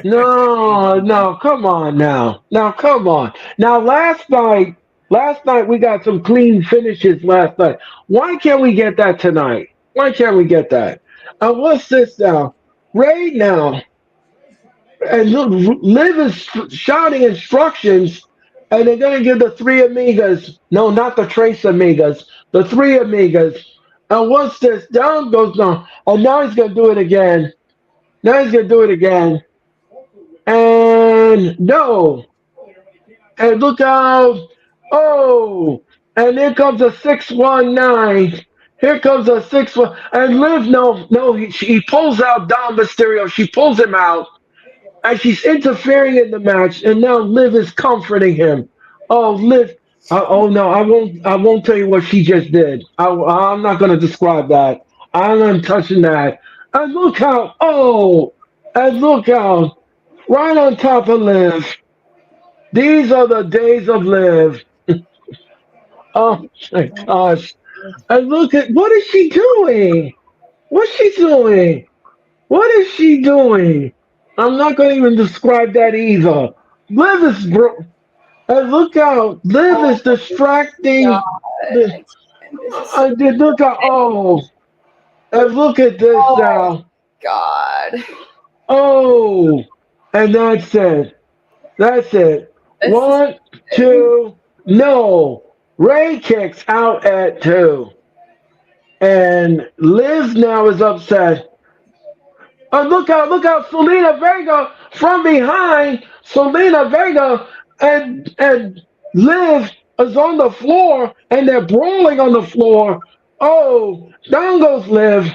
Speaker 1: No, come on now. Now, come on. Now, last night we got some clean finishes last night. Why can't we get that tonight? Why can't we get that? And what's this now? Rey now. And Liv is shouting instructions, and they're going to give the three Amigas. No, not the Trace Amigas. The three Amigas. And what's this? Down goes down. And now he's going to do it again. And no. And look out. Oh. And here comes a 619. Here comes a 6-1. And Liv, he pulls out Dom Mysterio. She pulls him out. And she's interfering in the match. And now Liv is comforting him. Oh, Liv. No, I won't tell you what she just did. I'm not going to describe that. I'm not touching that. And look how, right on top of Liv. These are the days of Liv. Oh my gosh. And look at, what is she doing? I'm not going to even describe that either. Liv is and look how Liv is distracting. And look at this now.
Speaker 7: God.
Speaker 1: Oh, and that's it. 1, 2, no. Rey kicks out at 2. And Liv now is upset. And look out, Selena Vega. from behind, Selena Vega and Liv is on the floor, and they're brawling on the floor. Oh, down goes Liv.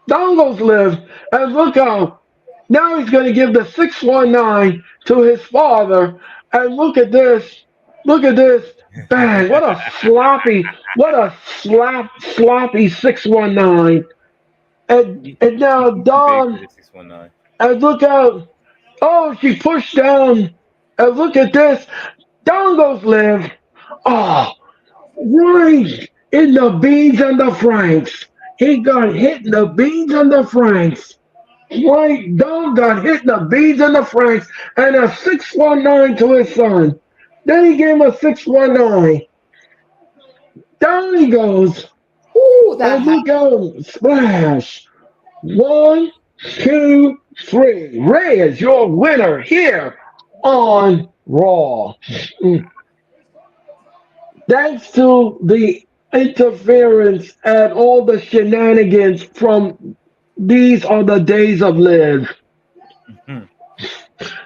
Speaker 1: Down goes Liv. And look out. Now he's going to give the 619 to his father. And look at this. Look at this. Bang. What a sloppy 619. And now
Speaker 5: Too big
Speaker 1: Dawn,
Speaker 5: for the 619.
Speaker 1: and look out. Oh, she pushed down. And look at this. Down goes Liv. Oh, right in the beans and the franks. He got hit in the beans and the franks. Right down got hit in the beans and the franks and a 619 to his son. Then he gave him a 619. Down he goes.
Speaker 7: Ooh, that
Speaker 1: And look out. Splash. One, two, three. Ray is your winner here on Raw. Thanks to the interference and all the shenanigans from These Are the Days of Live.
Speaker 5: Mhm.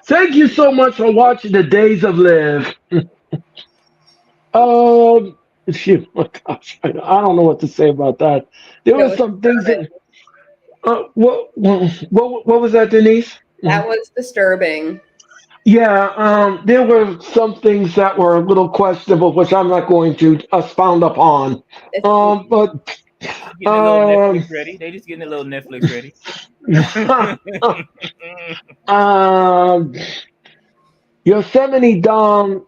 Speaker 1: Thank you so much for watching the Days of Live. Shoot, oh gosh, I don't know what to say about that. There
Speaker 7: That
Speaker 1: were
Speaker 7: was
Speaker 1: some things
Speaker 7: disturbing.
Speaker 1: that. What was that, Denise?
Speaker 7: That was disturbing.
Speaker 1: Yeah, there were some things that were a little questionable, which I'm not going to expound upon. But
Speaker 5: Getting a little
Speaker 1: um,
Speaker 5: Netflix ready. They just getting a little Netflix ready.
Speaker 1: um, Yosemite Dom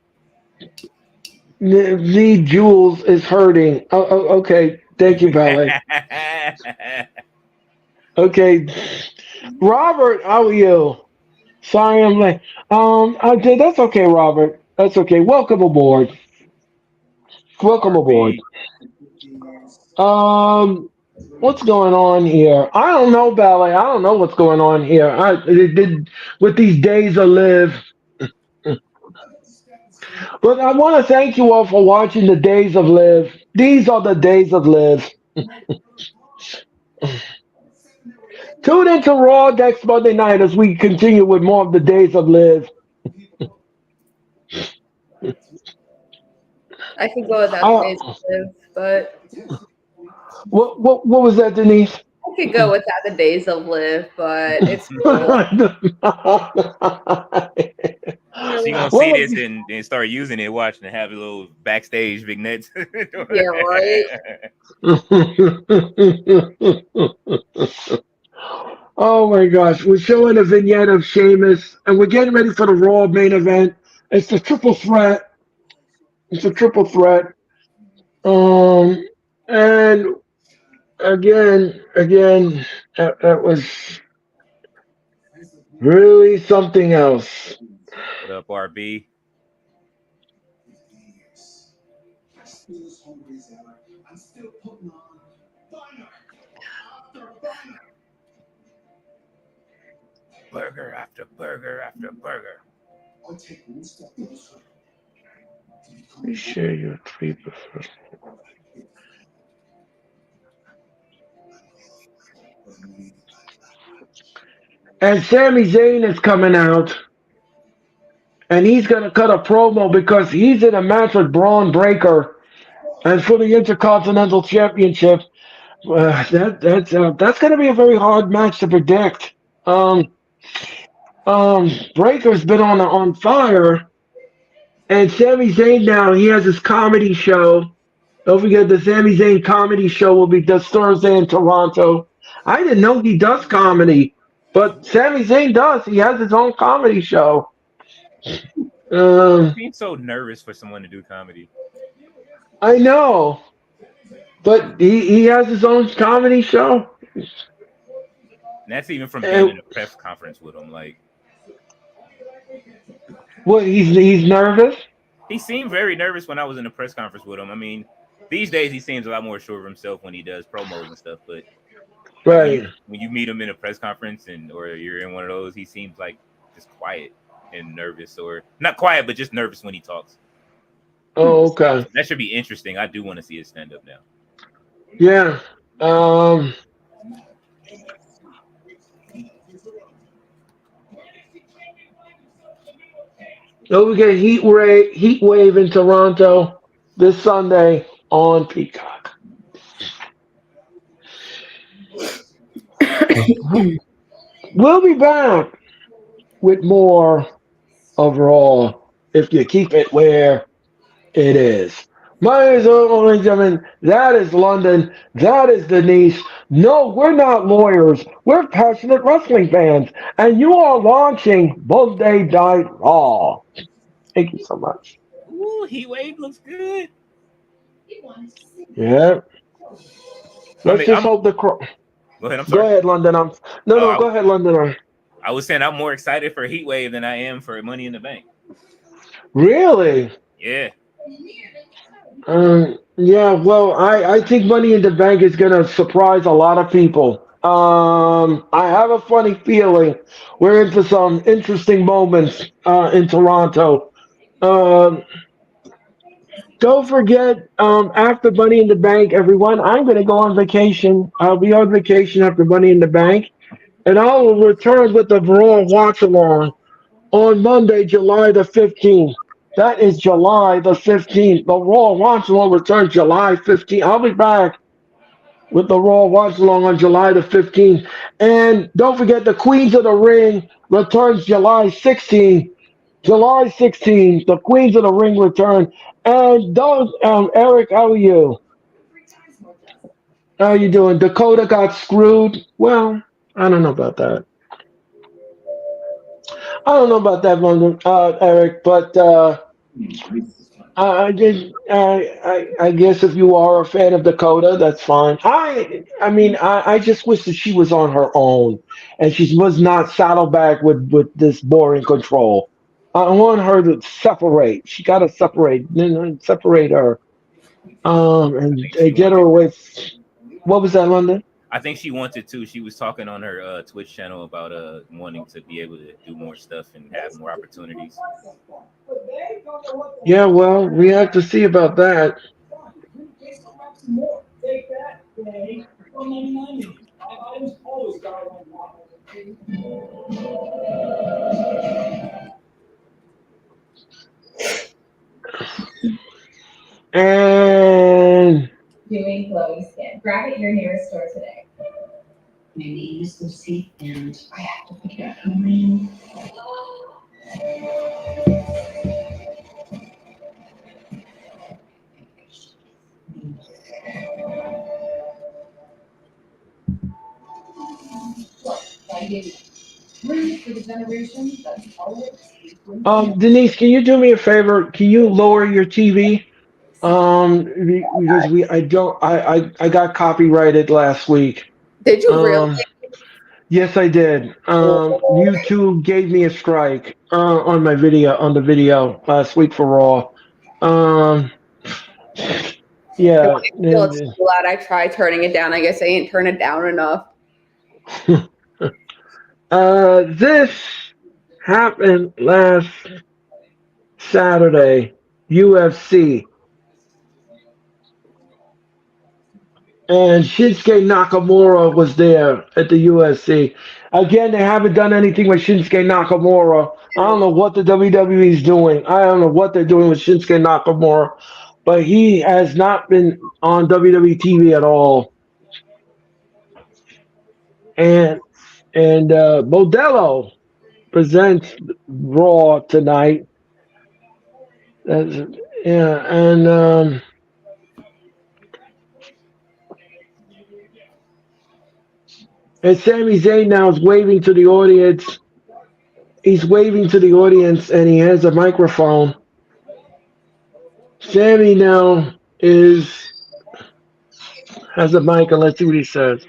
Speaker 1: the Jules is hurting. Okay, thank you, Ballet. Okay, Robert, how are you? Sorry, I'm late. Okay, that's okay, Robert. That's okay. Welcome aboard. Welcome aboard.
Speaker 5: RB.
Speaker 1: What's going on here? I don't know, Ballet. I don't know what's going on here. It did with these days of live. But I want to thank you all for watching the Days of Live. These are the Days of Live. Tune into Raw next Monday night as we continue with more of the Days of Live.
Speaker 7: I could go without the days of live, but
Speaker 1: What was that, Denise?
Speaker 7: I could go without the days of live, but it's cool.
Speaker 5: She gonna see this and start using it, watching and have a little backstage vignettes.
Speaker 7: Yeah, right.
Speaker 1: Oh my gosh, we're showing a vignette of Sheamus, and we're getting ready for the Raw main event. It's the triple threat. It's a triple threat. And again, that was really something else.
Speaker 5: What up, RB? Burger after burger after burger.
Speaker 1: Please share your tweet first. And Sami Zayn is coming out, and he's going to cut a promo because he's in a match with Braun Breaker, and for the Intercontinental Championship. That's going to be a very hard match to predict. Breaker's been on fire, and Sami Zayn now he has his comedy show. Don't forget the Sami Zayn comedy show will be this Thursday in Toronto. I didn't know he does comedy, but Sami Zayn does. He has his own comedy show.
Speaker 5: Being so nervous for someone to do comedy.
Speaker 1: I know, but he has his own comedy show.
Speaker 5: And that's even from being in a press conference with him. Like,
Speaker 1: what? He's nervous.
Speaker 5: He seemed very nervous when I was in a press conference with him. I mean, these days he seems a lot more sure of himself when he does promos and stuff. But
Speaker 1: right
Speaker 5: when you meet him in a press conference or you're in one of those, he seems like just quiet and nervous, or not quiet, but just nervous when he talks.
Speaker 1: Oh, okay.
Speaker 5: That should be interesting. I do want to see his stand up now.
Speaker 1: Yeah. Don't forget Heat Wave in Toronto this Sunday on Peacock. We'll be back with more overall if you keep it where it is. My name is ladies and gentlemen. That is London. That is Denise. No, we're not lawyers. We're passionate wrestling fans. And you are launching Monday Night Raw. Thank you so much.
Speaker 5: Ooh, Heat Wave looks good.
Speaker 1: Yeah.
Speaker 5: I
Speaker 1: Let's
Speaker 5: mean,
Speaker 1: just
Speaker 5: I'm.
Speaker 1: hope the
Speaker 5: Go ahead. I'm
Speaker 1: Go
Speaker 5: sorry.
Speaker 1: ahead, London. No,
Speaker 5: Oh,
Speaker 1: go ahead, London.
Speaker 5: I was saying I'm more excited for Heat Wave than I am for Money in the Bank.
Speaker 1: Really?
Speaker 5: Yeah.
Speaker 1: Yeah, well, I think Money in the Bank is going to surprise a lot of people. I have a funny feeling we're into some interesting moments in Toronto. Um, don't forget, after Money in the Bank, everyone, I'm going to go on vacation. I'll be on vacation after Money in the Bank, and I will return with the Raw Watch Along on Monday, July the 15th. That is July the 15th. The Raw Watch Along returns July 15th. I'll be back with the Raw Watch Along on July the 15th. And don't forget, the Queens of the Ring returns July 16th. July 16th, the Queens of the Ring return. And those, Eric, how are you? How are you doing? Dakota got screwed. Well, I don't know about that. I don't know about that one, Eric, but I guess if you are a fan of Dakota, that's fine. I just wish that she was on her own and she was not saddleback with this boring control. I want her to separate. She got to separate, separate her,
Speaker 5: I
Speaker 1: and
Speaker 5: think she
Speaker 1: get her
Speaker 5: wanted.
Speaker 1: with. What was that, London?
Speaker 5: I think she wanted to. She was talking on her Twitch channel about wanting to be able to do more stuff and have more opportunities.
Speaker 1: Yeah, well, we have to see about that. And
Speaker 6: Doing Chloe skin. Grab it at your nearest store today. My name is Lucy, and I have to pick up her name. I did. Room for the generation that's always.
Speaker 1: Denise, can you do me a favor? Can you lower your TV? Because I got copyrighted last week.
Speaker 4: Did you really?
Speaker 1: Um, yes, I did. YouTube gave me a strike on my video on the video last week for Raw. Um, yeah.
Speaker 4: I feel it's too loud. I tried turning it down. I guess I didn't turn it down enough.
Speaker 1: This happened last Saturday, UFC. And Shinsuke Nakamura was there at the UFC. Again, they haven't done anything with Shinsuke Nakamura. I don't know what the WWE is doing. I don't know what they're doing with Shinsuke Nakamura, but he has not been on WWE TV at all. And Modelo presents Raw tonight. Yeah, and Sami Zayn now is waving to the audience. He's waving to the audience, and he has a microphone. Sammy now has a mic, and let's see what he says.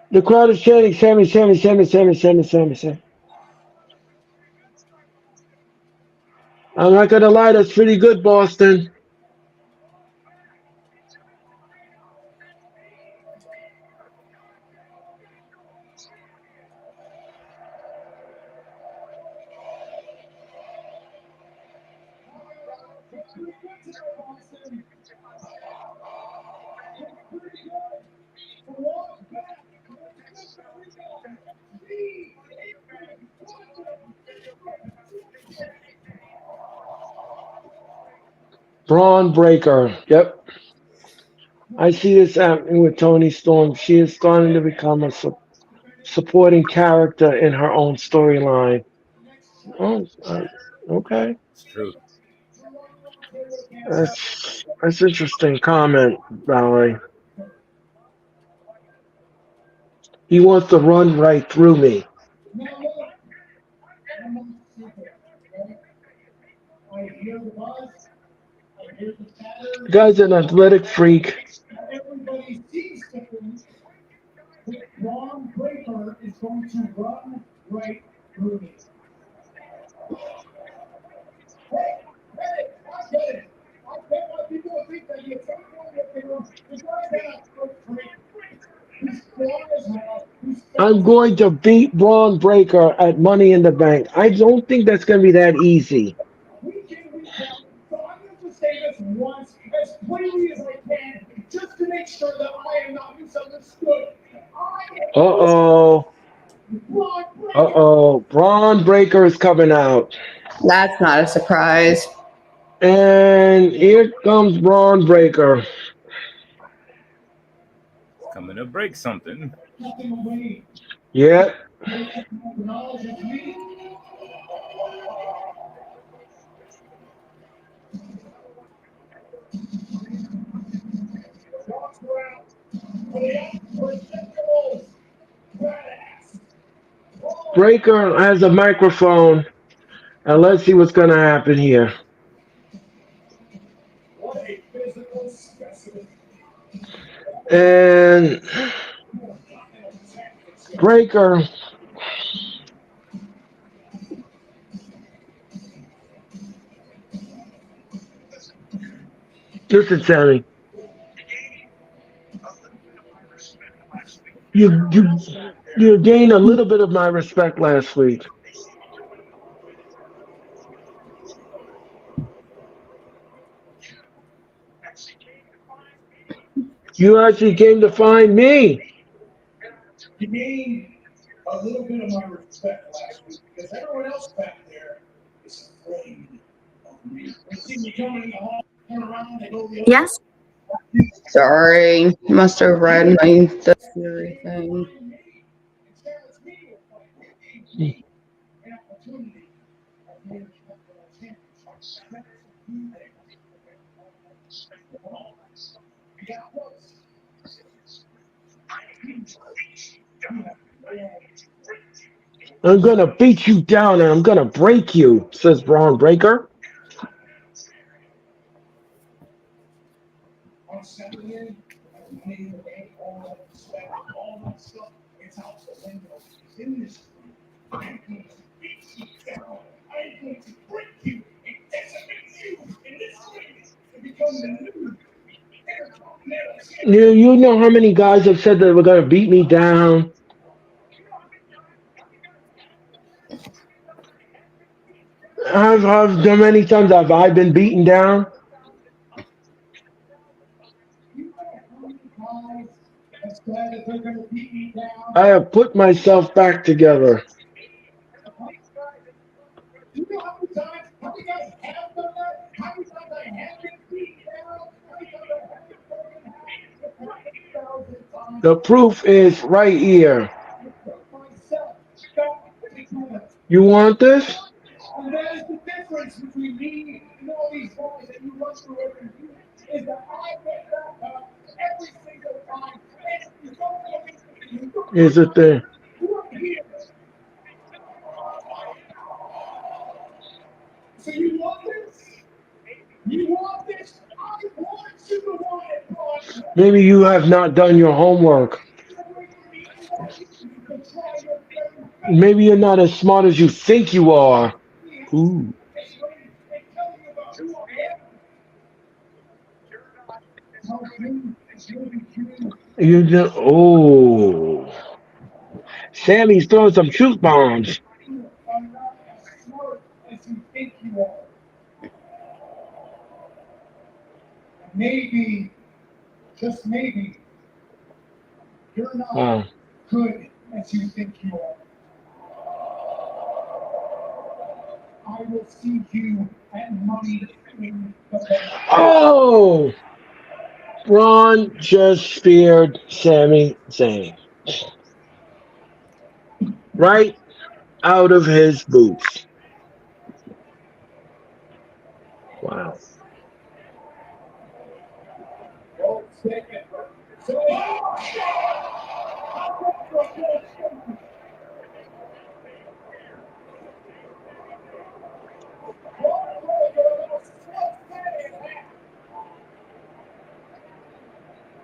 Speaker 1: The crowd is chanting, Sammy, Sammy, Sammy, Sammy, Sammy, Sammy, Sammy. I'm not gonna lie, that's pretty good, Boston. Braun Breaker. Yep. I see this happening with Tony Storm. She is starting to become a supporting character in her own storyline. Oh, okay.
Speaker 5: It's true.
Speaker 1: That's interesting comment, Valerie. He wants to run right through me. The guy's an athletic freak. I'm going to beat Braun Breaker at Money in the Bank. I don't think that's going to be that easy. Uh-oh. Uh-oh. Braun Breaker is coming out.
Speaker 4: That's not a surprise.
Speaker 1: And here comes Braun Breaker.
Speaker 5: Coming to break something.
Speaker 1: Yeah. Breaker has a microphone. And let's see what's going to happen here. And Breaker. Listen, Sammy. You gained a little bit of my respect last week. You actually came to find me.
Speaker 3: You gained a little bit of my respect last week because everyone else back there is afraid of me. They see me coming in the hall, turn around, they go the other
Speaker 7: Yes.
Speaker 4: Sorry, must have read the theory thing.
Speaker 1: I'm going to beat you down and I'm going to break you, says Braun Breaker. You know how many guys have said that were going to beat me down? How many times have I been beaten down? I have put myself back together. The proof is right here. You want this?
Speaker 3: And that is the difference between me and all these boys that you run through every week, is that I get back up every single time. And you don't know me.
Speaker 1: Is it there?
Speaker 3: You're here. So you want this? You want this? I want you to want it, boy.
Speaker 1: Maybe you have not done your homework. Maybe you're not as smart as you think you are. Ooh. You just, oh. Sammy's throwing some truth bombs.
Speaker 3: Maybe just maybe, you're not good as you think you are. I will see you at Money in the Bank.
Speaker 1: Oh! Braun just speared Sami Zayn. Right out of his boots. Wow.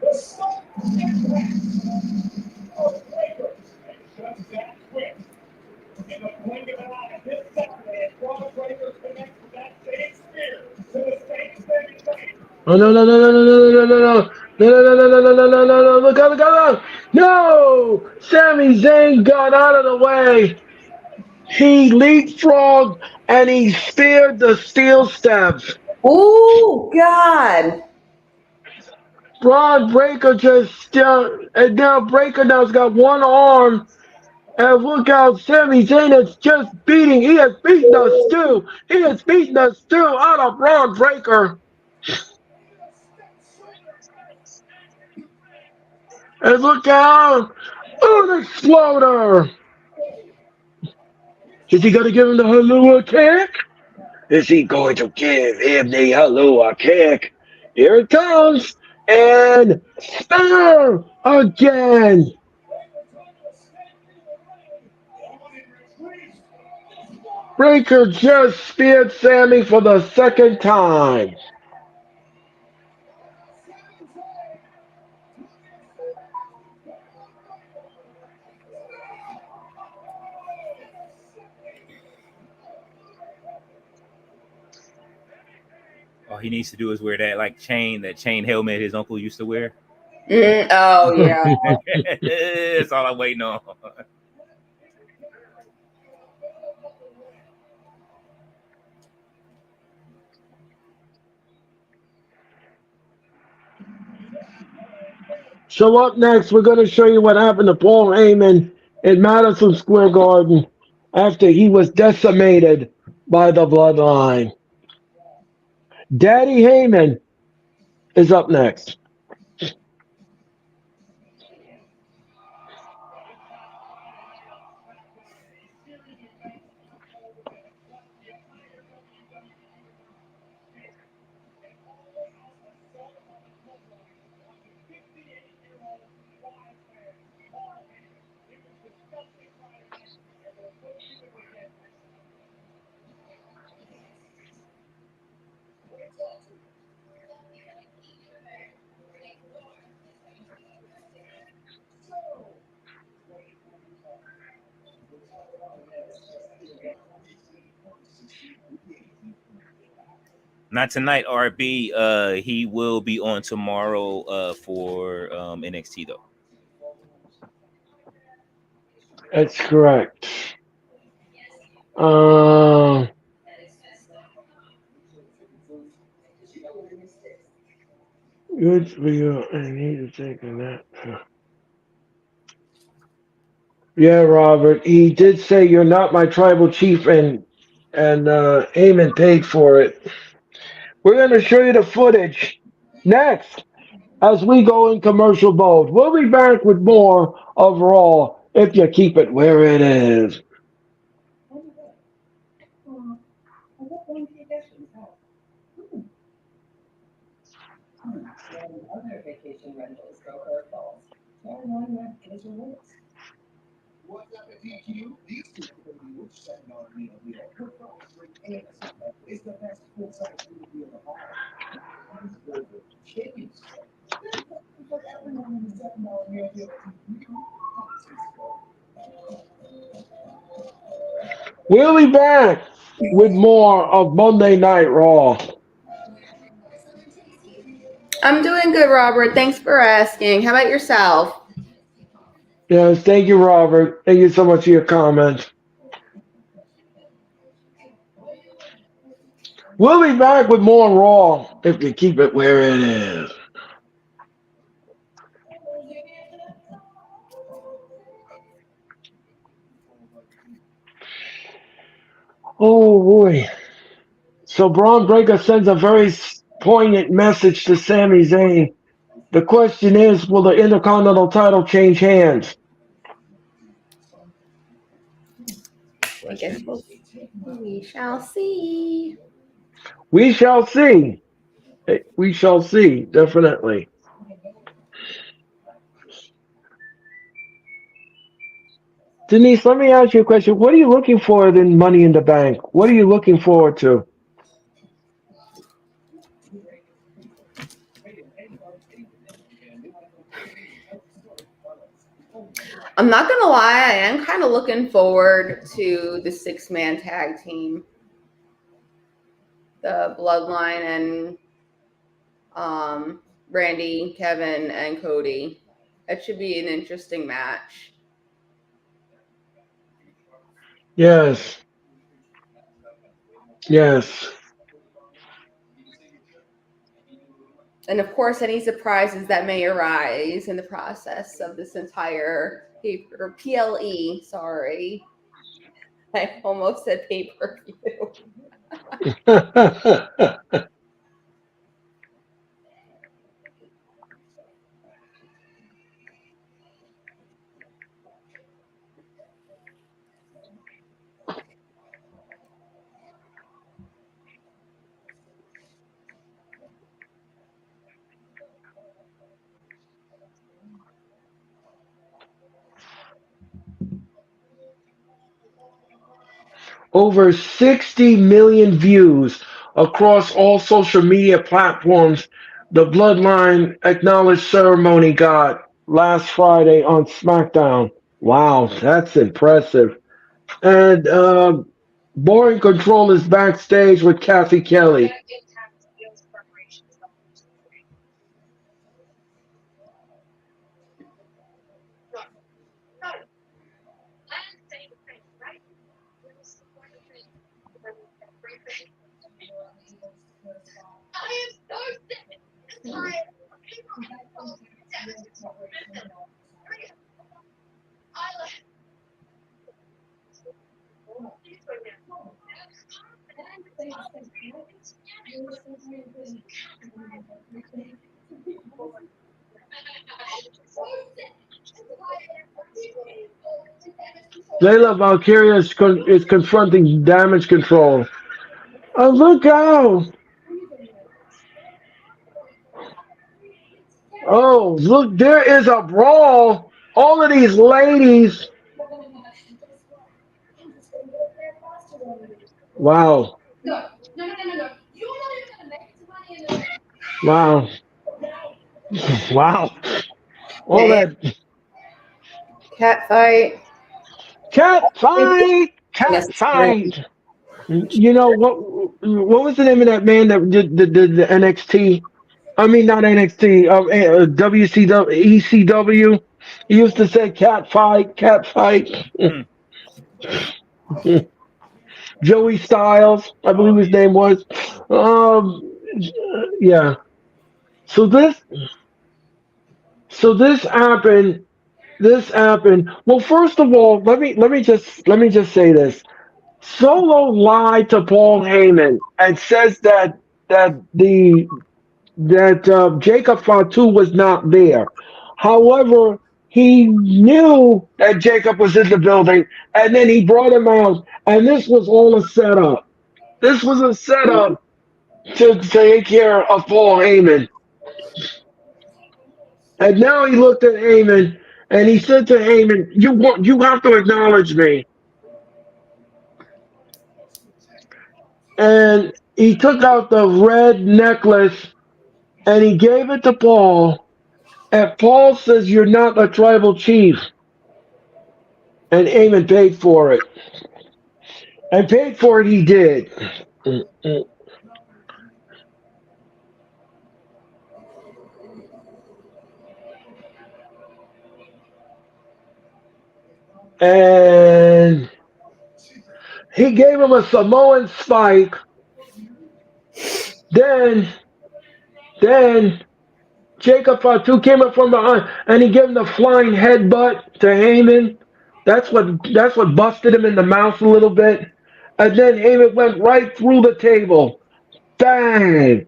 Speaker 3: The sudden impact of Breaker just that quick. In the blink of an eye, this Saturday, Braun Breaker connects with that same spear to the same thing.
Speaker 1: Oh no no no no no no no no no no no no no no no no no! Look out! Look out! No! Sami Zayn got out of the way. He leapfrogged and he speared the steel steps.
Speaker 7: Oh God!
Speaker 1: Braun Breaker and now Breaker now's got one arm. And look out, Sami Zayn is just beating. He has beaten us too. He has beaten us too out of Braun Breaker. And look out, an exploder. Is he going to give him the Halua kick? Is he going to give him the Halua kick? Here it comes. And spinner again. Breaker just speared Sami for the second time.
Speaker 5: All he needs to do is wear that chain helmet his uncle used to wear.
Speaker 7: Oh yeah.
Speaker 5: That's all I'm waiting on.
Speaker 1: So up next, we're going to show you what happened to Paul Heyman in Madison Square Garden after he was decimated by the Bloodline. Daddy Heyman is up next.
Speaker 5: Not tonight, RB. He will be on tomorrow for NXT though.
Speaker 1: That's correct. Good for you. I need to take a nap. Yeah, Robert. He did say you're not my tribal chief, and Heyman paid for it. We're going to show you the footage next as we go in commercial mode. We'll be back with more of Raw if you keep it where it is.
Speaker 8: Other vacation rentals go her falls. Try one that is rewards.
Speaker 3: What's up at DQ? These two $30 $7 meal per phone and is the best full-size food meal of all. Chicken strip. For everyone in the $7 meal deal at DQ.
Speaker 1: We'll be back with more of Monday Night Raw.
Speaker 7: I'm doing good, Robert. Thanks for asking. How about yourself?
Speaker 1: Yes, thank you, Robert. Thank you so much for your comments. We'll be back with more Raw if you keep it where it is. So Braun Breaker sends a very poignant message to Sami Zayn. The question is, will the Intercontinental title change hands?
Speaker 7: I guess we shall see.
Speaker 1: We shall see. We shall see, definitely. Denise, let me ask you a question. What are you looking for in Money in the Bank? What are you looking forward to?
Speaker 4: I'm not gonna lie, I am kind of looking forward to the 6-man tag team, the Bloodline and Randy, Kevin, and Cody. That should be an interesting match.
Speaker 1: Yes. Yes.
Speaker 4: And of course, any surprises that may arise in the process of this entire PLE. Sorry, I almost said pay-per-view.
Speaker 1: Over 60 million views across all social media platforms. The Bloodline Acknowledged ceremony got last Friday on SmackDown. Wow, that's impressive. And Boring Control is backstage with Kathy Kelly. Layla Valkyria is confronting Damage Control. Oh, look out! Oh, look, there is a brawl. All of these ladies. Wow.
Speaker 6: No. You're not even gonna make it to Money in the Bank.
Speaker 1: Wow. Wow. All that
Speaker 4: Cat fight.
Speaker 1: cat fight.
Speaker 4: Yes,
Speaker 1: Cat fight. You know what was the name of that man that did the NXT? I mean, not NXT. WCW, ECW. He used to say cat fight, cat fight. Joey Styles, I believe his name was. Yeah. So this happened. This happened. Well, first of all, let me just say this. Solo lied to Paul Heyman and says that Jacob Fatu was not there. However, he knew that Jacob was in the building, and then he brought him out, and this was all a setup. This was a setup to take care of Paul Heyman. And now he looked at Heyman, and he said to Heyman, "You have to acknowledge me." And he took out the red necklace and he gave it to Paul. And Paul says, "You're not a tribal chief." And Heyman paid for it. And paid for it he did. And he gave him a Samoan spike. Then Jacob Fatu came up from behind and he gave him the flying headbutt to Heyman. That's what busted him in the mouth a little bit. And then Heyman went right through the table. bang,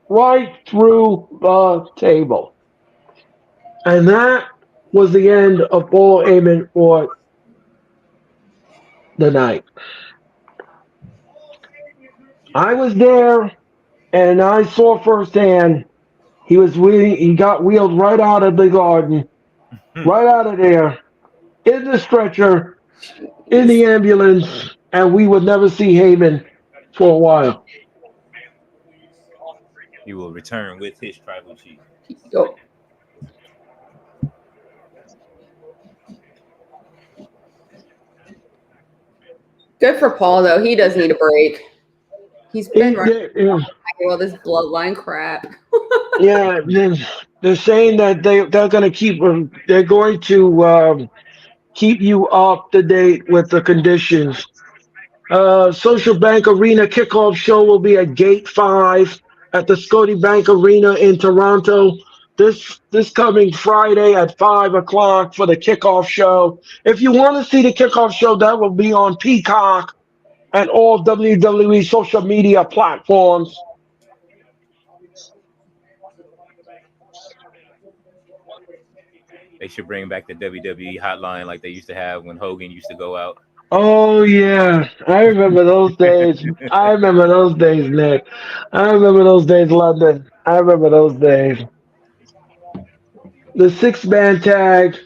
Speaker 1: right through the table. And that was the end of Paul Heyman for the night. I was there and I saw firsthand he got wheeled right out of the garden, right out of there, in the stretcher, in the ambulance, and we would never see Heyman for a while.
Speaker 5: He will return with his tribal chief.
Speaker 4: Yo. Good for Paul, though. He does need a break. He's been running all this bloodline crap.
Speaker 1: Yeah, they're saying that they're going to keep you up to date with the conditions. Social Bank Arena kickoff show will be at Gate 5 at the Scotiabank Arena in Toronto this coming Friday at 5 o'clock for the kickoff show. If you want to see the kickoff show, that will be on Peacock and all WWE social media platforms.
Speaker 5: They should bring back the WWE hotline like they used to have when Hogan used to go out.
Speaker 1: Oh yeah, I remember those days. I remember those days, Nick. I remember those days, London. I remember those days. The 6-man tag.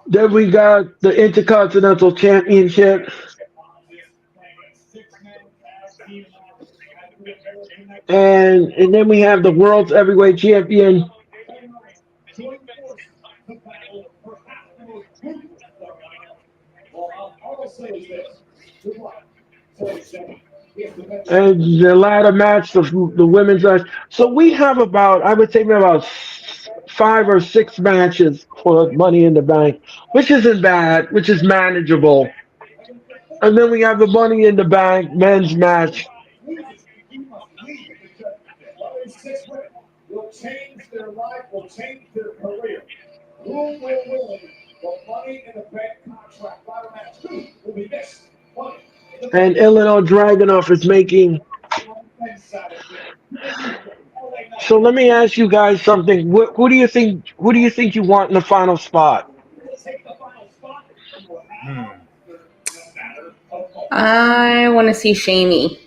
Speaker 1: Then we got the Intercontinental Championship. And then we have the World's Heavyweight Champion. And the ladder match, the women's match. So we have I would say about 5 or 6 matches for Money in the Bank, which isn't bad, which is manageable. And then we have the Money in the Bank men's match.
Speaker 3: Will change their life, will change their career. Who will win the Money in the Bank contract? Ladder match 2 will be this.
Speaker 1: And Illinois Dragunov is making. So let me ask you guys something. Who do you think you want in the final spot?
Speaker 4: I want to see Shamey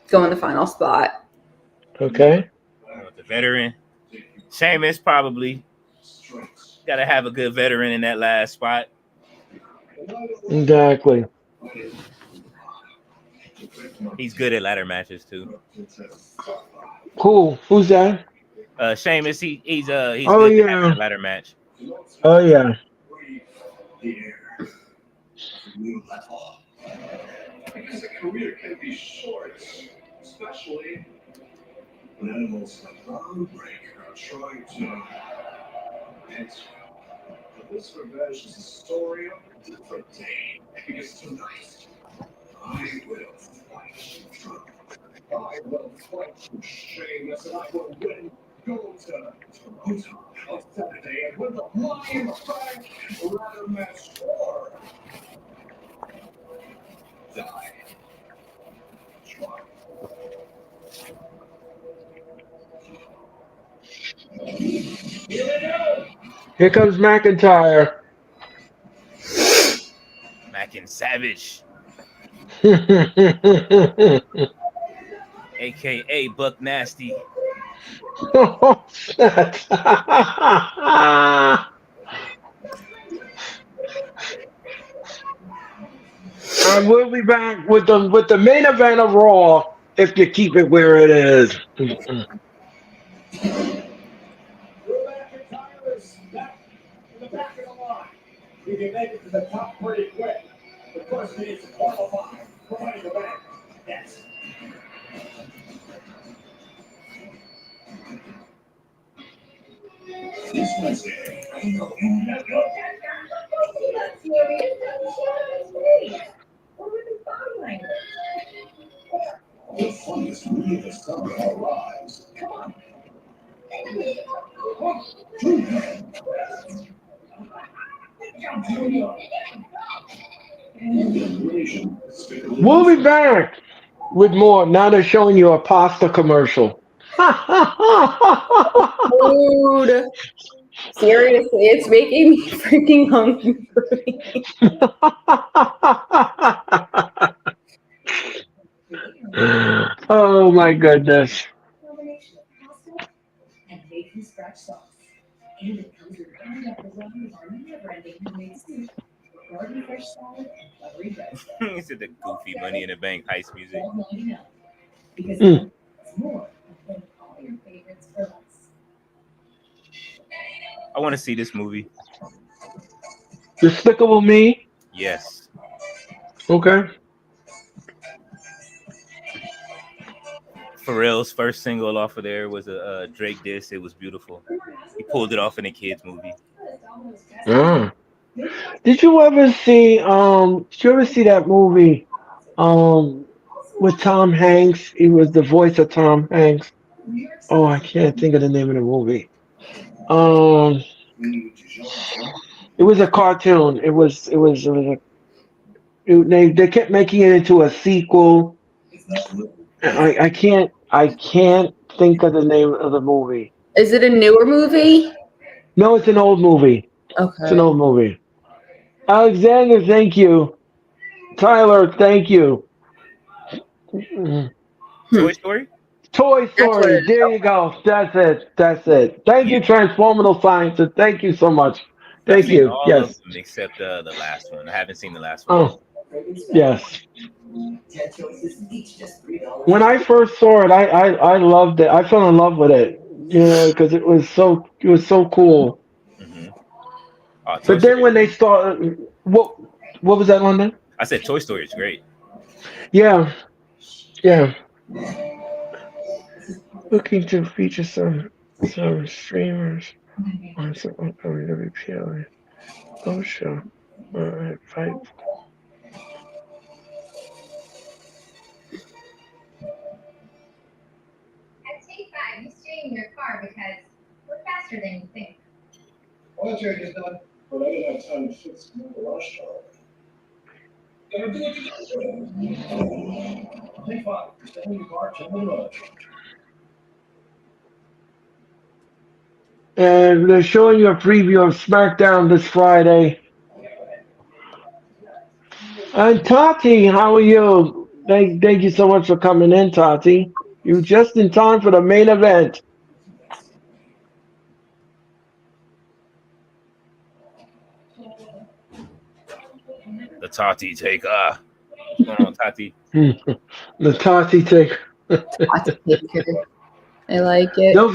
Speaker 4: go in the final spot.
Speaker 1: Okay.
Speaker 5: The veteran. Sheamus probably. Got to have a good veteran in that last spot.
Speaker 1: Exactly.
Speaker 5: He's good at ladder matches too.
Speaker 1: Cool. Who's that?
Speaker 5: Sheamus. He's good
Speaker 1: yeah.
Speaker 5: at having a ladder match.
Speaker 1: Oh yeah.
Speaker 3: Because a career can be short, especially when animals like Groundbreaker are trying to answer. But this revenge is a story of a different day. Because tonight, I will fight Trump. I will fight Sheamus, and I will win. Go to Toronto on Saturday and win the Money in the Bank ladder match 4. Die.
Speaker 1: Here comes McIntyre.
Speaker 5: Mackin Savage. AKA Buck Nasty.
Speaker 1: Oh, shit. And we'll be back with the main event of Raw if you keep it where it is.
Speaker 3: Drew McIntyre is back in the back of the line. He can make it to the top pretty quick. The first needs to qualify for Money in the Bank. Yes. This Wednesday, the funniest movie of the summer of our lives. Come on.
Speaker 1: We'll be back with more. Now they're showing you a pasta commercial.
Speaker 7: Food. Seriously, it's making me freaking hungry.
Speaker 1: Oh my goodness.
Speaker 8: Combination of pasta and bacon scratch sauce. And it comes with any episode of our never-ending homemade soup, garden fresh salad, and buttery bread.
Speaker 5: He said the goofy Money in the Bank heist music.
Speaker 8: Because it's more than all your favorites for less.
Speaker 5: I want to see this movie.
Speaker 1: Despicable Me?
Speaker 5: Yes.
Speaker 1: Okay.
Speaker 5: Pharrell's first single off of there was a Drake diss. It was beautiful. He pulled it off in a kids movie.
Speaker 1: Ah. Did you ever see that movie with Tom Hanks? He was the voice of Tom Hanks. Oh, I can't think of the name of the movie. It was a cartoon. They kept making it into a sequel. I can't think of the name of the movie.
Speaker 7: Is it a newer movie?
Speaker 1: No, it's an old movie.
Speaker 7: Okay.
Speaker 1: It's an old movie. Alexander, thank you. Tyler, thank you.
Speaker 5: Toy Story?
Speaker 1: Toy Story. There you go. That's it. Thank you, Transformative Sciences. Thank you so much. Thank
Speaker 5: I've seen
Speaker 1: you.
Speaker 5: all
Speaker 1: Yes.
Speaker 5: of them except the last one. I haven't seen the last one.
Speaker 1: Oh, yes. When I first saw it, I loved it. I fell in love with it. You know, because it was so cool.
Speaker 5: Mm-hmm.
Speaker 1: But then when they started, what was that, London?
Speaker 5: I said Toy Story is great.
Speaker 1: Yeah. Looking to feature some streamers on some upcoming WPLA. Oh, sure. All right, fight.
Speaker 9: At Take 5, you stay in your car because we're faster than you think.
Speaker 3: Oil change is done, but I didn't have time to fix the rush hour. Gotta do what you gotta do. Take 5, stay in your car, check the road.
Speaker 1: And they're showing you a preview of SmackDown this Friday. And Tati, how are you? Thank you so much for coming in, Tati. You're just in time for the main event.
Speaker 5: The Tati Taker. What's going on, Tati?
Speaker 1: The Tati Taker.
Speaker 7: I like it.
Speaker 1: Don't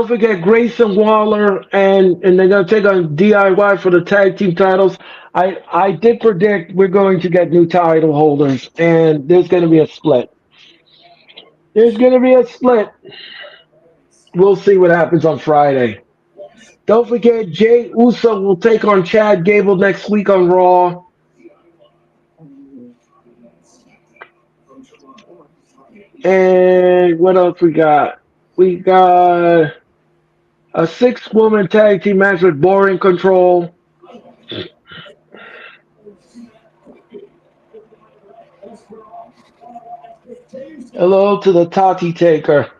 Speaker 1: forget Grayson Waller and they're gonna take on DIY for the tag team titles. I did predict we're going to get new title holders and there's gonna be a split. We'll see what happens on Friday. Don't forget Jay Uso will take on Chad Gable next week on Raw. And what else we got? We got a 6-woman tag team match with Boring Control. Hello to the Tati Taker.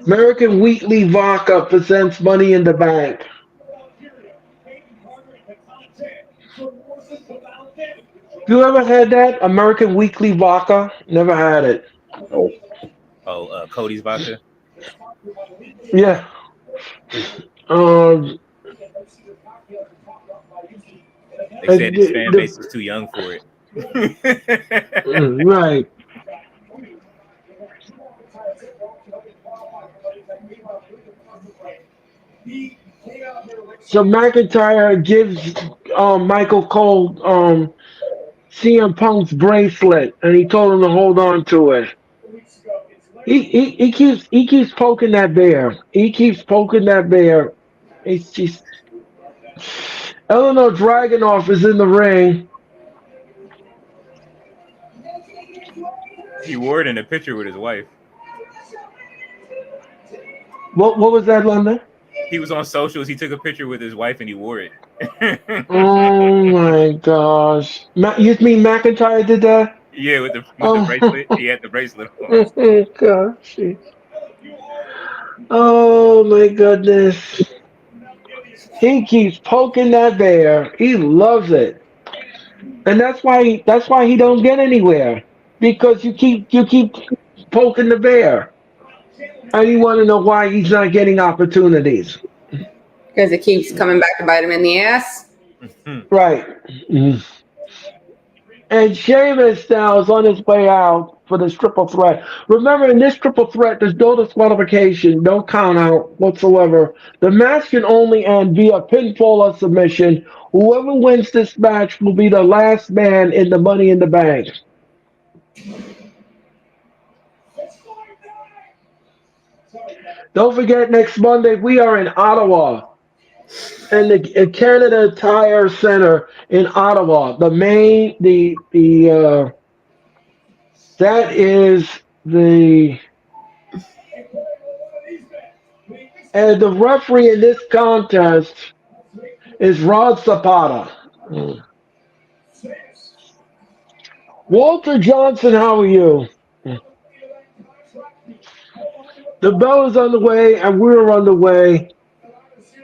Speaker 1: American Weekly Vodka presents Money in the Bank. You ever had that? American Weekly Vodka? Never had it.
Speaker 5: Oh, Cody's vodka?
Speaker 1: Yeah.
Speaker 5: They said his fan base was too young for it.
Speaker 1: Right. So McIntyre gives Michael Cole CM Punk's bracelet, and he told him to hold on to it. He keeps poking that bear. It's just Eleanor Dragunov is in the ring.
Speaker 5: He wore it in a picture with his wife.
Speaker 1: What was that, London?
Speaker 5: He was on socials. He took a picture with his wife and he wore it.
Speaker 1: Oh my gosh. You mean McIntyre did that?
Speaker 5: Yeah, with the
Speaker 1: Oh,
Speaker 5: bracelet. He had the bracelet on.
Speaker 1: oh gosh. Oh my goodness. He keeps poking that bear. He loves it. And that's why he don't get anywhere. Because you keep poking the bear. And you want to know why he's not getting opportunities.
Speaker 4: Because it keeps coming back to bite him in the ass.
Speaker 1: Right. Mhm. And Sheamus now is on his way out for this triple threat. Remember, in this triple threat, there's no disqualification, no count out whatsoever. The match can only end via pinfall or submission. Whoever wins this match will be the last man in the Money in the Bank. Don't forget, next Monday we are in Ottawa, in the Canada Tire Center in Ottawa. The main, that is the, and the referee in this contest is Rod Zapata. Walter Johnson, how are you? The bell is on the way, and we're on the way.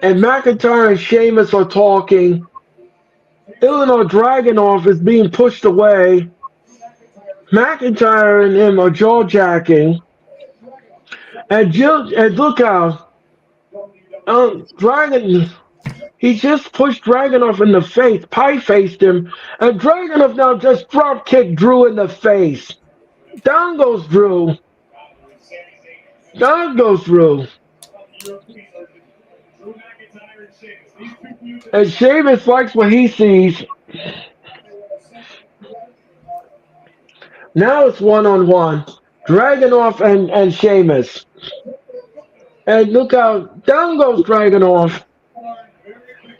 Speaker 1: And McIntyre and Sheamus are talking. Illinois Dragunov is being pushed away. McIntyre and him are jaw-jacking. And look how Dragon, he just pushed Dragunov in the face, pie-faced him, and Dragunov now just drop-kicked Drew in the face. Down goes Drew. Down goes Drew. And Sheamus likes what he sees. Now it's one-on-one. Dragunov and Sheamus. And look how down goes Dragunov.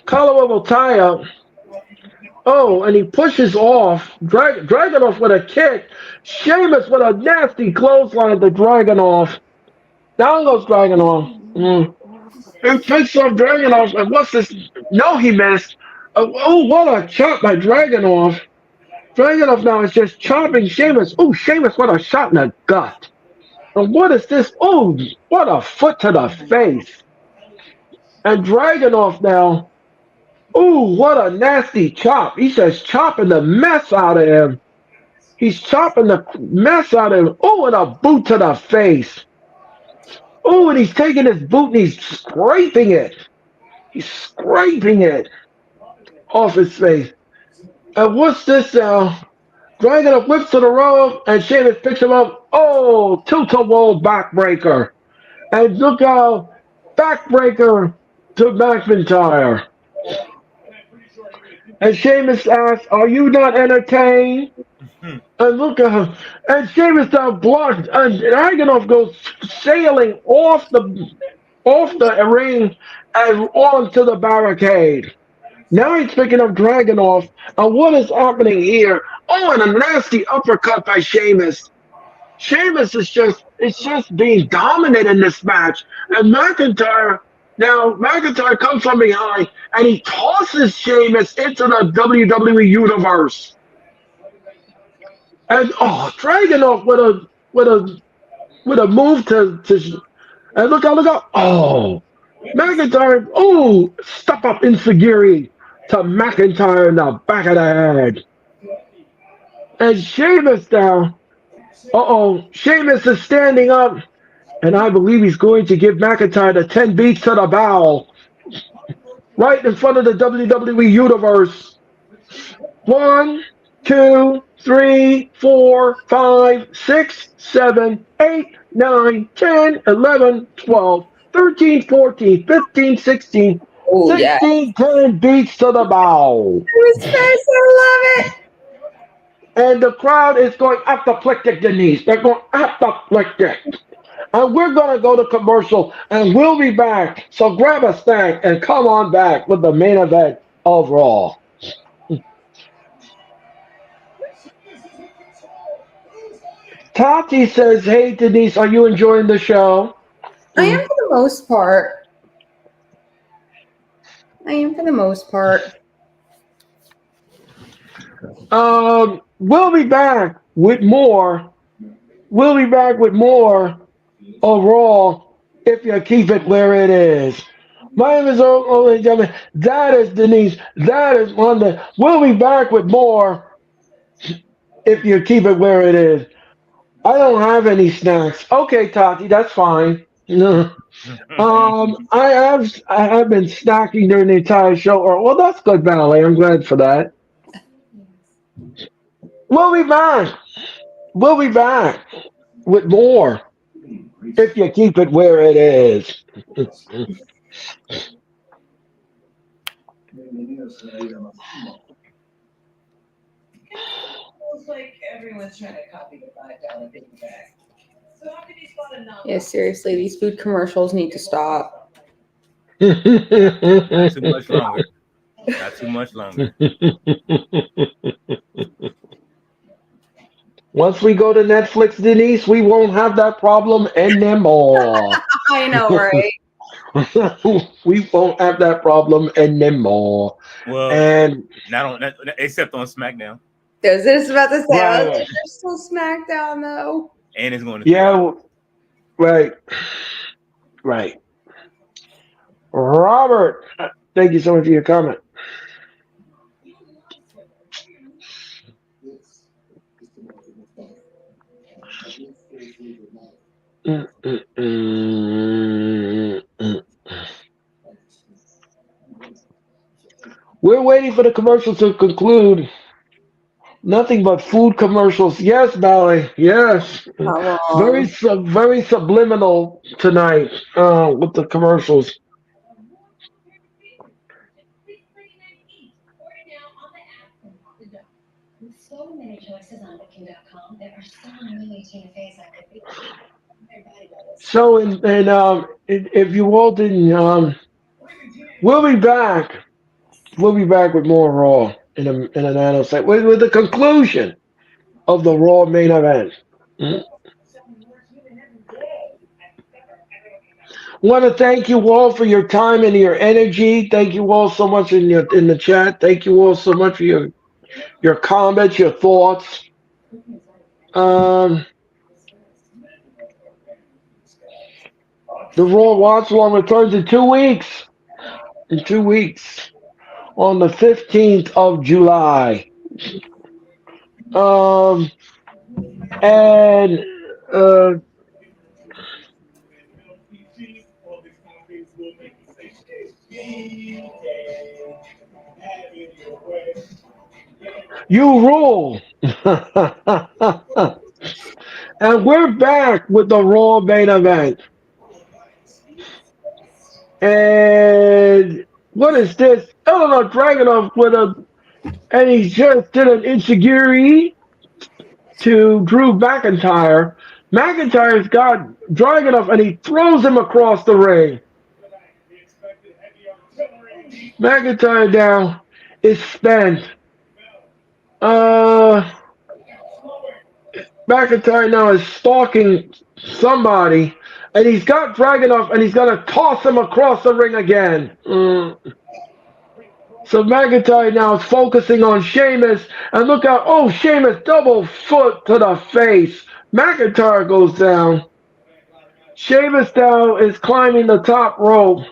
Speaker 1: Collar will tie up. Oh, and he pushes off. Dragunov with a kick. Sheamus with a nasty clothesline to Dragunov. Down goes Dragunov. He picks up Dragunov. And what's this? No, he missed. Oh, what a chop by Dragunov. Dragunov now is just chopping Sheamus. Oh, Sheamus, what a shot in the gut. And what is this? Oh, what a foot to the face. And Dragunov now. Oh, what a nasty chop. He's just chopping the mess out of him. He's chopping the mess out of him. Oh, and a boot to the face. Oh, and he's taking his boot and he's scraping it. He's scraping it off his face. And what's this now? Dragunov whips to the rope and Sheamus picks him up. Oh, tilt-a-whirl backbreaker. And look how backbreaker to McIntyre. And Sheamus asks, "Are you not entertained?" And look at him. And Sheamus now blocked. And Dragunov goes sailing off the ring and onto the barricade. Now he's picking up Dragunov. And what is happening here? Oh, and a nasty uppercut by Sheamus. Sheamus is just being dominant in this match. And McIntyre comes from behind and he tosses Sheamus into the WWE Universe. And Dragunov with a move to and look out. Oh, McIntyre, step up Insigiri to McIntyre in the back of the head. And Sheamus now, Sheamus is standing up, and I believe he's going to give McIntyre the 10 beats to the bowel. Right in front of the WWE Universe. 1, 2, 3, 4, 5, 6, 7, 8, 9, 10, 11, 12, 13, 14, 15, 16, 10 beats to the bowel.
Speaker 7: It was nice. I love it.
Speaker 1: And the crowd is going apoplectic, Denise. They're going apoplectic. And we're going to go to commercial, and we'll be back. So grab a snack and come on back with the main event of Raw. Tati says, "Hey, Denise, are you enjoying the show?"
Speaker 4: I am for the most part. I am for the most part.
Speaker 1: We'll be back with more. We'll be back with more of Raw if you keep it where it is. My name is Owen, gentlemen. That is Denise. That is London. We'll be back with more if you keep it where it is. I don't have any snacks. Okay, Tati, that's fine. No. I have been snacking during the entire show. Or well, that's good, Valley. I'm glad for that. We'll be back. We'll be back with more if you keep it where it is.
Speaker 8: Feels like everyone's trying to copy the $5 big bag. So how could you spot a non?
Speaker 4: Yeah, seriously, these food commercials need to stop.
Speaker 5: Not too much longer. Not too much longer.
Speaker 1: Once we go to Netflix, Denise, we won't have that problem anymore.
Speaker 4: I know, right?
Speaker 1: We won't have that problem anymore.
Speaker 5: Well,
Speaker 1: And
Speaker 5: not except on SmackDown.
Speaker 7: I was just about to say, I was
Speaker 1: Right.
Speaker 7: like, they're still SmackDown though.
Speaker 5: And it's going to
Speaker 1: yeah, right. Robert, thank you so much for your comment. Mm, mm, mm, mm. We're waiting for the commercials to conclude. Nothing but food commercials. Yes, Valley. Yes.
Speaker 4: How
Speaker 1: Very
Speaker 4: long?
Speaker 1: very subliminal tonight with the commercials.
Speaker 9: With so many choices on Booking.com, there are so many TFAs I could be. Everybody knows.
Speaker 1: So, if you all didn't, we'll be back. We'll be back with more Raw in a nanosecond with the conclusion of the Raw main event. Want to thank you all for your time and your energy. Thank you all so much in the chat. Thank you all so much for your comments, your thoughts. The Raw Watch Along returns in 2 weeks. In 2 weeks, on the 15th of July. And you rule. And we're back with the Raw main event. And what is this? Oh no, Dragunov and he just did an insecurity to Drew McIntyre. McIntyre's got Dragunov and he throws him across the ring. McIntyre now is spent. McIntyre now is stalking somebody, and he's got Dragunov, and he's going to toss him across the ring again. So McIntyre now is focusing on Sheamus, and look out, oh, Sheamus, double foot to the face. McIntyre goes down. Sheamus now is climbing the top rope,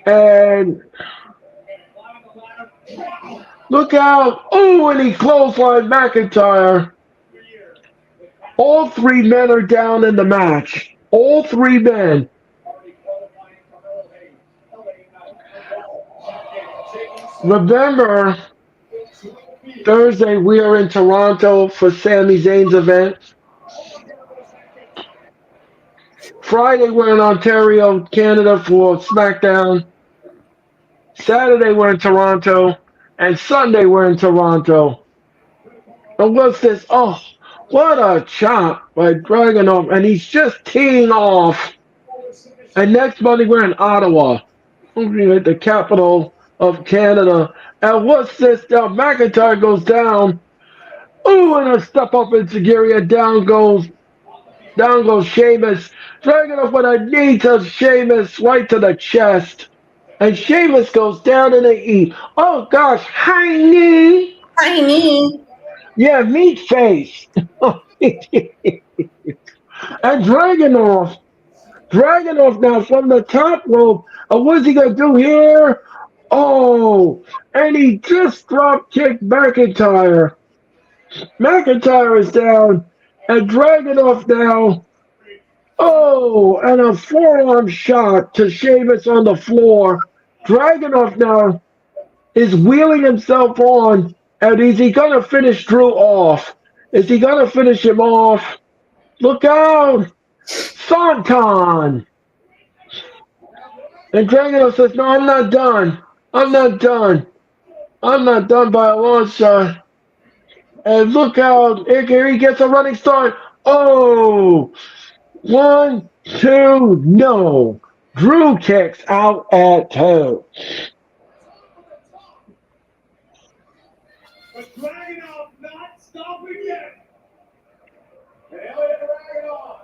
Speaker 1: and look out, oh, and he clotheslined McIntyre. All three men are down in the match. All three men. Remember, Thursday we are in Toronto for Sami Zayn's event. Friday we're in Ontario, Canada for SmackDown. Saturday we're in Toronto. And Sunday we're in Toronto. And what's this? Oh, what a chop by Dragunov. And he's just teeing off. And next Monday we're in Ottawa. At the capital of Canada. And what's this? Now McIntyre goes down. Ooh, and a step up in Segura. Down goes Sheamus. Dragunov with a knee to Sheamus right to the chest. And Sheamus goes down in the E. Oh gosh, hi knee.
Speaker 4: Tiny.
Speaker 1: Yeah, meat face. And Dragunov now from the top rope. What's he gonna do here? Oh, and he just drop kicked McIntyre. McIntyre is down, and Dragunov now. Oh, and a forearm shot to Sheamus on the floor. Dragunov now is wheeling himself on, and is he gonna finish Drew off? Is he gonna finish him off? Look out! Santon! And Dragunov says, no, I'm not done. I'm not done. I'm not done by a long shot. And look out, here he gets a running start. Oh! 1, 2, no. Drew kicks out at 2.
Speaker 3: But Dragunov not stopping yet. And Elliot Dragunov.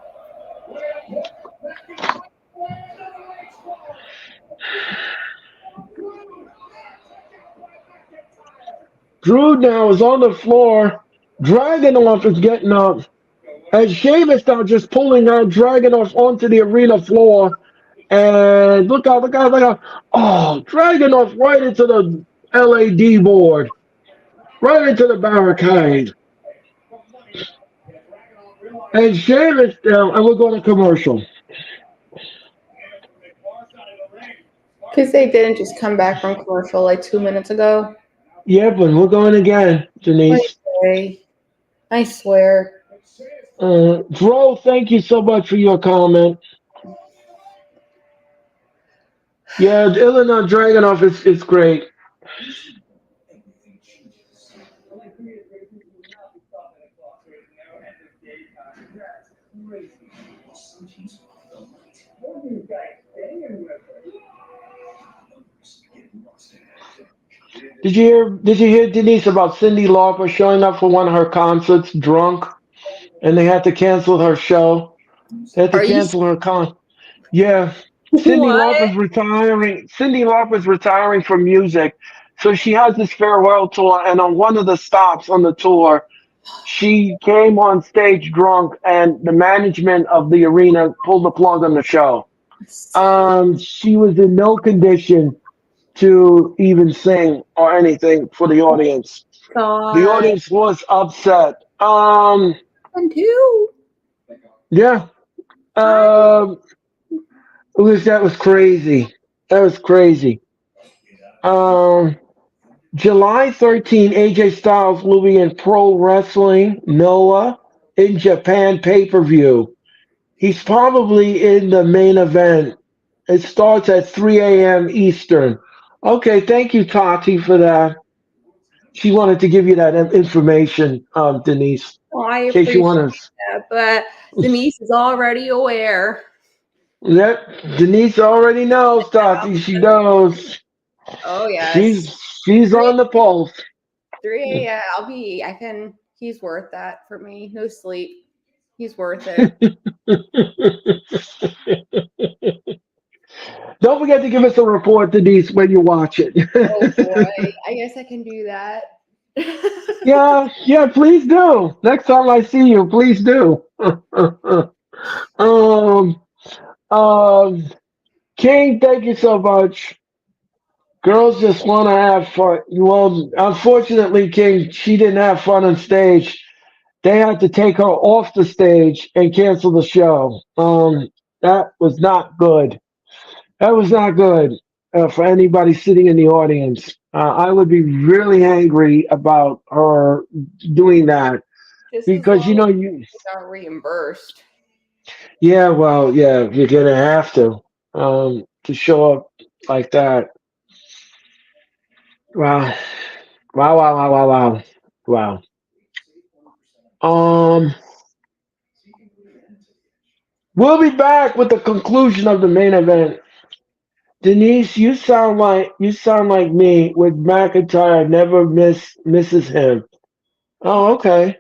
Speaker 1: Drew now is on the floor. Dragunov is getting up. And Sheamus now just pulling out Dragunov onto the arena floor. And look out, look out, look out. Oh, Dragunov right into the LAD board. Right into the barricade. And Sheamus down, and we're going to commercial.
Speaker 7: Because they didn't just come back from commercial like 2 minutes ago.
Speaker 1: Yeah, but we're going again, Denise.
Speaker 7: I swear.
Speaker 1: Dro, thank you so much for your comment. Yeah, Illinois Dragunov is great. Did you hear Denise about Cyndi Lauper showing up for one of her concerts drunk, and they had to cancel her show? They had to cancel her con. Yeah, Cyndi Lauper's retiring. Cyndi Lauper's retiring from music, so she has this farewell tour, and on one of the stops on the tour, she came on stage drunk, and the management of the arena pulled the plug on the show. She was in no condition to even sing or anything for the audience.
Speaker 7: God.
Speaker 1: The audience was upset.
Speaker 7: And too.
Speaker 1: Yeah. That was crazy. That was crazy. July 13, AJ Styles will be in Pro Wrestling Noah in Japan pay-per-view. He's probably in the main event. It starts at 3 a.m. Eastern. Okay, thank you, Tati, for that. She wanted to give you that information, Denise.
Speaker 7: Oh, I
Speaker 1: in case you
Speaker 7: appreciate
Speaker 1: want to.
Speaker 7: that, but Denise is already aware.
Speaker 1: Yep, Denise already knows, Tati. She knows.
Speaker 7: Oh yes.
Speaker 1: She's on the pulse.
Speaker 7: 3 a.m. He's worth that for me. No sleep. He's worth it.
Speaker 1: Don't forget to give us a report, Denise, when you watch it.
Speaker 7: Oh boy. I guess I can do that.
Speaker 1: Yeah, please do. Next time I see you, please do. King, thank you so much. Girls just want to have fun. Well, unfortunately, King, she didn't have fun on stage. They had to take her off the stage and cancel the show. That was not good. That was not good for anybody sitting in the audience. I would be really angry about her doing that because you
Speaker 7: got reimbursed.
Speaker 1: Yeah, well, yeah, you're gonna have to show up like that. Wow, wow. We'll be back with the conclusion of the main event. Denise, you sound like me with McIntyre never misses him. Oh, okay.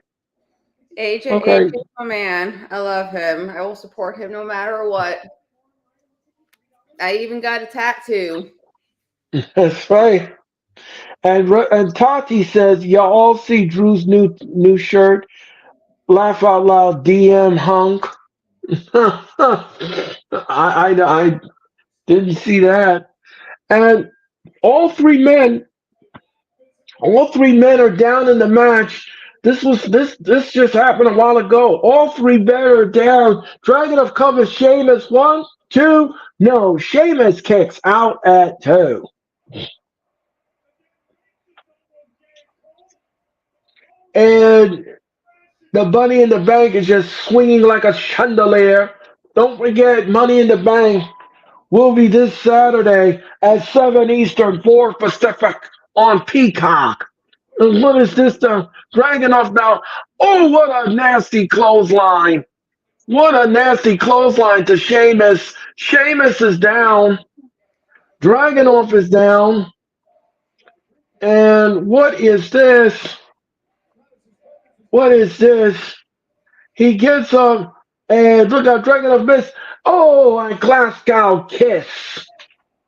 Speaker 7: AJ is my man. I love him. I will support him no matter what. I even got a tattoo.
Speaker 1: That's right. And Tati says, y'all all see Drew's new shirt. Laugh out loud, DM hunk. I didn't see that. And all three men, all three men are down in the match. This just happened a while ago. All three men are down. Dragunov covers Sheamus. One, two. No, Sheamus kicks out at two. And the Money in the Bank is just swinging like a chandelier. Don't forget, Money in the Bank will be this Saturday at 7 Eastern, 4 Pacific on Peacock. And what is this? The Dragunov now. Oh, what a nasty clothesline. What a nasty clothesline to Sheamus. Sheamus is down. Dragunov is down. And what is this? What is this? He gets up and look at Dragunov miss. Oh, a Glasgow kiss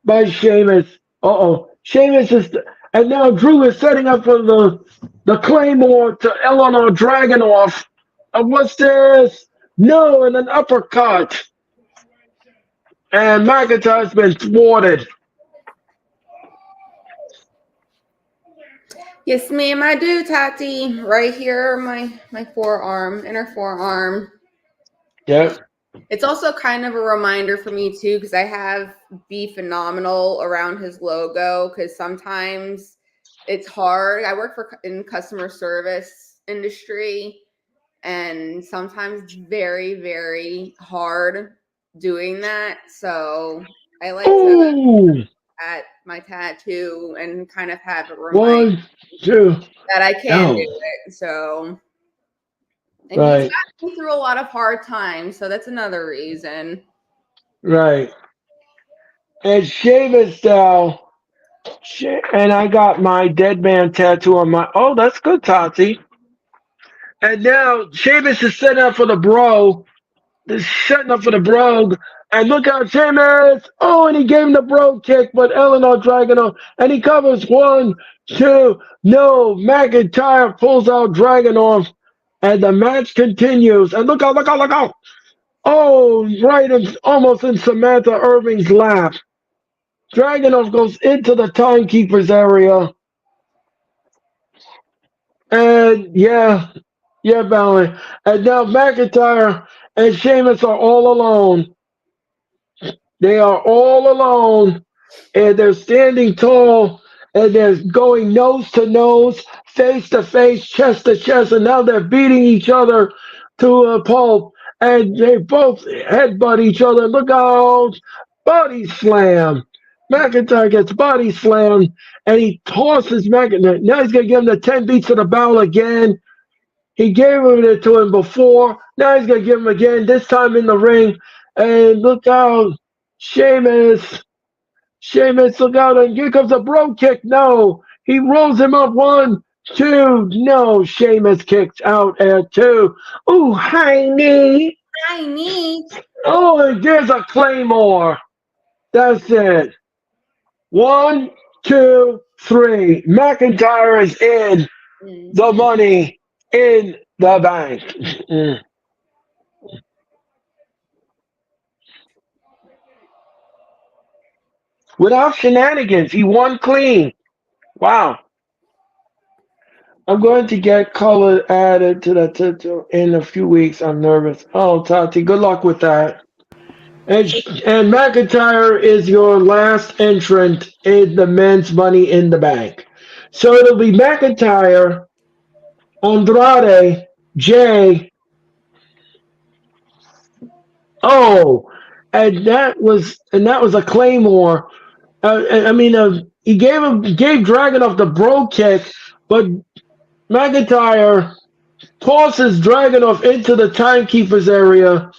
Speaker 1: by Sheamus. Uh-oh. Sheamus is, and now Drew is setting up for the Claymore to Eleanor Dragunov. What's this? No, and an uppercut. And McIntyre's been thwarted.
Speaker 4: Yes, ma'am, I do, Tati. Right here, my forearm, inner forearm.
Speaker 1: Yep.
Speaker 4: It's also kind of a reminder for me too, because I have Be Phenomenal around his logo. Because sometimes it's hard. I work in customer service industry, and sometimes it's very, very hard doing that. So I like to at my tattoo and kind of have it remind
Speaker 1: One, two.
Speaker 4: that I can do it. So, and
Speaker 1: right.
Speaker 4: He's got me through a lot of hard times, so that's another reason.
Speaker 1: Right. And Sheamus now, and I got my dead man tattoo on my. Oh, that's good, Tati. And now Sheamus is setting up for the bro. Setting up for the brogue. And look out, Sheamus! Oh, and he gave him the bro kick, but Eleanor Dragunov, and he covers one, two. No, McIntyre pulls out Dragunov, and the match continues. And look out, look out, look out! Oh, right in, almost in Samantha Irving's lap. Dragunov goes into the timekeeper's area. And yeah, Valerie. And now McIntyre and Sheamus are all alone. They are all alone, and they're standing tall, and they're going nose to nose, face to face, chest to chest, and now they're beating each other to a pulp, and they both headbutt each other. Look out! Body slam. McIntyre gets body slammed, and he tosses McIntyre. Now he's going to give him the 10 beats of the bowel again. He gave it to him before. Now he's going to give him again, this time in the ring. And look out. Sheamus, look out, and here comes a bro kick. No, he rolls him up. One, two, no, Sheamus kicks out at two. Ooh, high knee.
Speaker 4: High knee.
Speaker 1: Oh, and there's a Claymore. That's it. 1, 2, 3. McIntyre is in the Money in the Bank. Without shenanigans, he won clean. Wow. I'm going to get color added to the tattoo in a few weeks. I'm nervous. Oh, Tati, good luck with that. And McIntyre is your last entrant in the men's Money in the Bank. So it'll be McIntyre, Andrade, Jay. Oh, and that was a Claymore. He gave Dragunov the bro kick, but McIntyre tosses Dragunov into the timekeeper's area.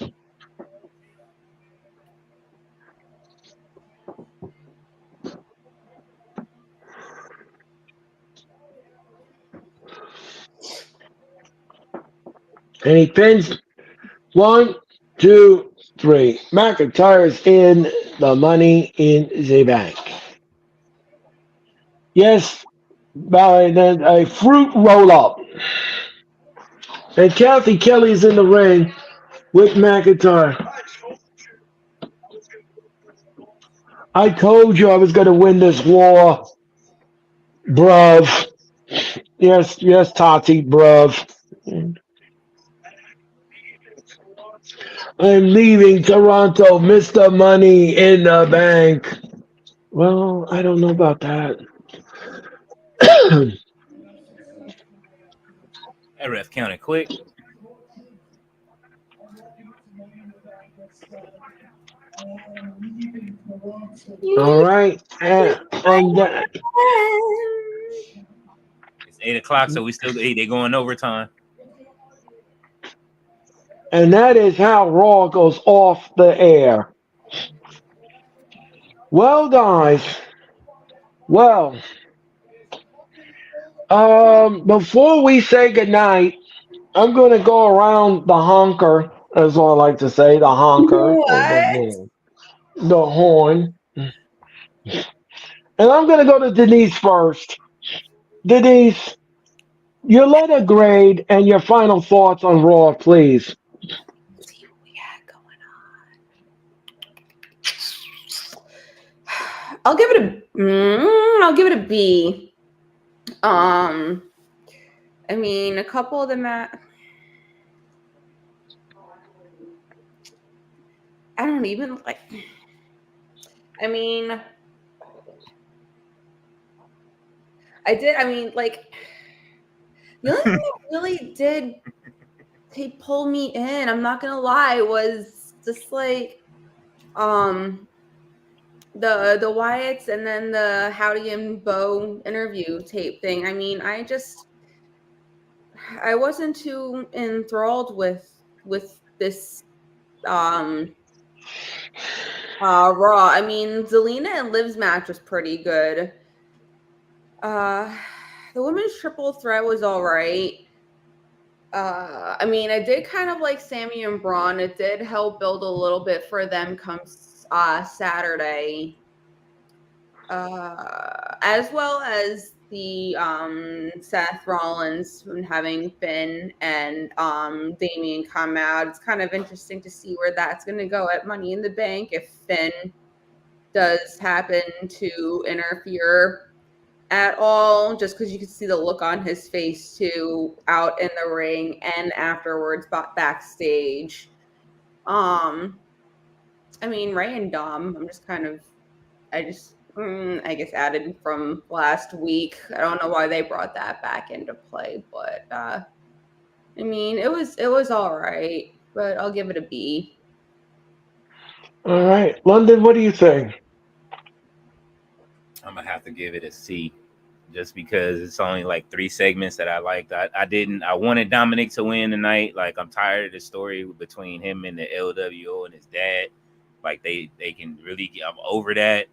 Speaker 1: And he pins 1, 2, 3. McIntyre's in the Money in the Bank. Yes, by a fruit roll up. And Kathy Kelly's in the ring with McIntyre. I told you I was going to win this war, bruv. Yes, yes, Tati, bruv. I'm leaving Toronto, Mr. Money in the Bank. Well, I don't know about that.
Speaker 5: That ref counted quick.
Speaker 1: All right,
Speaker 5: It's 8 o'clock, so we still they going overtime.
Speaker 1: and that is how Raw goes off the air. Well, guys. Well, before we say goodnight, I'm going to go around the honker, as I like to say, the honker, or
Speaker 7: What?
Speaker 1: the horn. And I'm going to go to Denise first. Denise, your letter grade and your final thoughts on Raw, please.
Speaker 7: Let's see what we got going on. I'll give it a B. I mean, a couple of them. I don't even like. I mean, I did. I mean, like the only thing that really did pull me in, I'm not gonna lie, was just like the Wyatts and then the Howdy and Bo interview tape thing. I mean, I wasn't too enthralled with this Raw. I mean, Zelina and Liv's match was pretty good. The women's triple threat was all right. I mean, I did kind of like Sammy and Braun. It did help build a little bit for them come Saturday. As well as the Seth Rollins having Finn and Damian come out. It's kind of interesting to see where that's going to go at Money in the Bank if Finn does happen to interfere at all, just because you can see the look on his face too, out in the ring and afterwards backstage. I mean, Ray and Dom, I guess added from last week. I don't know why they brought that back into play, but I mean, it was all right, but I'll give it a B.
Speaker 1: All right, London, what do you think?
Speaker 5: I'm gonna have to give it a C, just because it's only like 3 segments that I liked. I wanted Dominic to win tonight. Like, I'm tired of the story between him and the LWO and his dad. Like, they can really I'm over that.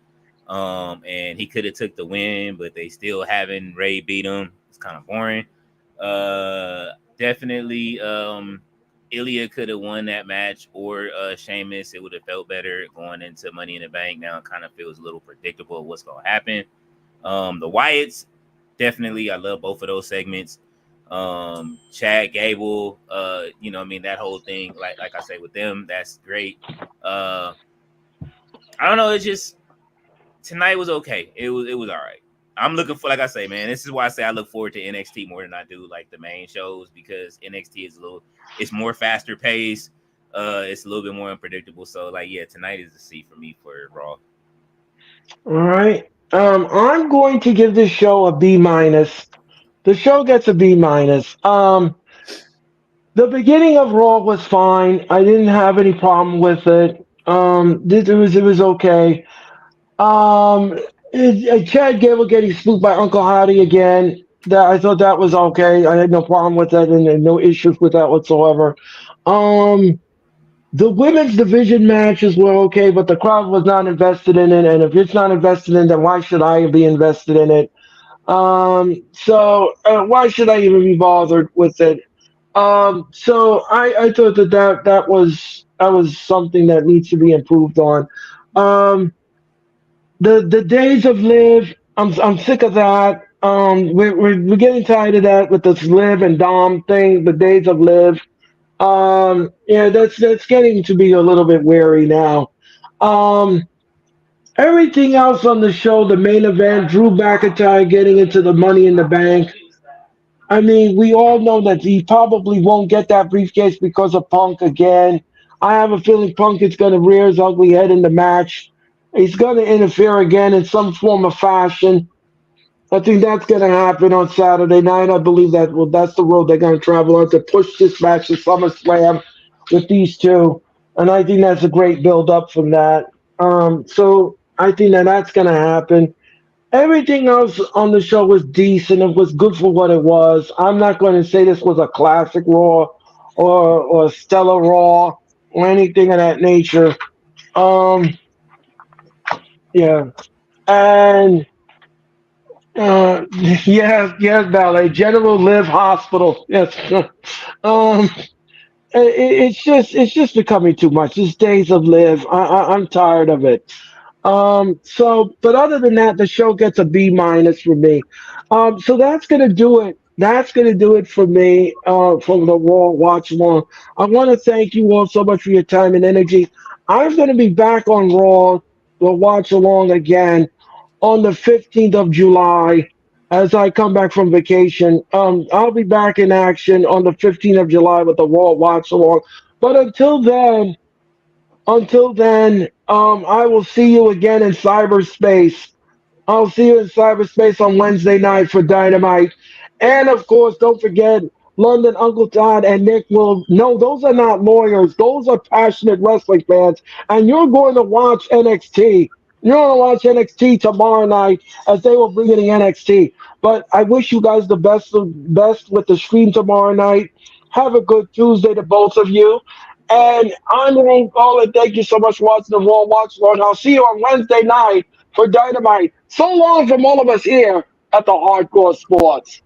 Speaker 5: And he could have took the win, but they still having Ray beat him. It's kind of boring. Definitely Ilya could have won that match, or Sheamus. It would have felt better going into Money in the Bank. Now it kind of feels a little predictable what's going to happen. The Wyatts, definitely, I love both of those segments. Chad Gable, I mean, that whole thing, like I say with them, that's great. I don't know, it's just tonight was okay. It was all right. I'm looking for, like I say, man, this is why I say I look forward to NXT more than I do like the main shows, because NXT is it's more faster paced. It's a little bit more unpredictable. So, like, yeah, tonight is a C for me for Raw.
Speaker 1: All right. I'm going to give this show a B minus. The show gets a B minus. The beginning of Raw was fine. I didn't have any problem with it. It was okay. Chad Gable getting spooked by Uncle Howdy again. I thought that was okay. I had no problem with that and no issues with that whatsoever. The women's division matches were okay, but the crowd was not invested in it. And if it's not invested in it, then why should I be invested in it? So why should I even be bothered with it? So I thought that was something that needs to be improved on. The days of Liv I'm sick of that. We're getting tired of that with this Liv and Dom thing, the days of Liv. Yeah, that's getting to be a little bit weary now. Um, Everything else on the show, the main event, Drew McIntyre getting into the Money in the Bank. I mean, we all know that he probably won't get that briefcase because of Punk again. I have a feeling Punk is going to rear his ugly head in the match. He's going to interfere again in some form of fashion. I think that's going to happen on Saturday night. I believe that's the road they're going to travel on to push this match to SummerSlam with these two, and I think that's a great build up from that. So I think that that's going to happen. Everything else on the show was decent. It was good for what it was. I'm not going to say this was a classic Raw or stellar Raw or anything of that nature. Um, yeah, and yes, Ballet General Live Hospital. Yes, um, it's just becoming too much. These days of Live, I'm tired of it. But other than that, the show gets a B minus from me. So that's gonna do it. That's gonna do it for me. From the Raw Watch Along. I want to thank you all so much for your time and energy. I'm gonna be back on Raw, the Watch Along again on the 15th of July as I come back from vacation. I'll be back in action on the 15th of July with the Raw Watch Along. But until then, I will see you again in cyberspace. I'll see you in cyberspace on Wednesday night for Dynamite. And of course, don't forget London Uncle Todd and Nick will. No, those are not lawyers. Those are passionate wrestling fans. And you're going to watch NXT. You're going to watch NXT tomorrow night as they will bring in the NXT. But I wish you guys the best with the stream tomorrow night. Have a good Tuesday to both of you. And I'm Ron Paul, and thank you so much for watching the Raw Watch Lord. I'll see you on Wednesday night for Dynamite. So long from all of us here at the Hardcore Sports.